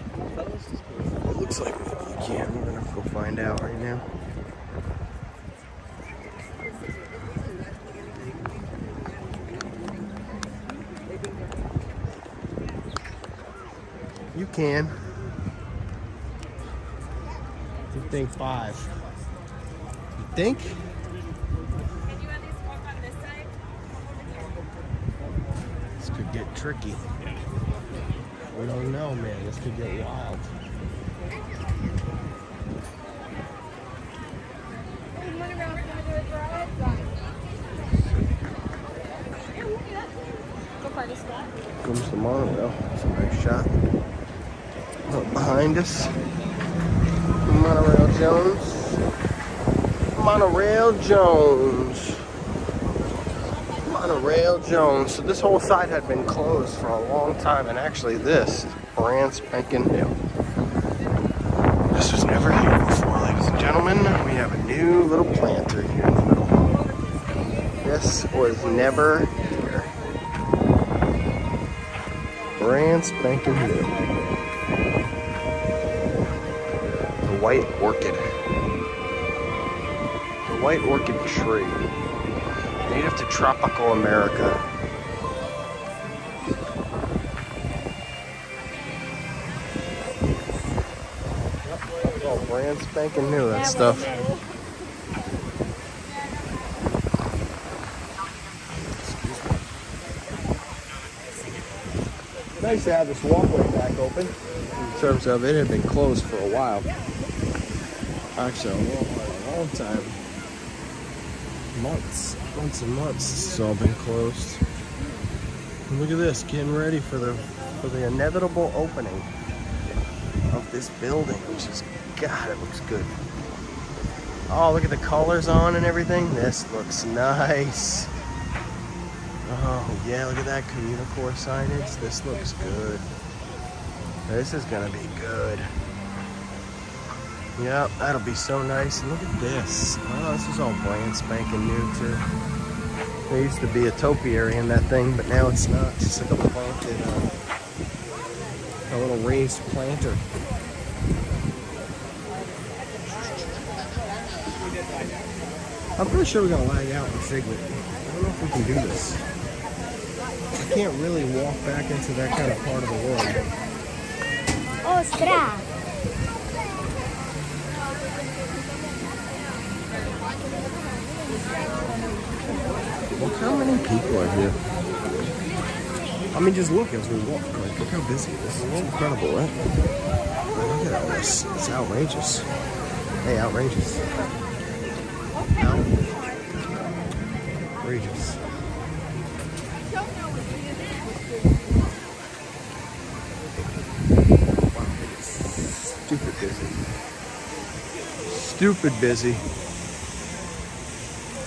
It looks like maybe you can. We're gonna go find out right now. You can. You think 5. You think? Can you at least walk on this side? This could get tricky. We don't know, man. This could get wild. Comes the monorail. That's a nice shot. Look behind us. Monorail Jones. Monorail Jones. Monorail Jones. So this whole side had been closed for a long time, and actually this is brand spanking new. This was never here before, ladies and gentlemen. We have a new little planter here in the middle. This was never here. Brand spanking new. The white orchid. The white orchid tree. Native to tropical America. It's all brand spanking new, that stuff. Nice to have this walkway back open. In terms of it had been closed for a while. Actually, a long time. Months and months. This has all been closed. And look at this, getting ready for the inevitable opening of this building, which is, God, it looks good. Oh, look at the colors on and everything. This looks nice. Oh yeah, look at that Communicore signage. This looks good. This is gonna be good. Yep, that'll be so nice. And look at this. Oh, this is all brand spanking new too. There used to be a topiary in that thing, but now it's not. It's just like a planted, a little raised planter. I'm pretty sure we're gonna lag out in Figment. I don't know if we can do this. I can't really walk back into that kind of part of the world. Ostra! Look how many people are here. I mean, just look as we walk. Like, look how busy it is. It's incredible, right? Look at all this. It's outrageous. Hey, outrageous. Outrageous. Stupid busy. Stupid busy.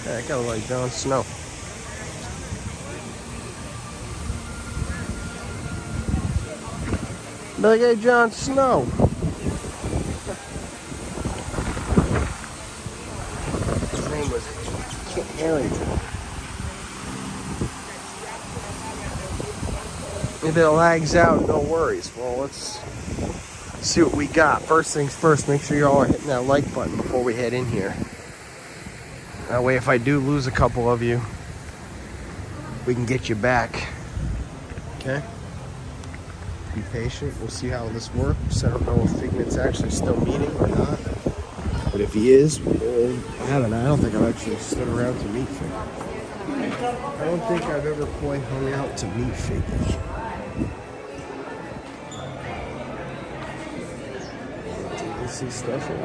Hey, I gotta like Jon Snow. Be like, hey, Jon Snow. His name was Kit Harington. If it lags out, no worries. Well, let's see what we got. First things first, make sure you all are hitting that like button before we head in here. That way, if I do lose a couple of you, we can get you back. Okay? Be patient. We'll see how this works. I don't know if Figment's actually still meeting or not. But if he is, I don't know. I don't think I've actually stood around to meet Figment. I don't think I've ever quite hung out to meet Figment. See stuff here.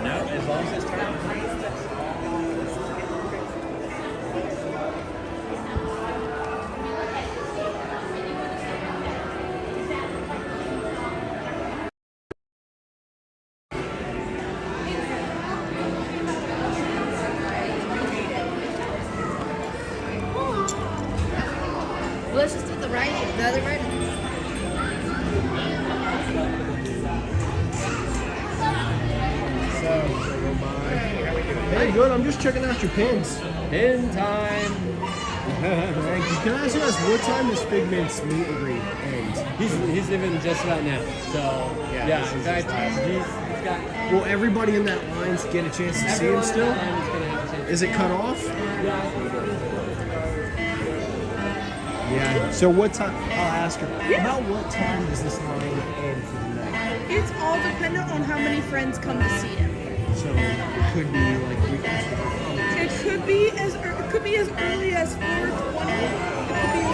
No, as long as it's turned. Let's just do the right, the other right. Hey, good. I'm just checking out your pins. Pin time. Thank you. Can I ask you guys, what time does Figment's meet and greet end? He's leaving just about now. So yeah, in fact, he's got. Will everybody in that line get a chance to see him still? Is it cut off? Yeah. So what time? I'll ask her. About what time does this line end for the night? It's all dependent on how many friends come to see him. So it could be like we can start. It could be as early as 4:20. It could be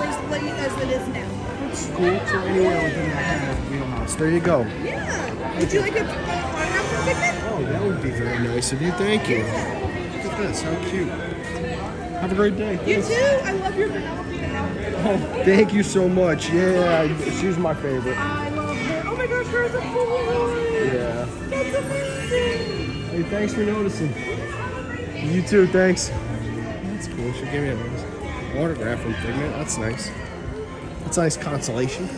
as late as it is now. It's cool. So anywhere within that kind of wheelhouse. There you go. Yeah. Would you like a autograph from Figment? Oh, that would be very nice of you. Thank you. Look at this. How cute. Have a great day. You too. I love your Penelope now. Oh, thank you so much. Yeah, she's my favorite. I love her. Oh my gosh, there's a Polaroid. Yeah. That's amazing. Hey, thanks for noticing. You too, thanks. That's cool. She gave me an autograph from Figment. That's nice. That's a nice consolation.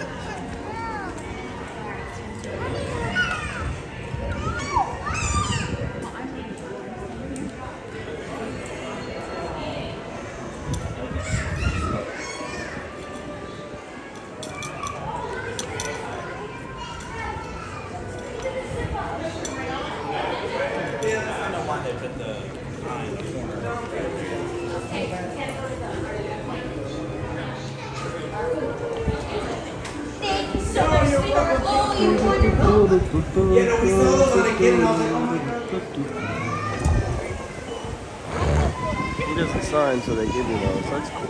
He doesn't sign, so they give you those. That's cool.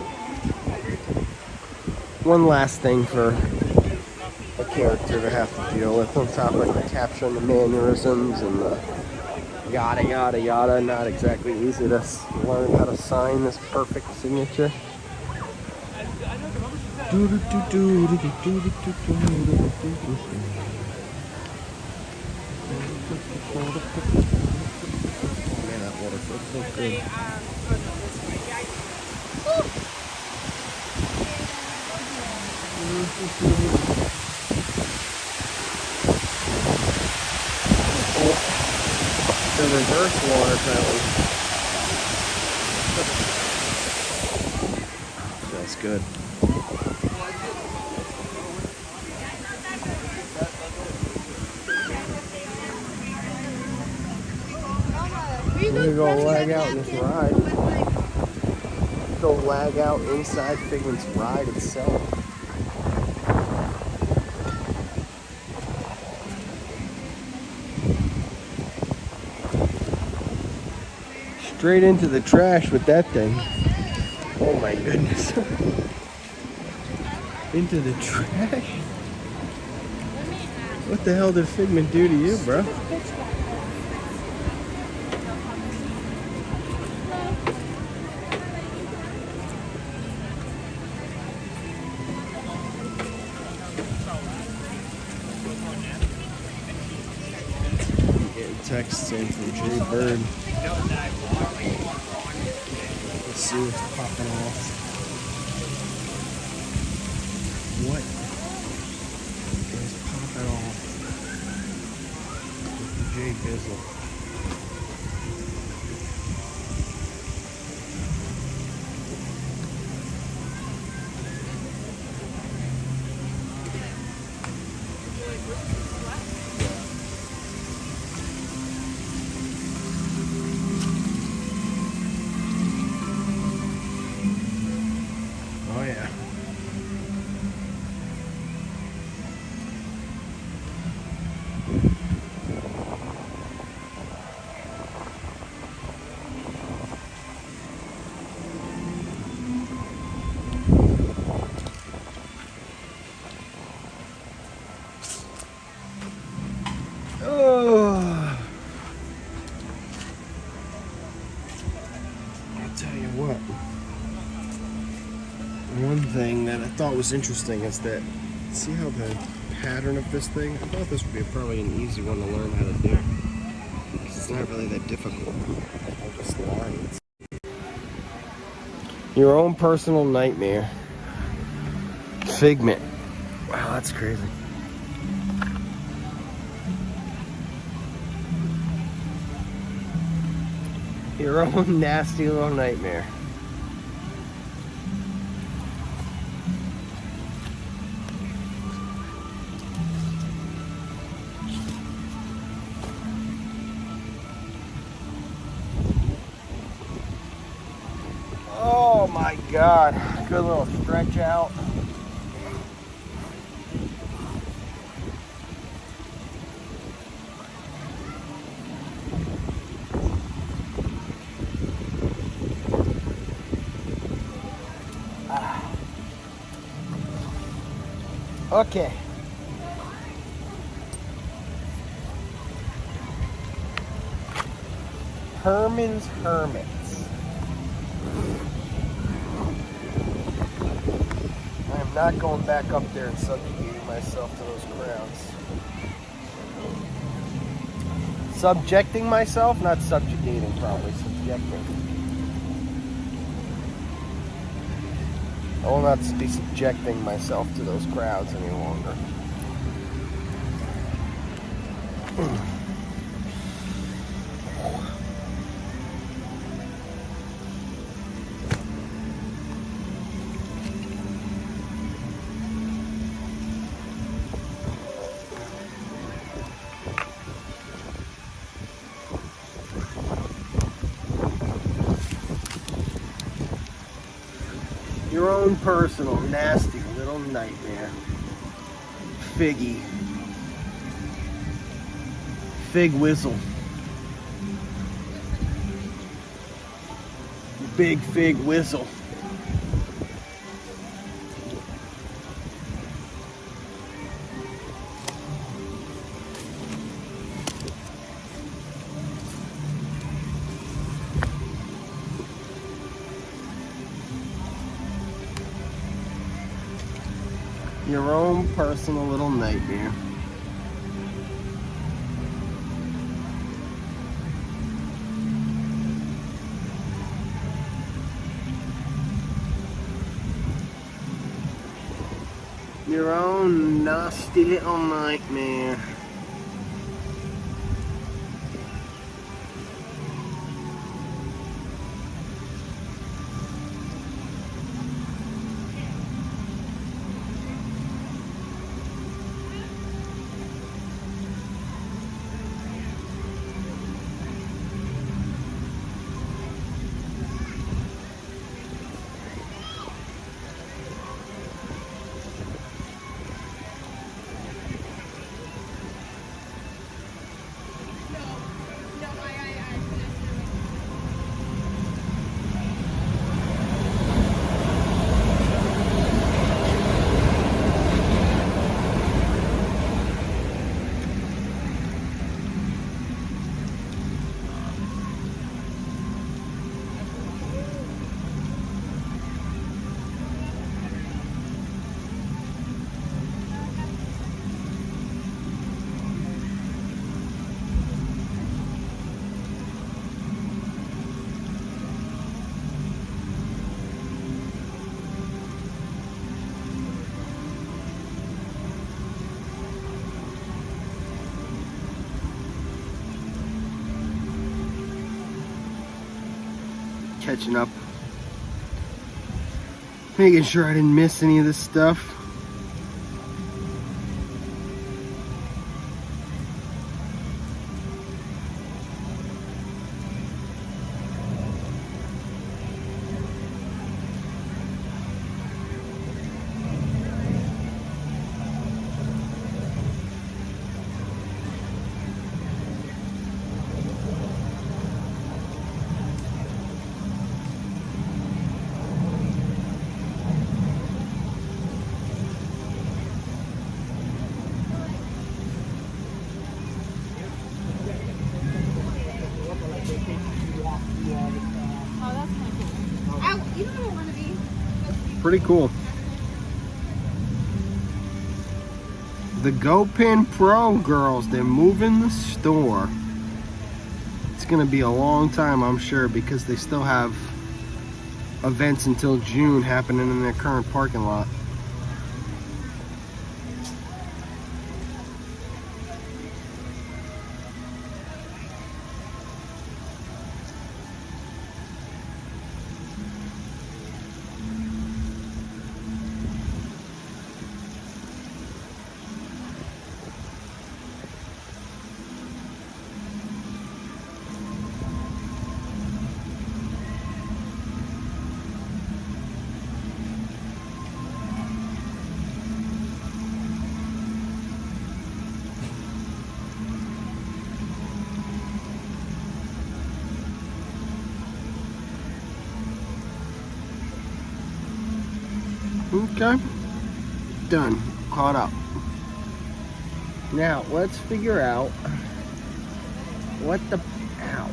One last thing for a character to have to deal with on top of the caption, the mannerisms, and the yada yada yada. Not exactly easy to learn how to sign this perfect signature. Man, that water feels so good. The reverse water fountain. Feels good. We're gonna go lag out in this ride. Go lag out inside Figment's ride itself. Straight into the trash with that thing. Oh my goodness. Into the trash? What the hell did Figment do to you, bro? Texts in from Jay Bird. Let's see what's popping off. What is popping off with the Jay Bizzle? One thing that I thought was interesting is that, see how the pattern of this thing? I thought this would be probably an easy one to learn how to do. It's not really that difficult. All just lines. Your own personal nightmare. Figment. Wow, that's crazy. Your own nasty little nightmare. Oh my God, good little stretch out. Okay. Herman's Hermits. I am not going back up there and subjugating myself to those crowds. Subjecting myself? Not subjugating, probably. Subjecting. I will not be subjecting myself to those crowds any longer. Your own personal nasty little nightmare. Figgy. Fig whistle. Big fig whistle. Your own personal little nightmare. Your own nasty little nightmare. Catching up, making sure I didn't miss any of this stuff. Pretty cool. The GoPin Pro girls, they're moving the store. It's gonna be a long time, I'm sure, because they still have events until June happening in their current parking lot. Okay, done, caught up. Now let's figure out what the, ow,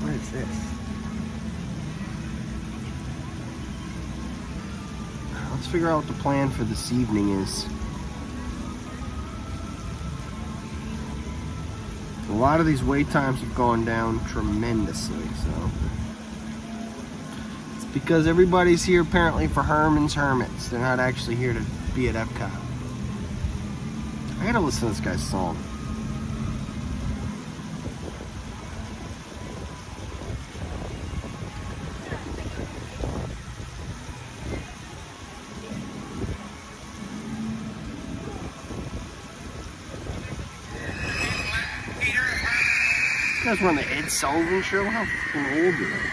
what is this? Let's figure out what the plan for this evening is. A lot of these wait times have gone down tremendously, so. Because everybody's here apparently for Herman's Hermits. They're not actually here to be at Epcot. I gotta listen to this guy's song. These guys run the Ed Sullivan Show? How fucking old are they?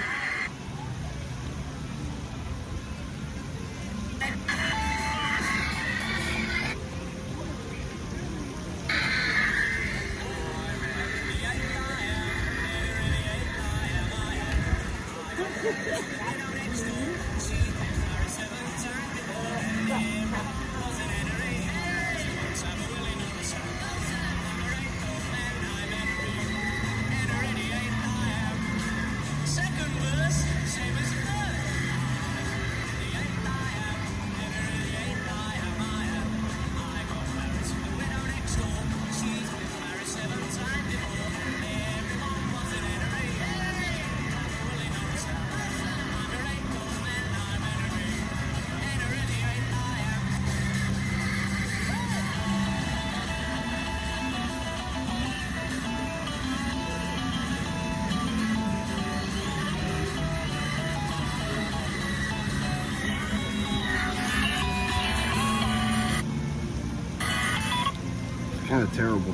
Kind of terrible.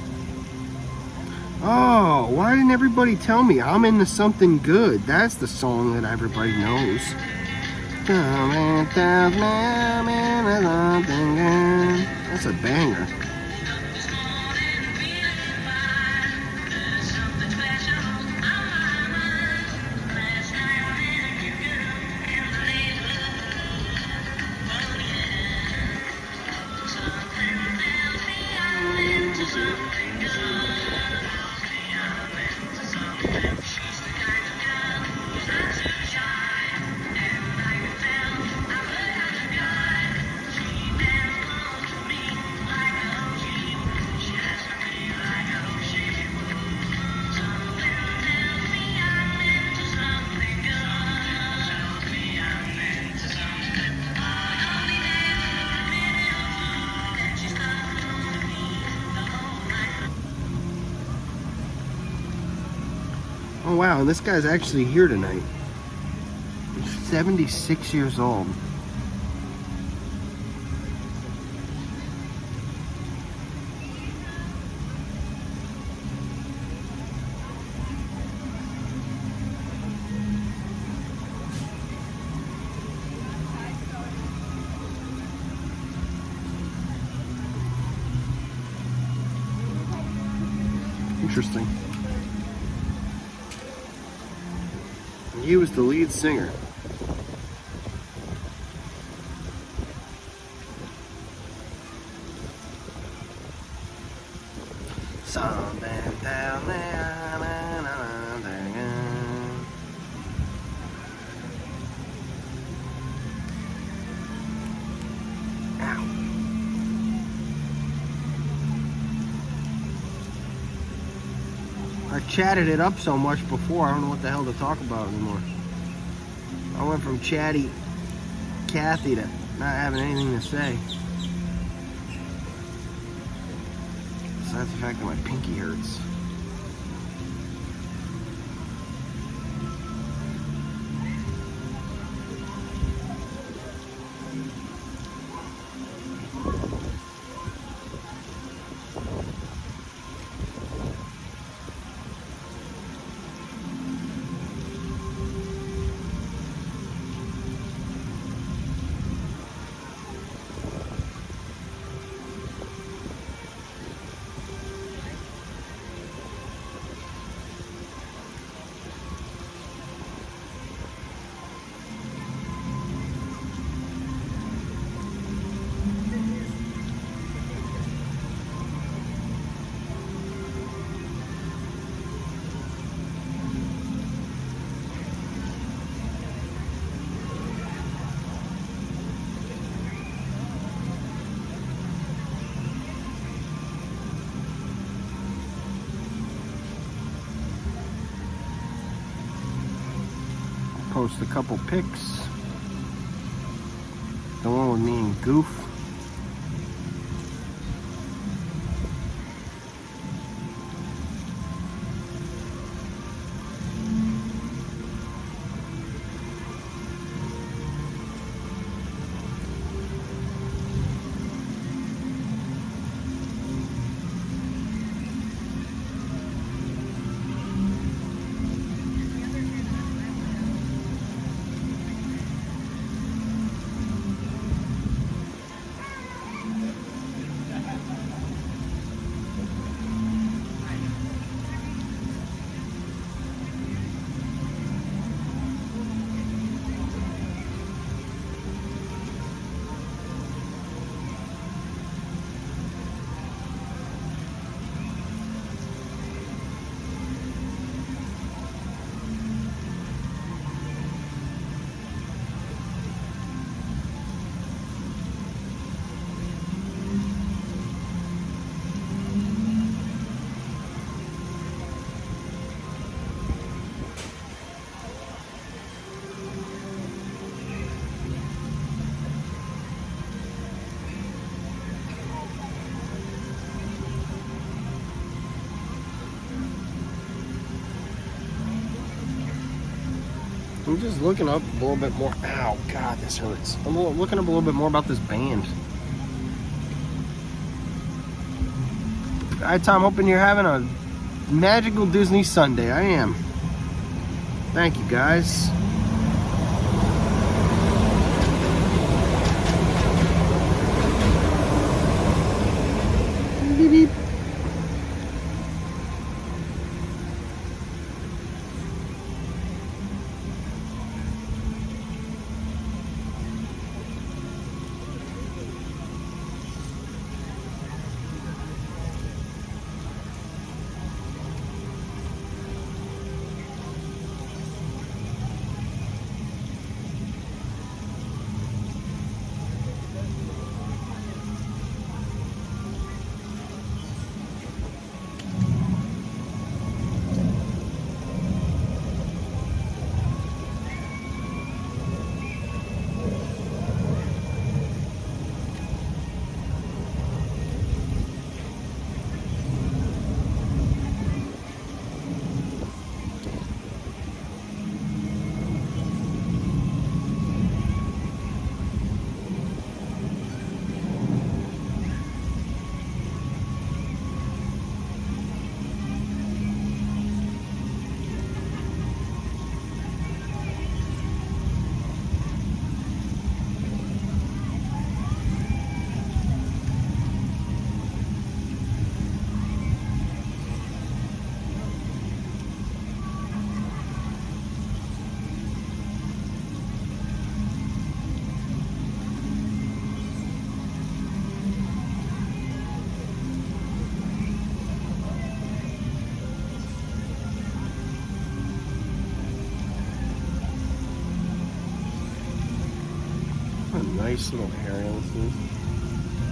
Oh, why didn't everybody tell me? I'm into something good. That's the song that everybody knows. That's a banger. Oh wow, and this guy's actually here tonight. He's 76 years old. Interesting. He was the lead singer. Something down there. I've chatted it up so much before, I don't know what the hell to talk about anymore. I went from chatty Kathy to not having anything to say. Besides the fact that my pinky hurts. Post a couple pics. The one with me and Goof. I'm just looking up a little bit more. Ow, God, this hurts. I'm looking up a little bit more about this band. All right, Tom, hoping you're having a magical Disney Sunday. I am. Thank you, guys. Beep, beep. Nice little area this is.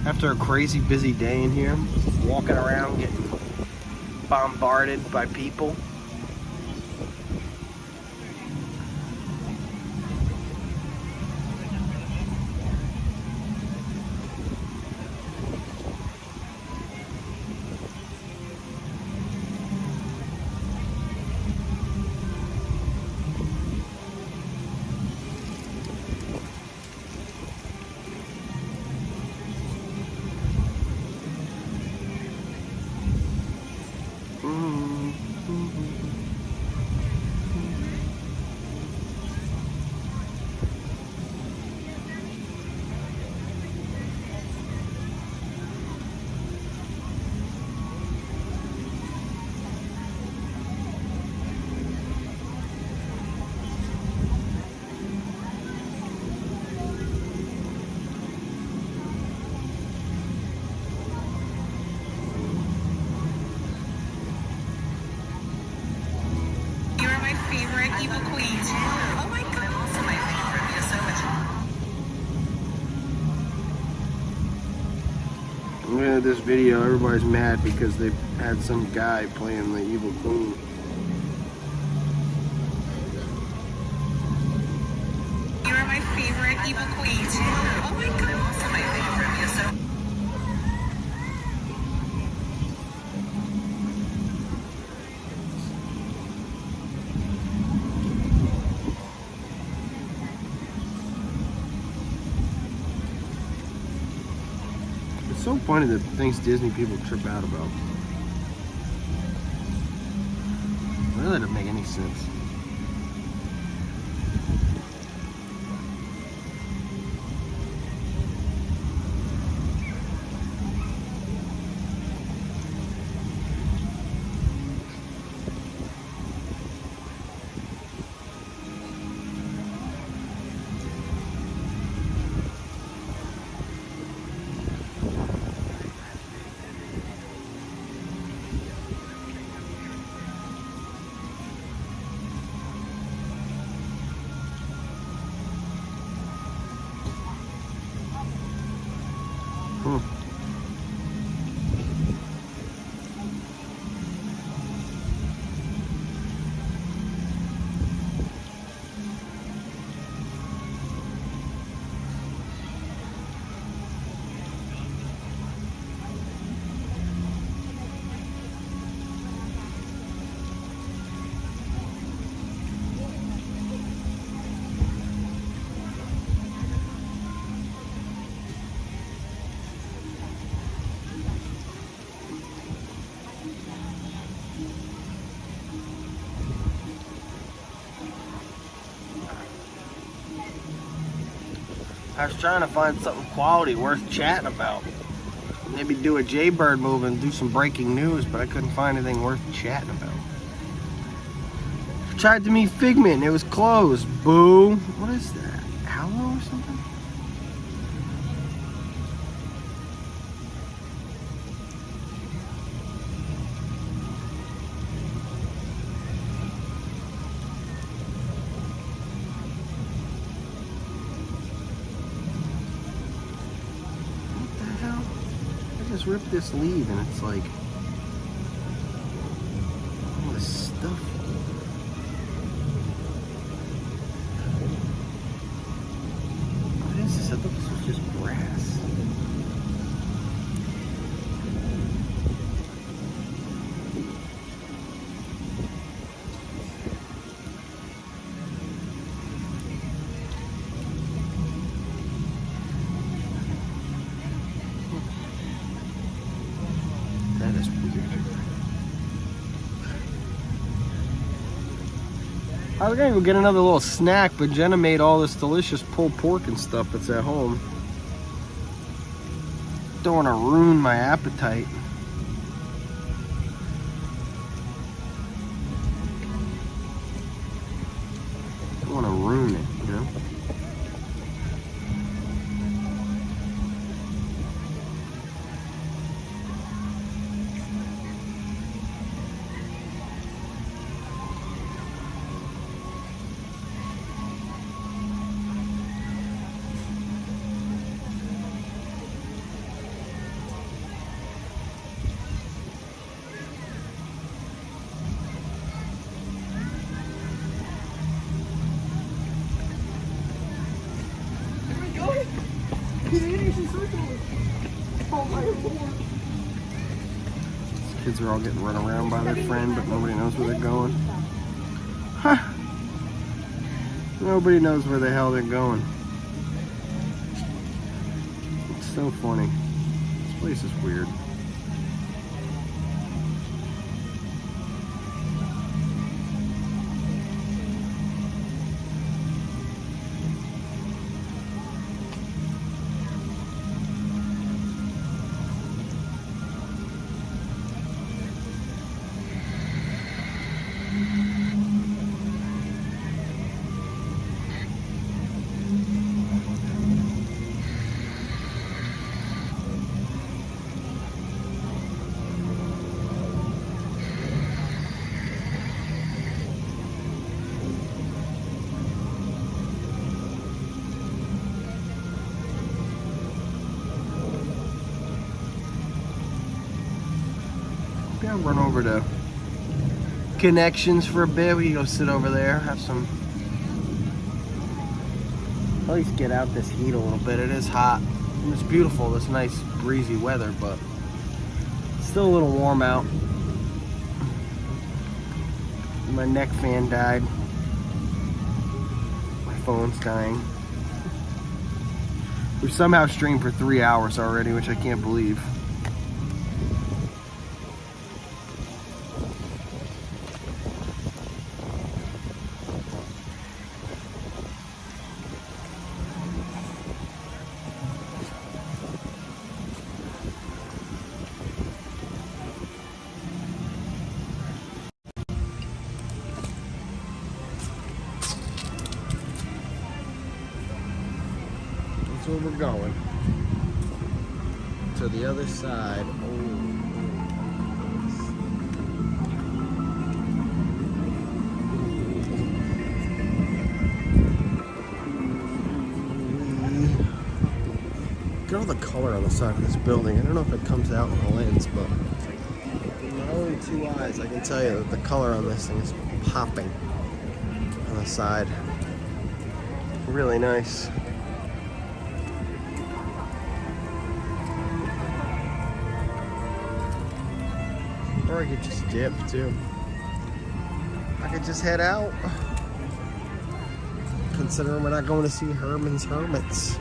After a crazy busy day in here, just walking around getting bombarded by people. Evil Queen too. Oh my god, also my favorite. We have so much. Look at this video, everybody's mad because they had some guy playing the Evil Queen. You are my favorite Evil Queen too. Oh my god, also my favorite. We have so It's so funny the things Disney people trip out about. It really doesn't make any sense. I was trying to find something quality worth chatting about. Maybe do a Jaybird move and do some breaking news, but I couldn't find anything worth chatting about. I tried to meet Figment and it was closed. Boo. What is that? Aloe or something? Just rip this leaf and it's like all this stuff. What is this? I thought this was just grass. That is weird. I was gonna go get another little snack, but Jenna made all this delicious pulled pork and stuff that's at home. Don't want to ruin my appetite. Don't want to ruin it, you know? crazy circles. Oh my lord. These kids are all getting run around by their friend, but nobody knows where they're going. Huh. Nobody knows where the hell they're going. It's so funny. This place is weird. I'll run over to Connections for a bit. We can go sit over there, have some, at least get out this heat a little bit. It is hot. It's beautiful, this nice breezy weather, but it's still a little warm out. My neck fan died. My phone's dying. We've somehow streamed for 3 hours already, which I can't believe. That's where we're going. To the other side. Look at all the color on the side of this building. I don't know if it comes out in the lens, but with my own 2 eyes, I can tell you that the color on this thing is popping on the side. Really nice. Or I could just dip too. I could just head out. Considering we're not going to see Herman's Hermits.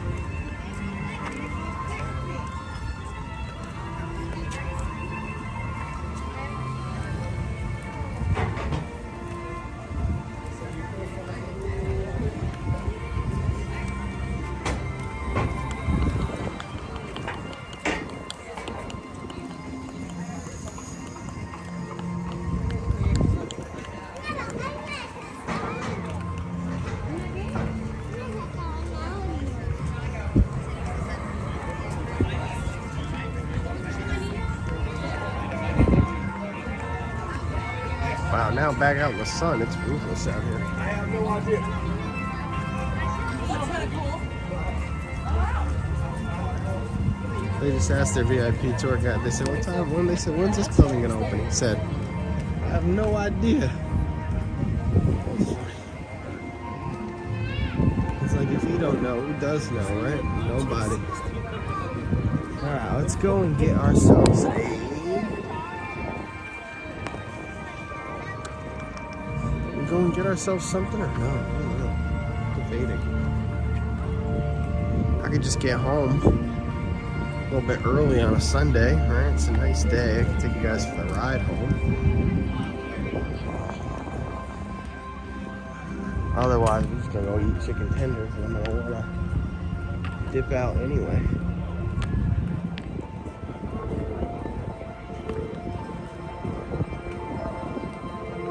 Wow, now back out in the sun, it's ruthless out here. I have no idea. They just asked their VIP tour guide, they said, what time, when? They said, when's this building gonna open? He said, I have no idea. It's like, if you don't know, who does know, right? Nobody. Alright, let's go and get ourselves a... Go and get ourselves something or no? I don't know. Debating. I could just get home a little bit early on a Sunday, right? It's a nice day. I can take you guys for the ride home. Otherwise, we're just gonna go eat chicken tenders and I'm gonna wanna dip out anyway.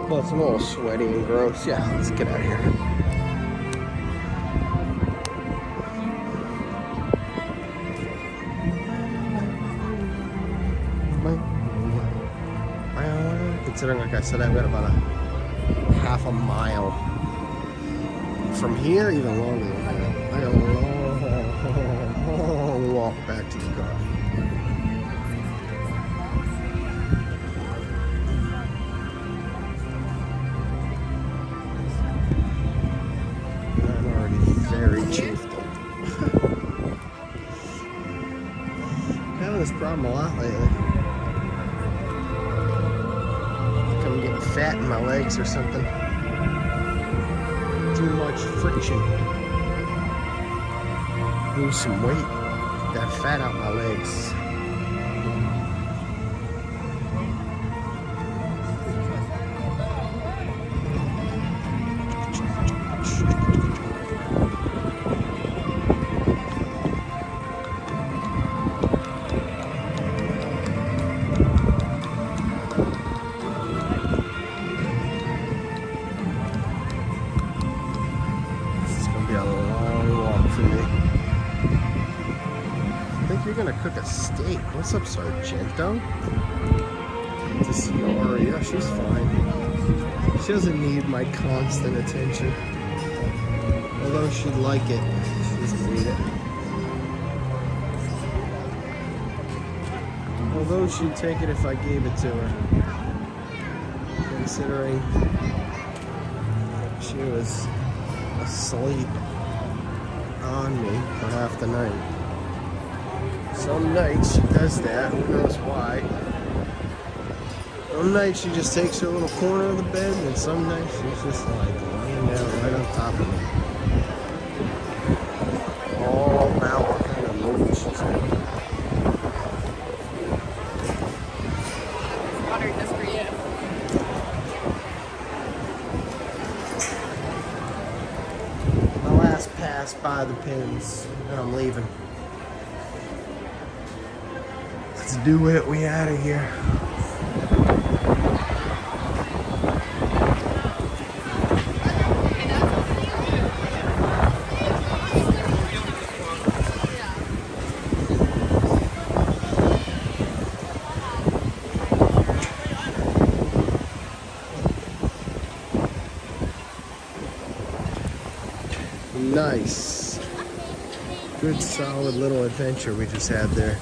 Well, it's a little sweaty and gross. Yeah, let's get out of here. Considering, like I said, I've got about a half a mile from here, even longer than that. I got a long walk back to the car. Very chafed up. this problem a lot lately. Like I'm getting fat in my legs or something. Too much friction. Lose some weight. Got fat out my legs. Cook a steak. What's up, Sargento? Good to see Ari. Yeah, she's fine. She doesn't need my constant attention. Although she'd like it, she doesn't need it. Although she'd take it if I gave it to her. Considering she was asleep on me for half the night. Some nights she does that, who knows why. Some nights she just takes her little corner of the bed, and some nights she's just like laying down right on top of me. All about what kind of mood she's in. Water just for you. My last pass by the pins, and I'm leaving. Let's do it, we out of here. Nice. Good solid little adventure we just had there.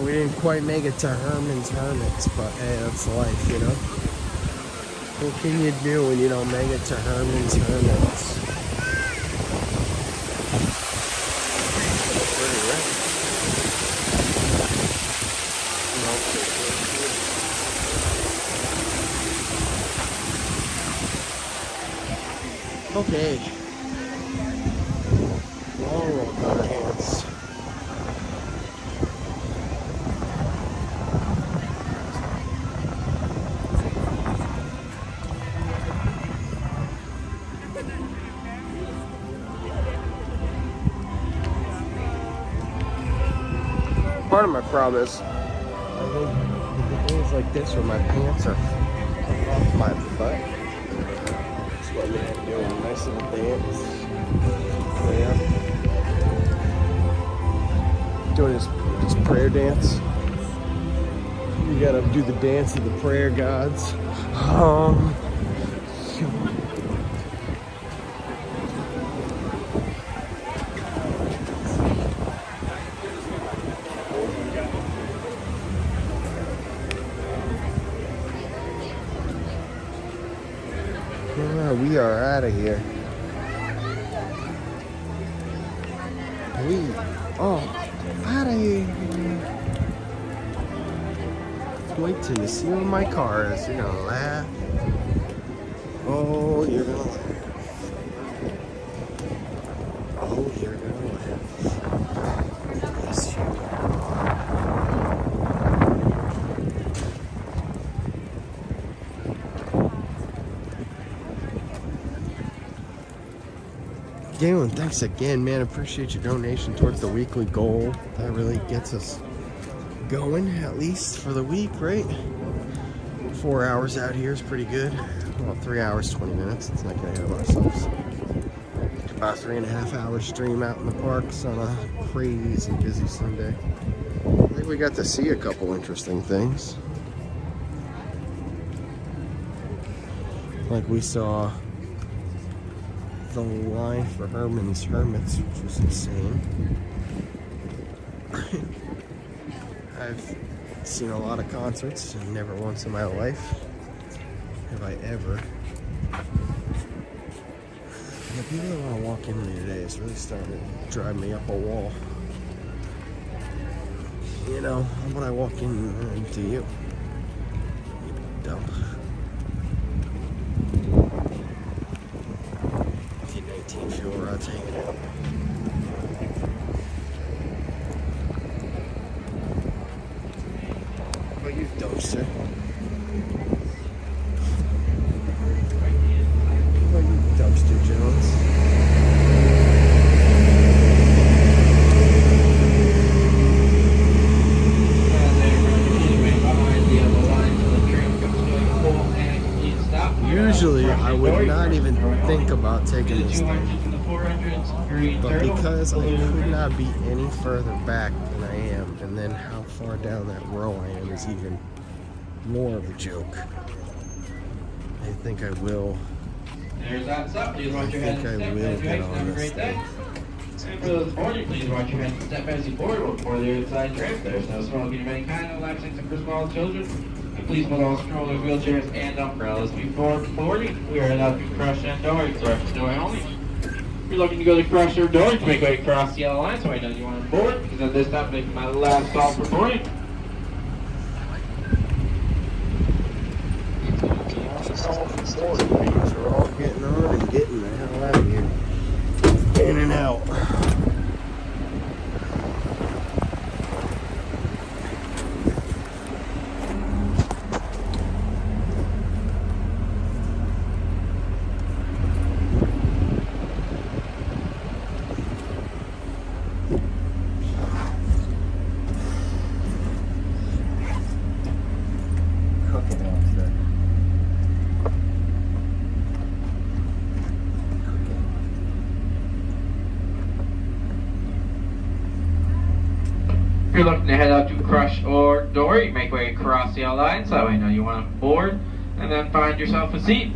We didn't quite make it to Herman's Hermits, but hey, that's life, you know? What can you do when you don't make it to Herman's Hermits? Okay. Long walk on our hands. Part of my problem is, I think the days like this where my pants are off my butt. That's what we have to do, a nice little dance. So yeah. Doing this prayer dance. You gotta do the dance of the prayer gods. We are out of here. We are out of here. Wait till you see where my car is. You're gonna laugh. Oh, you're gonna laugh. Oh, you're gonna laugh. Yes, you are. Galen, thanks again, man. Appreciate your donation towards the weekly goal. That really gets us going, at least for the week, right? 4 hours out here is pretty good. Well, 3 hours, 20 minutes. Let's not get ahead of ourselves. About 3.5 hour stream out in the parks on a crazy busy Sunday. I think we got to see a couple interesting things. Like we saw the line for Herman's Hermits, which was insane. I've seen a lot of concerts, and never once in my life have I ever. The people that want to walk in me today is really starting to drive me up a wall. You know, when I walk into you. You dump. The 19 fuel rods hanging out. What about you, dumpster? What about you, Dumpster Jones? Usually, I would not even think about taking this thing, but because I could not be any further back than I am, and then how far down that row I am is even more of a joke. I think I will. There's that stop. Please watch your I head think I and step will as you get exit on this right there. thing. And for those boarding, please watch your head and step as you board before the outside tramp. There's no smoking of any kind, no lapsing for small children. And please put all strollers, wheelchairs, and umbrellas before boarding. We are allowed to crush and door, crush door only. If you're looking to go to crush or door, to make way across the yellow line, so I know you want to board, because at this time, making my last call for boarding. We're all getting on and getting the hell out of here. In and out. If you're looking to head out to crush or door, you make way across the yellow line, so that way you know you want to board, and then find yourself a seat.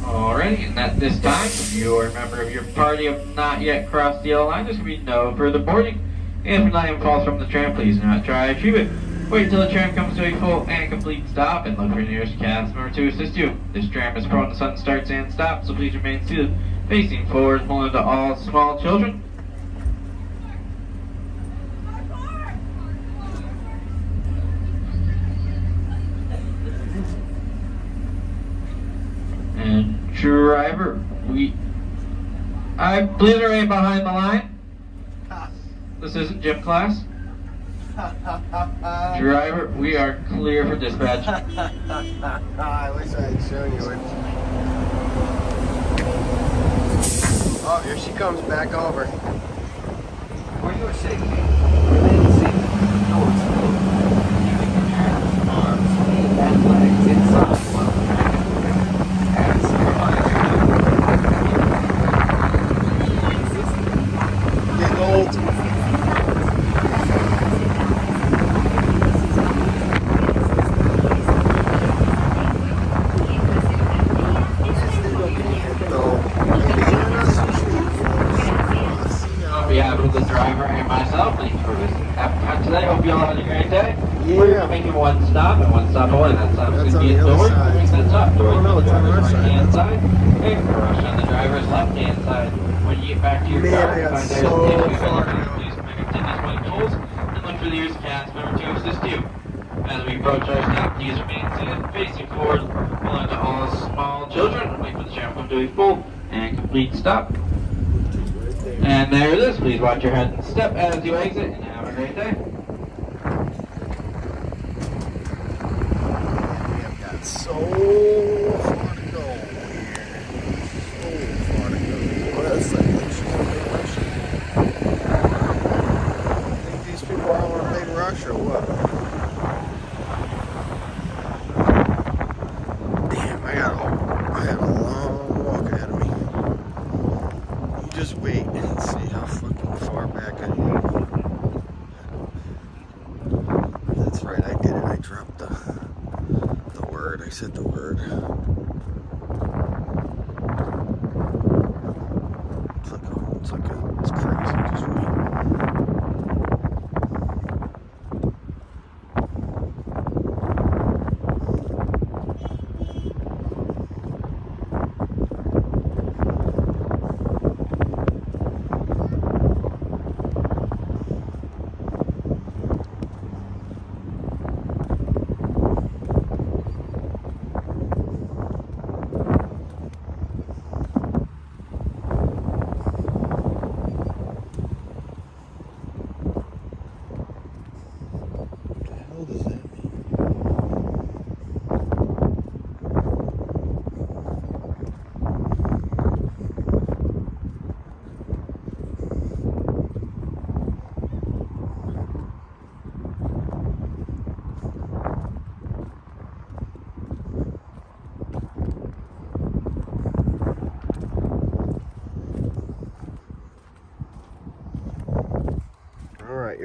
Alrighty, and at this time, if you or a member of your party have not yet crossed the yellow line, there's going to be no further boarding. And if an item falls from the tram, please do not try to retrieve it. Wait until the tram comes to a full and complete stop, and look for your nearest cast member to assist you. This tram is prone to sudden starts and stops, so please remain seated, facing forward, holding to all small children. And driver, I please remain behind the line. This isn't gym class. Driver, we are clear for dispatch. I wish I had shown you it. Oh, here she comes back over. For your safety, remain seated. Doors closed. Keeping your hands, arms, and legs inside while and supervise you. Getting old. On behalf of the driver and myself, thank you for visiting Epcot today. Hope you all had a great day. Yeah. We're going to make you one stop and one stop away. That stop is That's going to be on at the door. other side. Brings that top door Oh, no, to the it's on our driver's side. right-hand side. And rush on the driver's left-hand side. When you get back to your Man, car, I got find so there's a far to go. please pick up tickets when it pulls and look for the nearest cast member to assist you. As we approach our stop, please remain seated, facing forward, holding to all small children. Wait for the tram to come to a full and complete stop. And there it is. Please watch your head and step as you exit, and have a great day. We have got so far to go here. So far to go. Well, that's like she's in a big rush. Think these people are all in a big rush or what? Damn, I got a long walk ahead of me. You just wait and see how fucking far back I am. That's right, I did it. I dropped the word. I said the word. It's crazy. Just wait.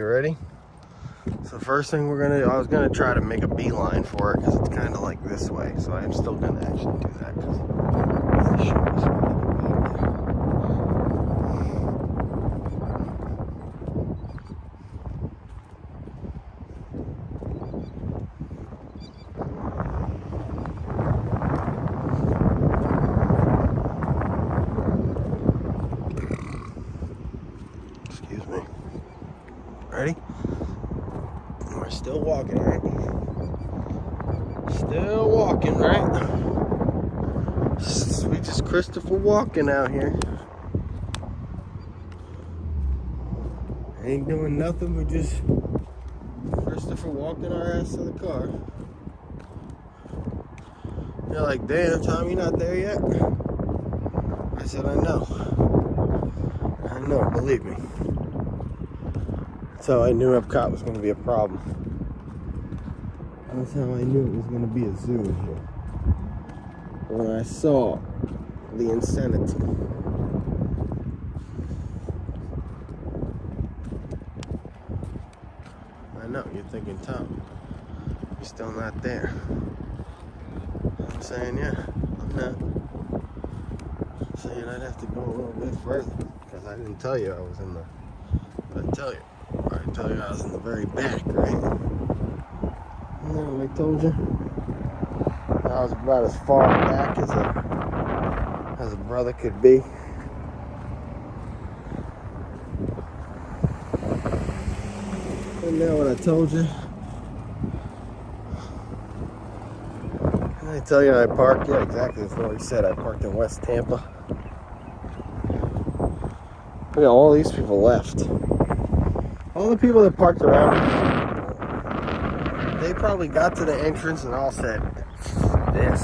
you ready? So first thing I was gonna try to make a beeline for it because it's kind of like this way. So I'm still gonna actually do that because the show is really big. Excuse me. Ready? We're still walking, right? Still walking, right? We just Christopher walking out here. Ain't doing nothing, we just Christopher walking our ass to the car. You're like, damn, Tom, you not there yet? I said, I know. I know, believe me. That's how I knew Epcot was going to be a problem. That's how I knew it was going to be a zoo here. When I saw the insanity. I know, you're thinking, Tom, you're still not there. I'm saying, yeah, I'm not. I'm saying I'd have to go a little bit further. Because I didn't tell you I was in the... But I tell you I was in the very back, right? You know what I told you? I was about as far back as a brother could be. And now what I told you? Didn't I tell you I parked? Yeah, exactly. That's what he said. I parked in West Tampa. Look at all these people left. All the people that parked around me, they probably got to the entrance and all said, this.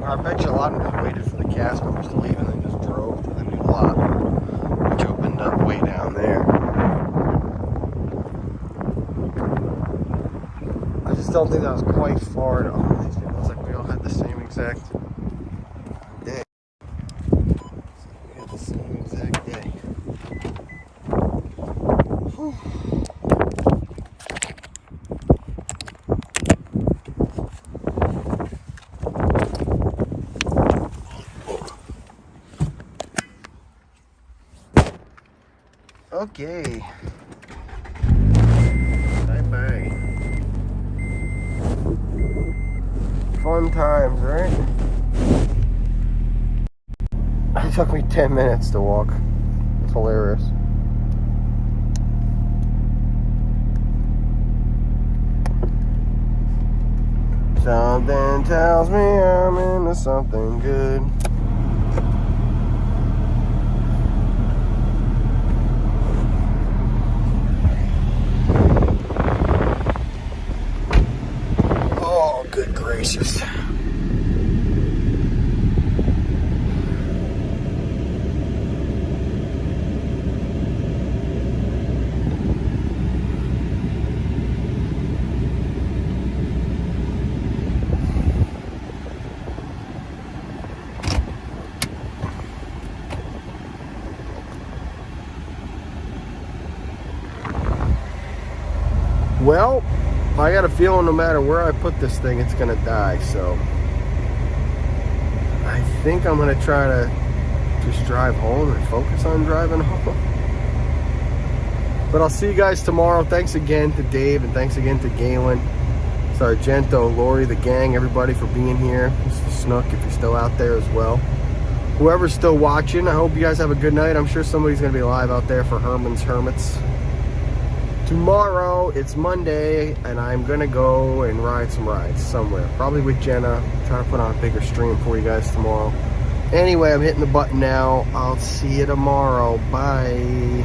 I bet you a lot of them just waited for the cast members to leave and then just drove to the new lot, which opened up way down there. I just don't think that was quite far to all these people. It's like we all had the same exact day. We had the same exact day. Whew. Okay. Bye-bye. Fun times, right? It took me 10 minutes to walk. It's hilarious. Something tells me I'm into something good. Oh, good gracious. Well, I got a feeling no matter where I put this thing, it's gonna die, so I think I'm gonna try to just drive home and focus on driving home. But I'll see you guys tomorrow. Thanks again to Dave and thanks again to Galen, Sargento, Lori, the gang, everybody for being here. Mr. Snook, if you're still out there as well. Whoever's still watching, I hope you guys have a good night. I'm sure somebody's gonna be live out there for Herman's Hermits. Tomorrow, it's Monday, and I'm gonna go and ride some rides somewhere. Probably with Jenna. Trying to put on a bigger stream for you guys tomorrow. Anyway, I'm hitting the button now. I'll see you tomorrow. Bye.